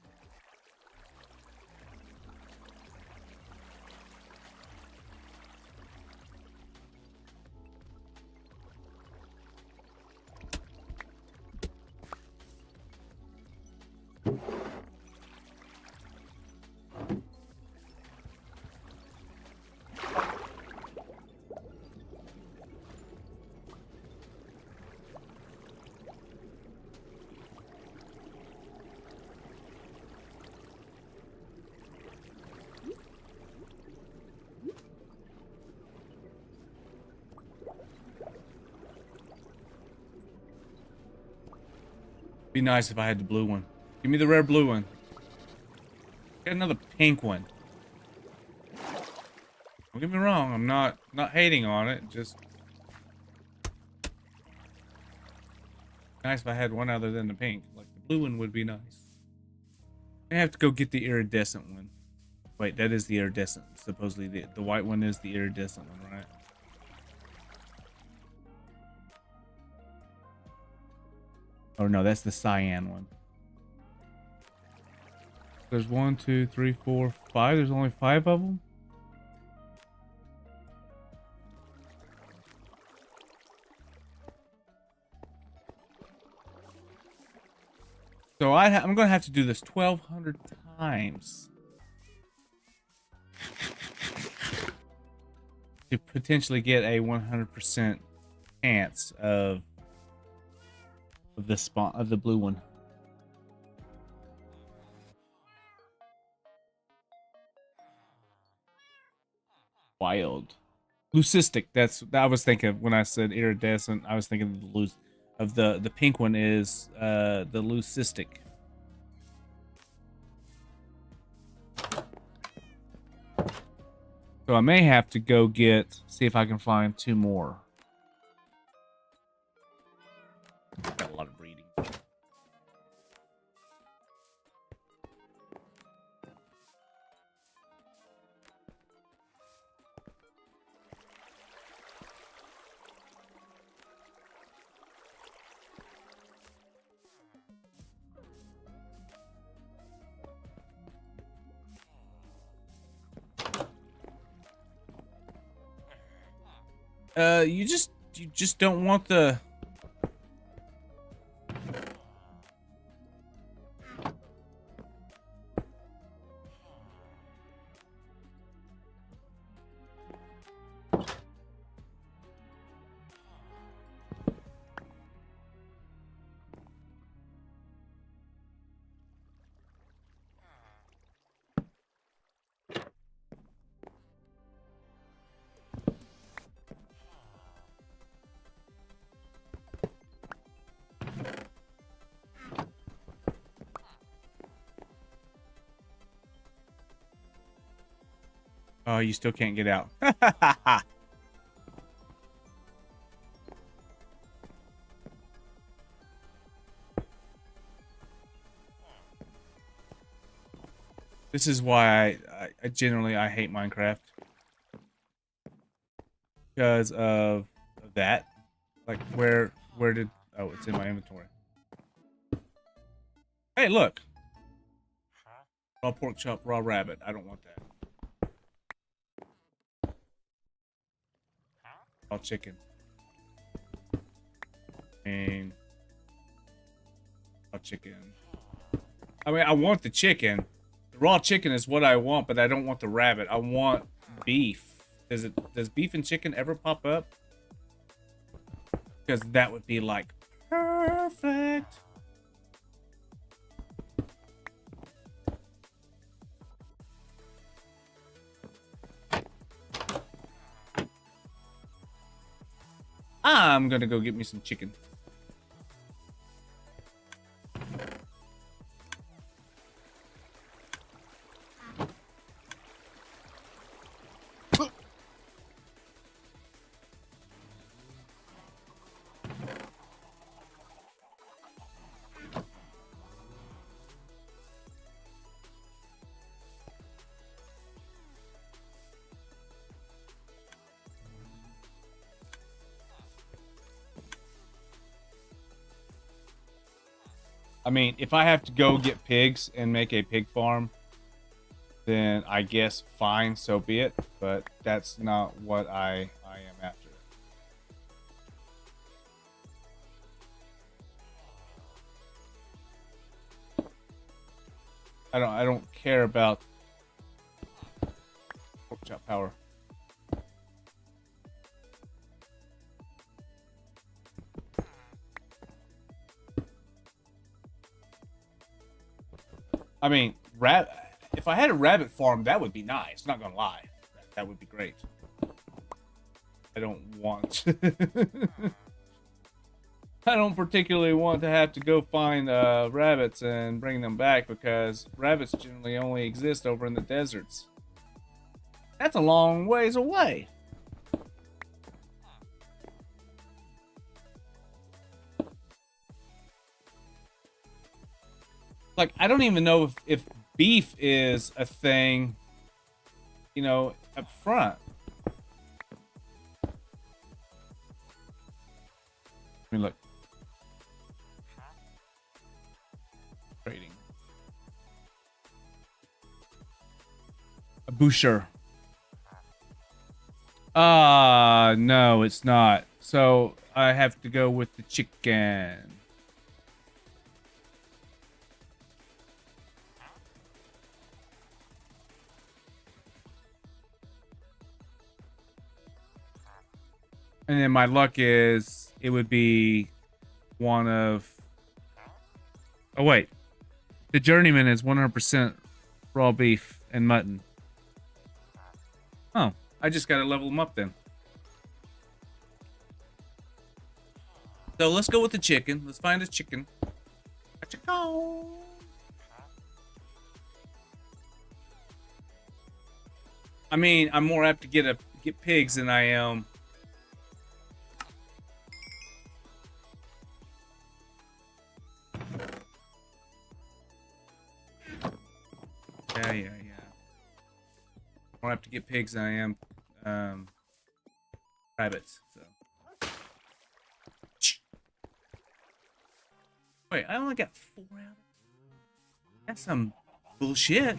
be nice if I had the blue one. Give me the rare blue one. Get another pink one. Don't get me wrong, I'm not hating on it, just nice if I had one other than the pink. Like the blue one would be nice. I have to go get the iridescent one. Wait, that is the iridescent. Supposedly the white one is the iridescent one, right? Oh no, that's the cyan one. There's 1, 2, 3, 4, 5. There's only 5 of them. So I'm gonna have to do this 1,200 times to potentially get a 100% chance of the spawn of the blue one. Wild. Leucistic. That's what I was thinking when I said iridescent. I was thinking of the pink one is the leucistic. So I may have to go see if I can find 2 more. Got a lot of breeding. You just don't want the Oh, you still can't get out. This is why I generally hate Minecraft. Because of that. Like where did oh, it's in my inventory. Hey, look. Raw pork chop, raw rabbit. I don't want that. Raw chicken. And raw chicken. I mean, I want the chicken. The raw chicken is what I want, but I don't want the rabbit. I want beef. Does beef and chicken ever pop up? Because that would be like perfect. I'm gonna go get me some chicken. I mean, if I have to go get pigs and make a pig farm, then I guess fine, so be it. But that's not what I am after. I don't care about pork chop power. I mean, if I had a rabbit farm, that would be nice. Not gonna lie, that would be great. I don't want. I don't particularly want to have to go find rabbits and bring them back because rabbits generally only exist over in the deserts. That's a long ways away. Like, I don't even know if beef is a thing, you know, up front. Let me look. Trading. A boucher. No, it's not. So I have to go with the chicken. And then my luck is it would be one of... Oh, wait. The journeyman is 100% raw beef and mutton. Oh, I just got to level them up then. So let's go with the chicken. Let's find a chicken. A chicken. I mean, I'm more apt to get pigs than I am... Yeah. More apt to get pigs than I am rabbits. So. Wait, I only got 4 out of it. That's some bullshit.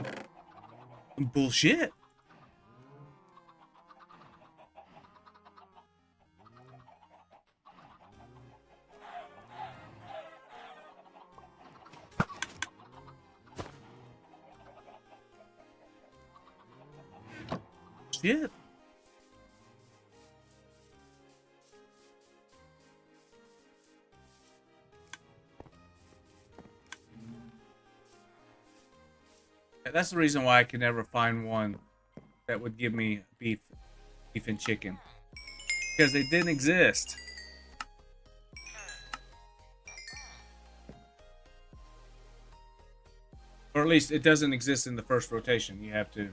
Bullshit. Shit. That's the reason why I could never find one that would give me beef and chicken. Because they didn't exist. Or at least it doesn't exist in the first rotation. You have to...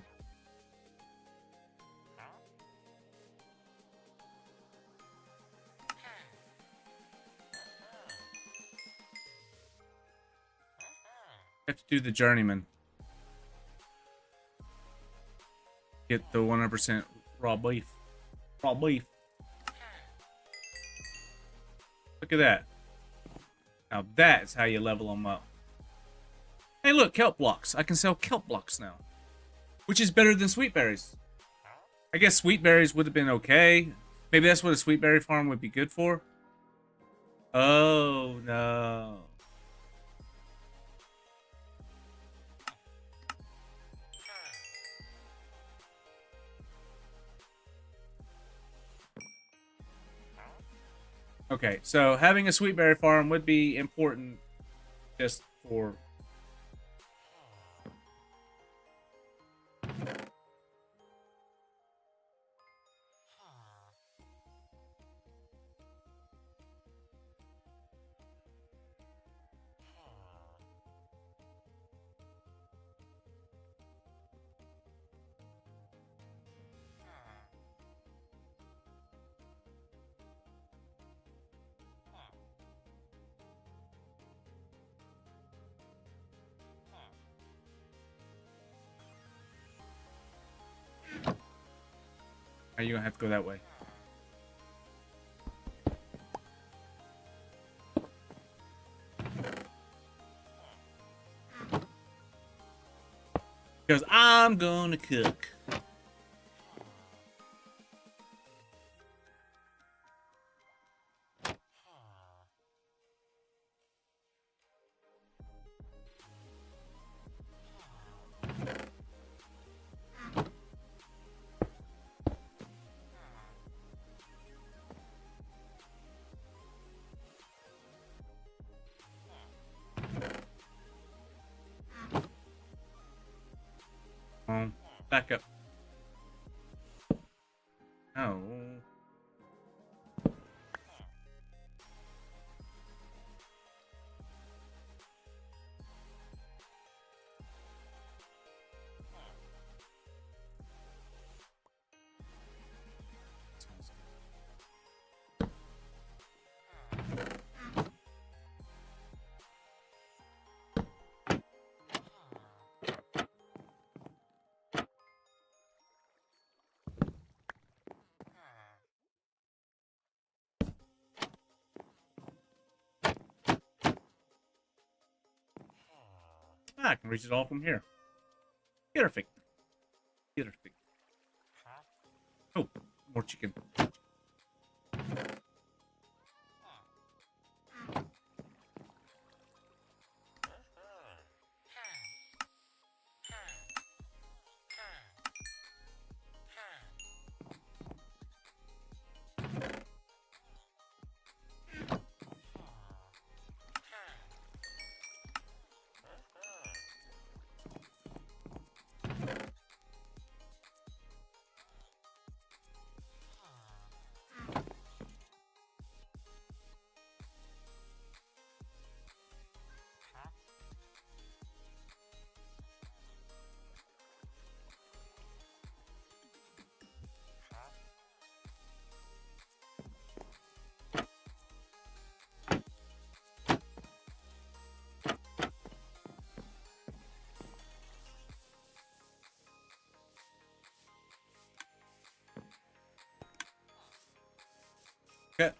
have to do the journeyman. Get the 100% raw beef. Raw beef. Look at that. Now that's how you level them up. Hey look, kelp blocks. I can sell kelp blocks now. Which is better than sweet berries. I guess sweet berries would have been okay. Maybe that's what a sweet berry farm would be good for. Oh no. Okay, so having a sweet berry farm would be important just for. Are you gonna have to go that way? Because I'm gonna cook. Back up. Oh. I can reach it all from here. Perfect. Perfect. Oh, more chicken. Okay.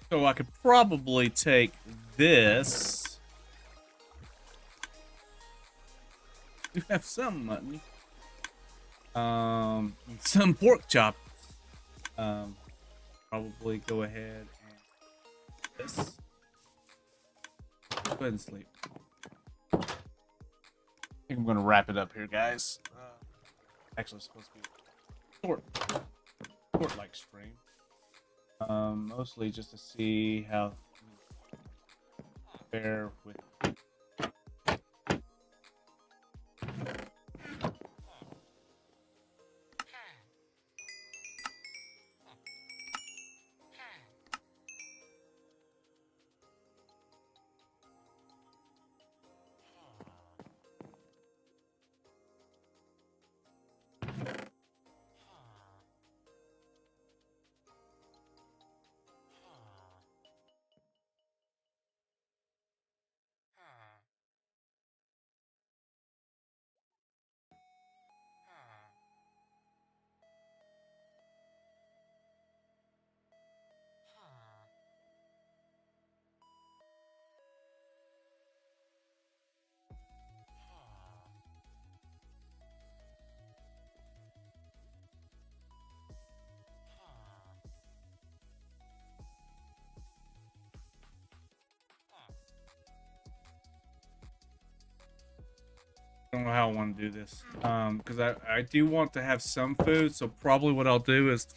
So I could probably take this. You have some mutton. Some pork chops. Probably go ahead and this. Go ahead and sleep. I think I'm gonna wrap it up here, guys. Actually, it's supposed to be short like stream. Mostly just to see how fare with. don't know how I want to do this. Because I do want to have some food, so probably what I'll do is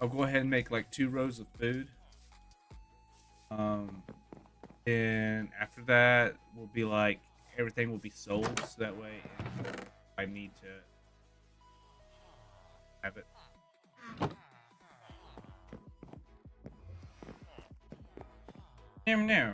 I'll go ahead and make like 2 rows of food. And after that will be like everything will be sold, so that way if I need to have it. No.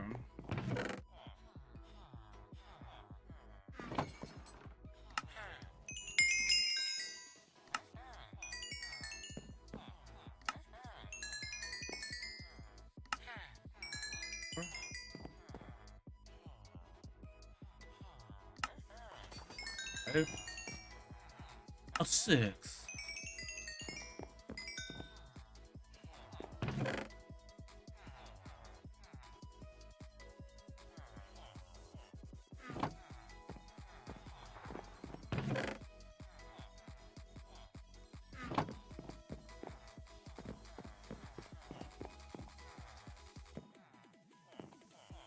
Oh, 6.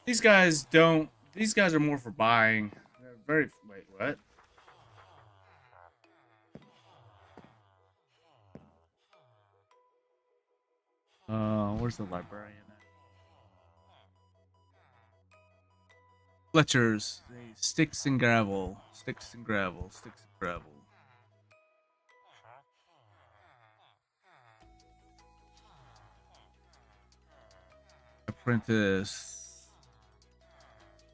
These guys don't. These guys are more for buying. They're very. Wait, what? Where's the librarian at? Fletcher's. Sticks and gravel. Sticks and gravel. Sticks and gravel. Apprentice.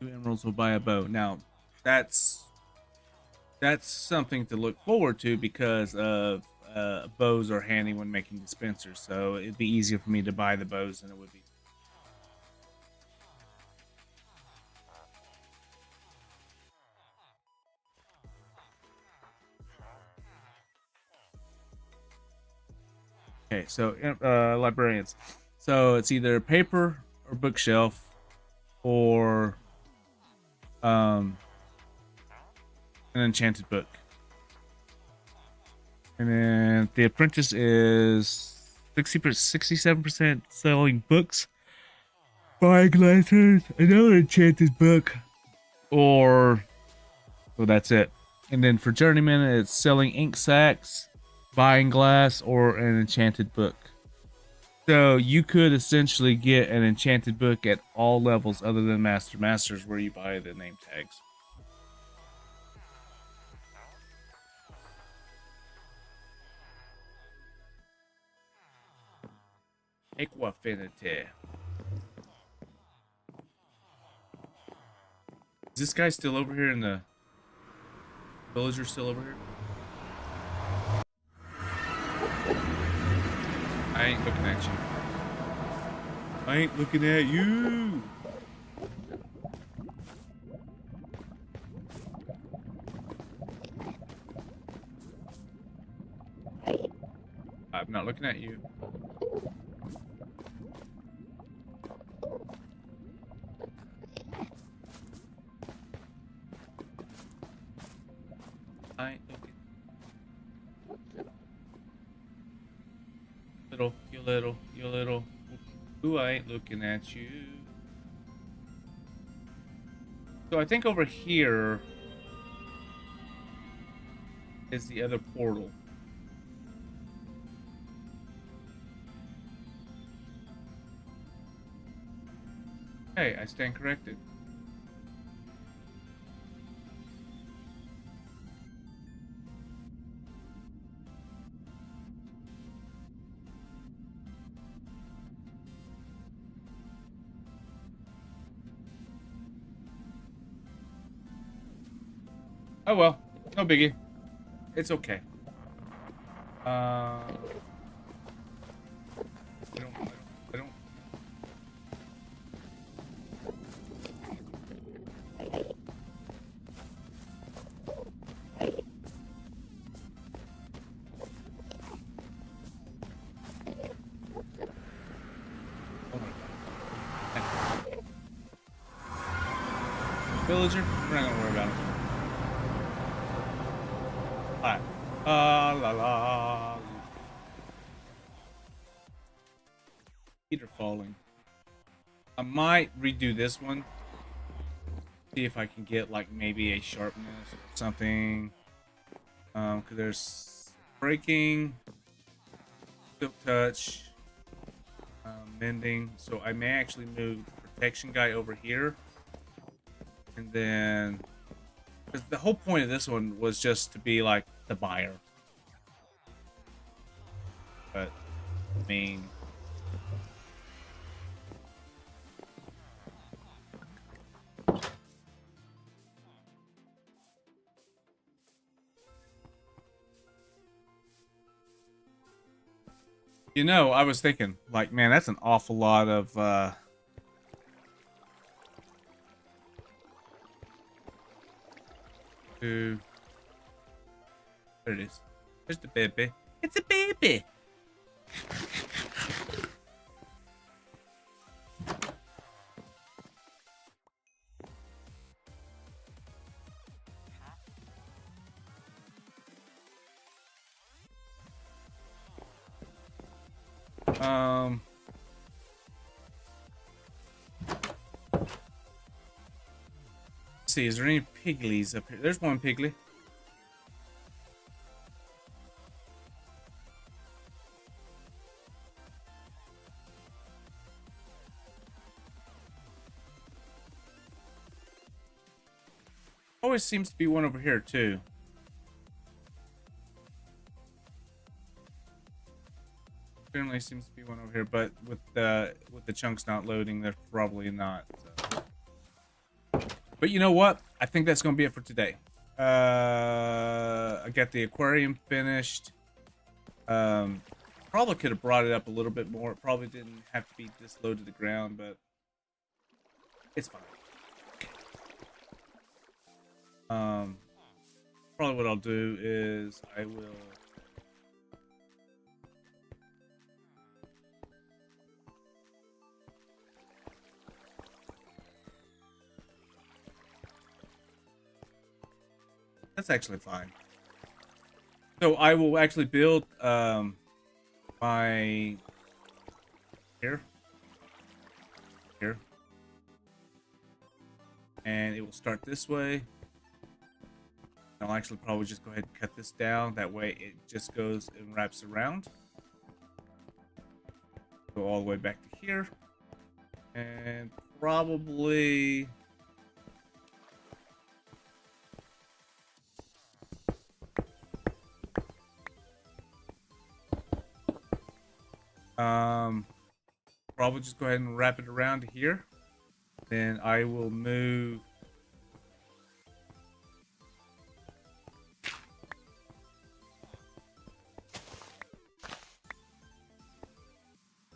2 emeralds will buy a bow. Now, that's something to look forward to because of bows are handy when making dispensers, so it'd be easier for me to buy the bows than it would be. Okay, so librarians. So it's either paper or bookshelf or an enchanted book. And then the apprentice is 67% selling books, buying lanterns, another enchanted book, or well, that's it. And then for journeyman, it's selling ink sacks, buying glass, or an enchanted book. So you could essentially get an enchanted book at all levels other than master. Masters where you buy the name tags. Equafinity. Is this guy still over here in the villager still over here? I ain't looking at you. I ain't looking at you. I'm not looking at you. I ain't looking. You little. Ooh, I ain't looking at you. So I think over here is the other portal. Hey, I stand corrected. Oh well, no biggie. It's okay. I don't. Oh my god. Villager, we're not gonna worry about him. Alright. La la. Feet are falling. I might redo this one See if I can get like maybe a sharpness or something. Because there's breaking, silk touch, mending. So I may actually move the protection guy over here, and then because the whole point of this one was just to be like the buyer. But I mean, you know, I was thinking, like, man, that's an awful lot of to there it is. There's the baby. It's a baby. Um let's see, is there any piglies up here? There's one pigly. Always seems to be one over here too. Generally seems to be one over here, but with the chunks not loading, there's probably not. So. But you know what? I think that's gonna be it for today. I got the aquarium finished. Probably could have brought it up a little bit more. It probably didn't have to be this low to the ground, but it's fine. Probably what I'll do is I will that's actually fine. So I will actually build my here and it will start this way. I'll actually probably just go ahead and cut this down. That way it just goes and wraps around. Go all the way back to here. And probably... probably just go ahead and wrap it around to here. Then I will move...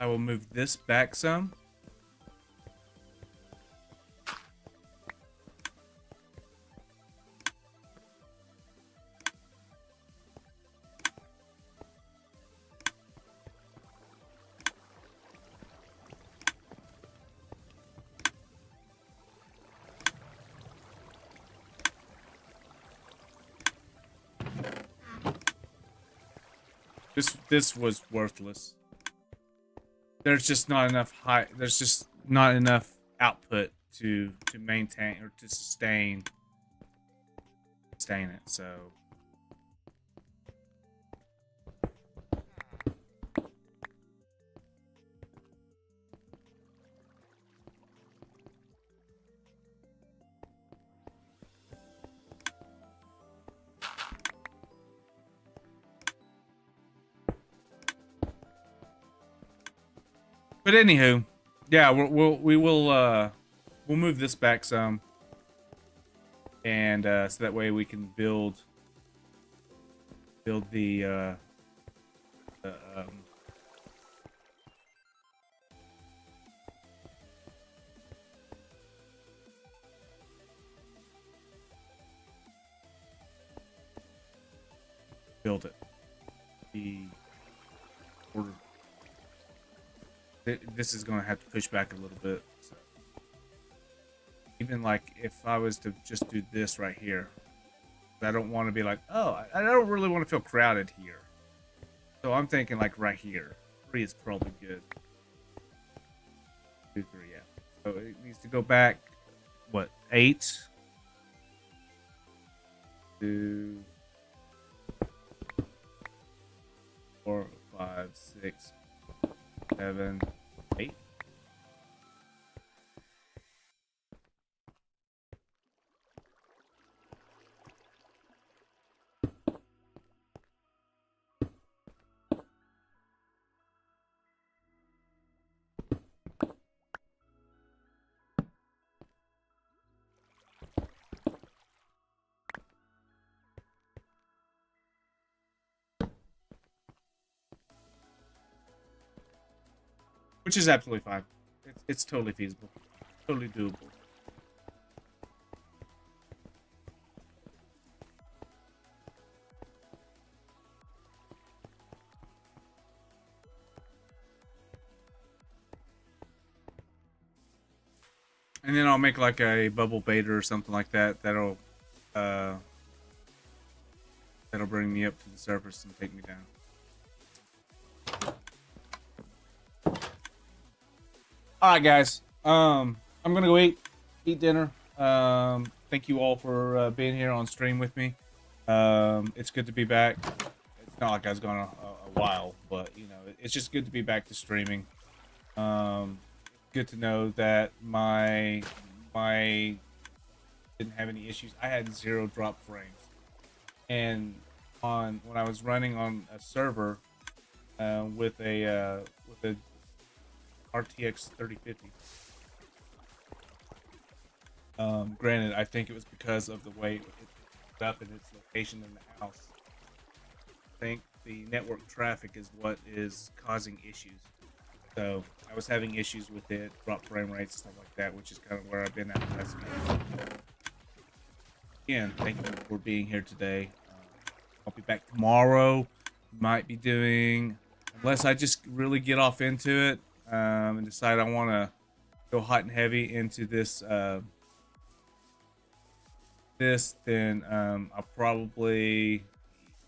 I will move this back some. This was worthless. There's just not enough there's just not enough output to maintain or to sustain it, so but anywho, yeah, we'll move this back some, and so that way we can build the build it. The order. This is going to have to push back a little bit. So. Even like if I was to just do this right here, I don't want to be like, oh, I don't really want to feel crowded here. So I'm thinking like right here. 3 is probably good. 2, 3, yeah. So it needs to go back, what, 8? 2, 4, 5, 6, 7, 8. Which is absolutely fine. It's totally feasible. Totally doable. And then I'll make like a bubble beta or something like that. Uh, that'll bring me up to the surface and take me down. All right, guys. I'm gonna go eat dinner. Thank you all for being here on stream with me. It's good to be back. It's not like I was gone a while, but you know, it's just good to be back to streaming. Good to know that my didn't have any issues. I had 0 drop frames, and when I was running on a server with a RTX 3050. Granted, I think it was because of the way it was up in its location in the house. I think the network traffic is what is causing issues. So I was having issues with it, drop frame rates, stuff like that, which is kind of where I've been at the last few. Again, thank you for being here today. I'll be back tomorrow. Might be doing, unless I just really get off into it and decide I want to go hot and heavy into this. Then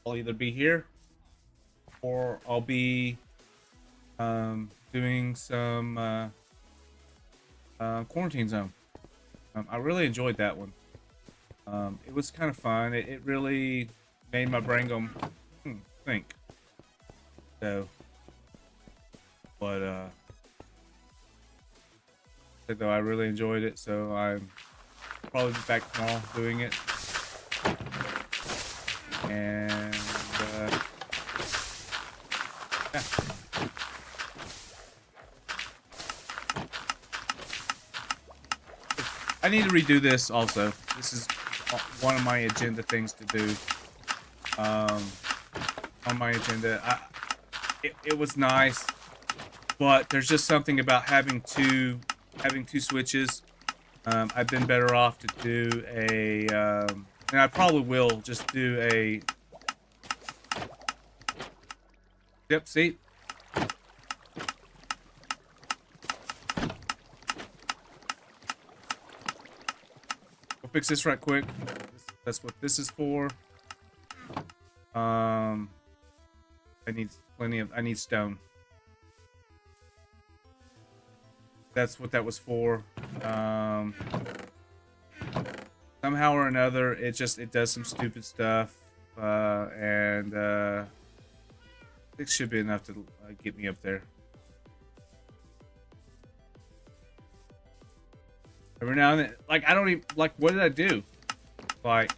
I'll either be here or I'll be doing some quarantine zone. I really enjoyed that one. It was kind of fun. It really made my brain go think. So, but though I really enjoyed it, so I'm probably be back tomorrow doing it. And yeah. I need to redo this also. This is one of my agenda things to do. On my agenda, it was nice, but there's just something about having two switches. I've been better off to do a, and I probably will just do a. Yep, see. We'll fix this right quick. That's what this is for. I need stone. That's what that was for. Somehow or another, it does some stupid stuff, and it should be enough to get me up there. Every now and then, like, I don't even, like, what did I do? Like,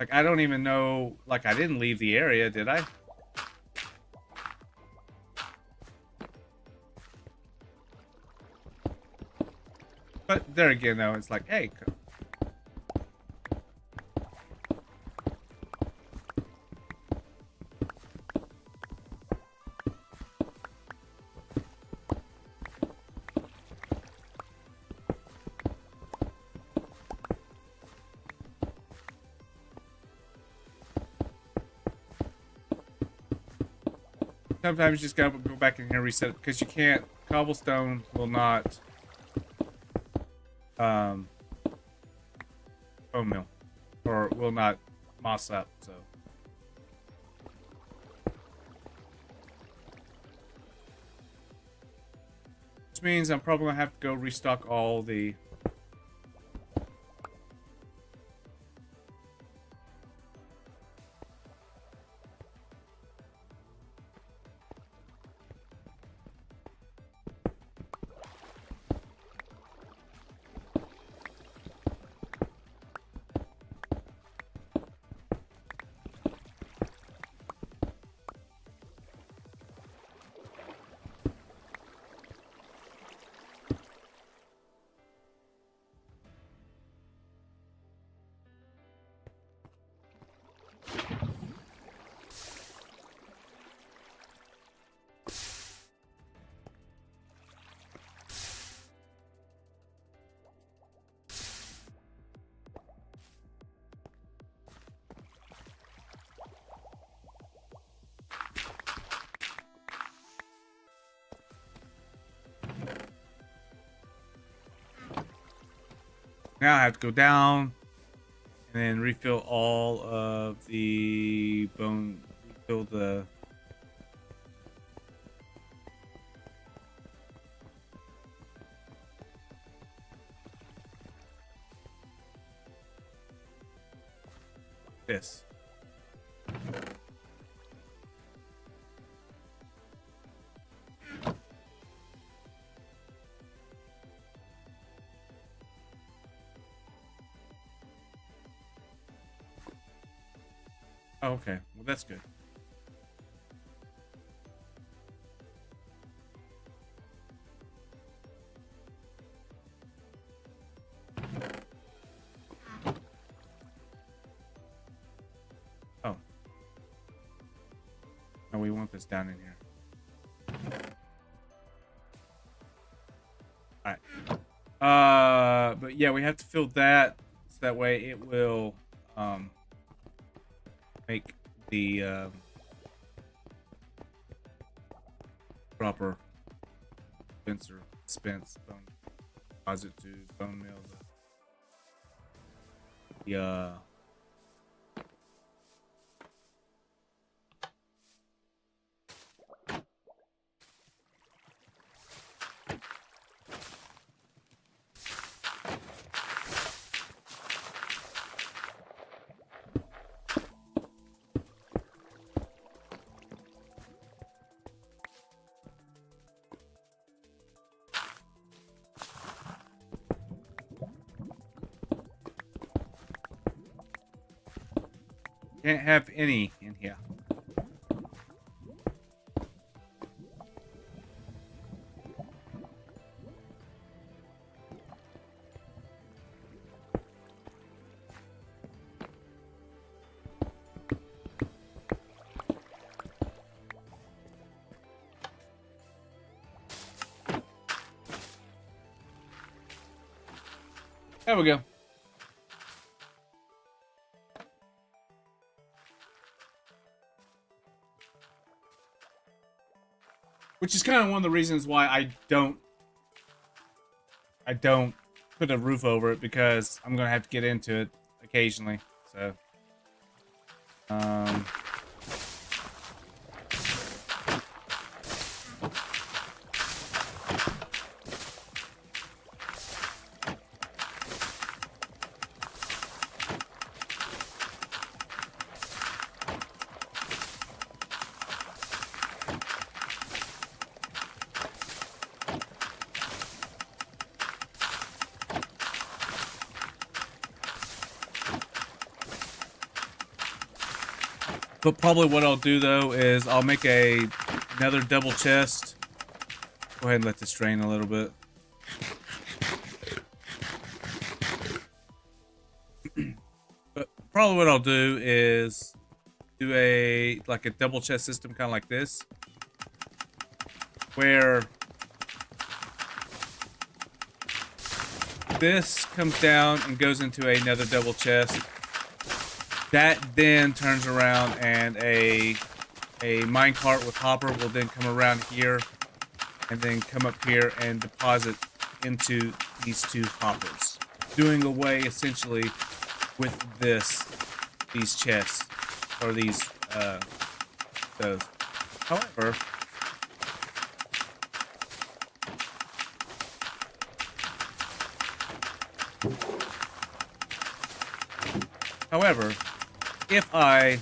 I don't even know, like, I didn't leave the area, did I? But there again, though, it's like, hey. Sometimes you just gotta go back in here and reset it, because you can't. Cobblestone will not bone mill, or will not moss up, so. Which means I'm probably gonna have to go restock all the... Now I have to go down and then refill all of the bone. Refill the... this. Oh, okay. Well, that's good. Oh. No, we want this down in here. Alright. But yeah, we have to fill that so that way it will make the proper dispense bone deposit to bone meal. The can't have any in here. There we go. Which is kind of one of the reasons why I don't put a roof over it, because I'm gonna have to get into it occasionally. So, but probably what I'll do though is I'll make another double chest. Go ahead and let this drain a little bit. But probably what I'll do is do a double chest system, kind of like this, where this comes down and goes into another double chest. That then turns around and a minecart with hopper will then come around here and then come up here and deposit into these two hoppers, doing away essentially with these chests, or these those. However, However, if I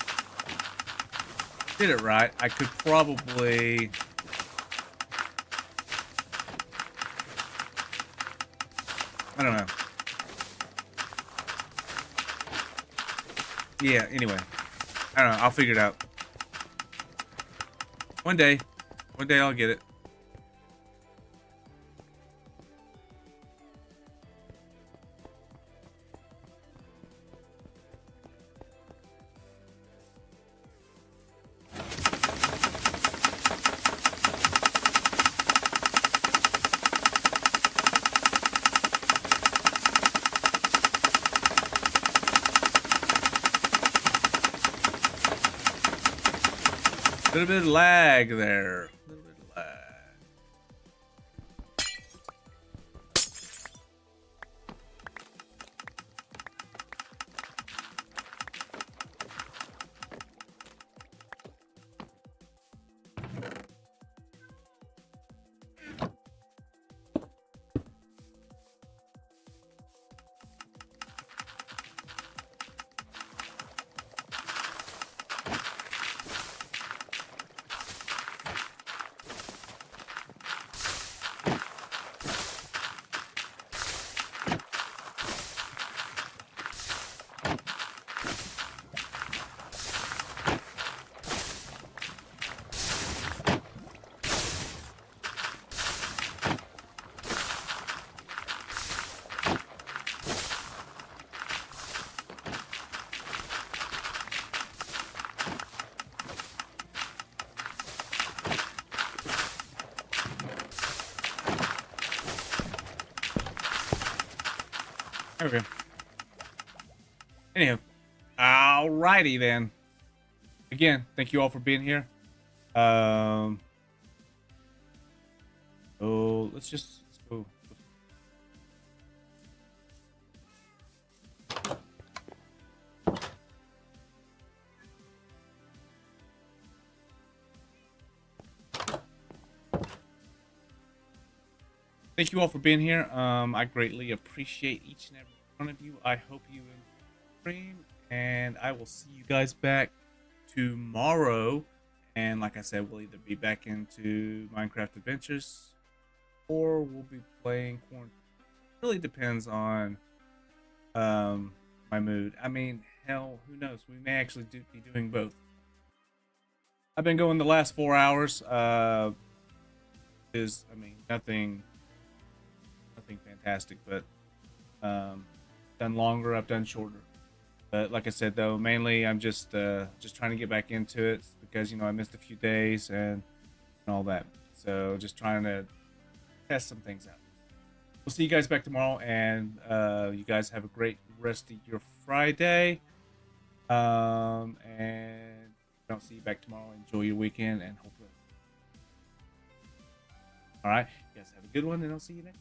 did it right, I could probably... I don't know. Yeah, anyway. I don't know. I'll figure it out. One day I'll get it. A little bit of lag there. A little bit of lag. There we go. Anyhow, alrighty then. Again, thank you all for being here. Oh, let's go. Thank you all for being here. I greatly appreciate each and every one of you. I hope you enjoy the stream, and I will see you guys back tomorrow. And like I said, we'll either be back into Minecraft Adventures, or we'll be playing Quarantine. It really depends on my mood. I mean, hell, who knows? We may actually be doing both. I've been going the last 4 hours. Nothing fantastic, but done longer, I've done shorter. But like I said, though, mainly I'm just trying to get back into it because, you know, I missed a few days and all that. So just trying to test some things out. We'll see you guys back tomorrow, and you guys have a great rest of your Friday. And if I don't see you back tomorrow, enjoy your weekend, and hopefully. All right, you guys have a good one, and I'll see you next.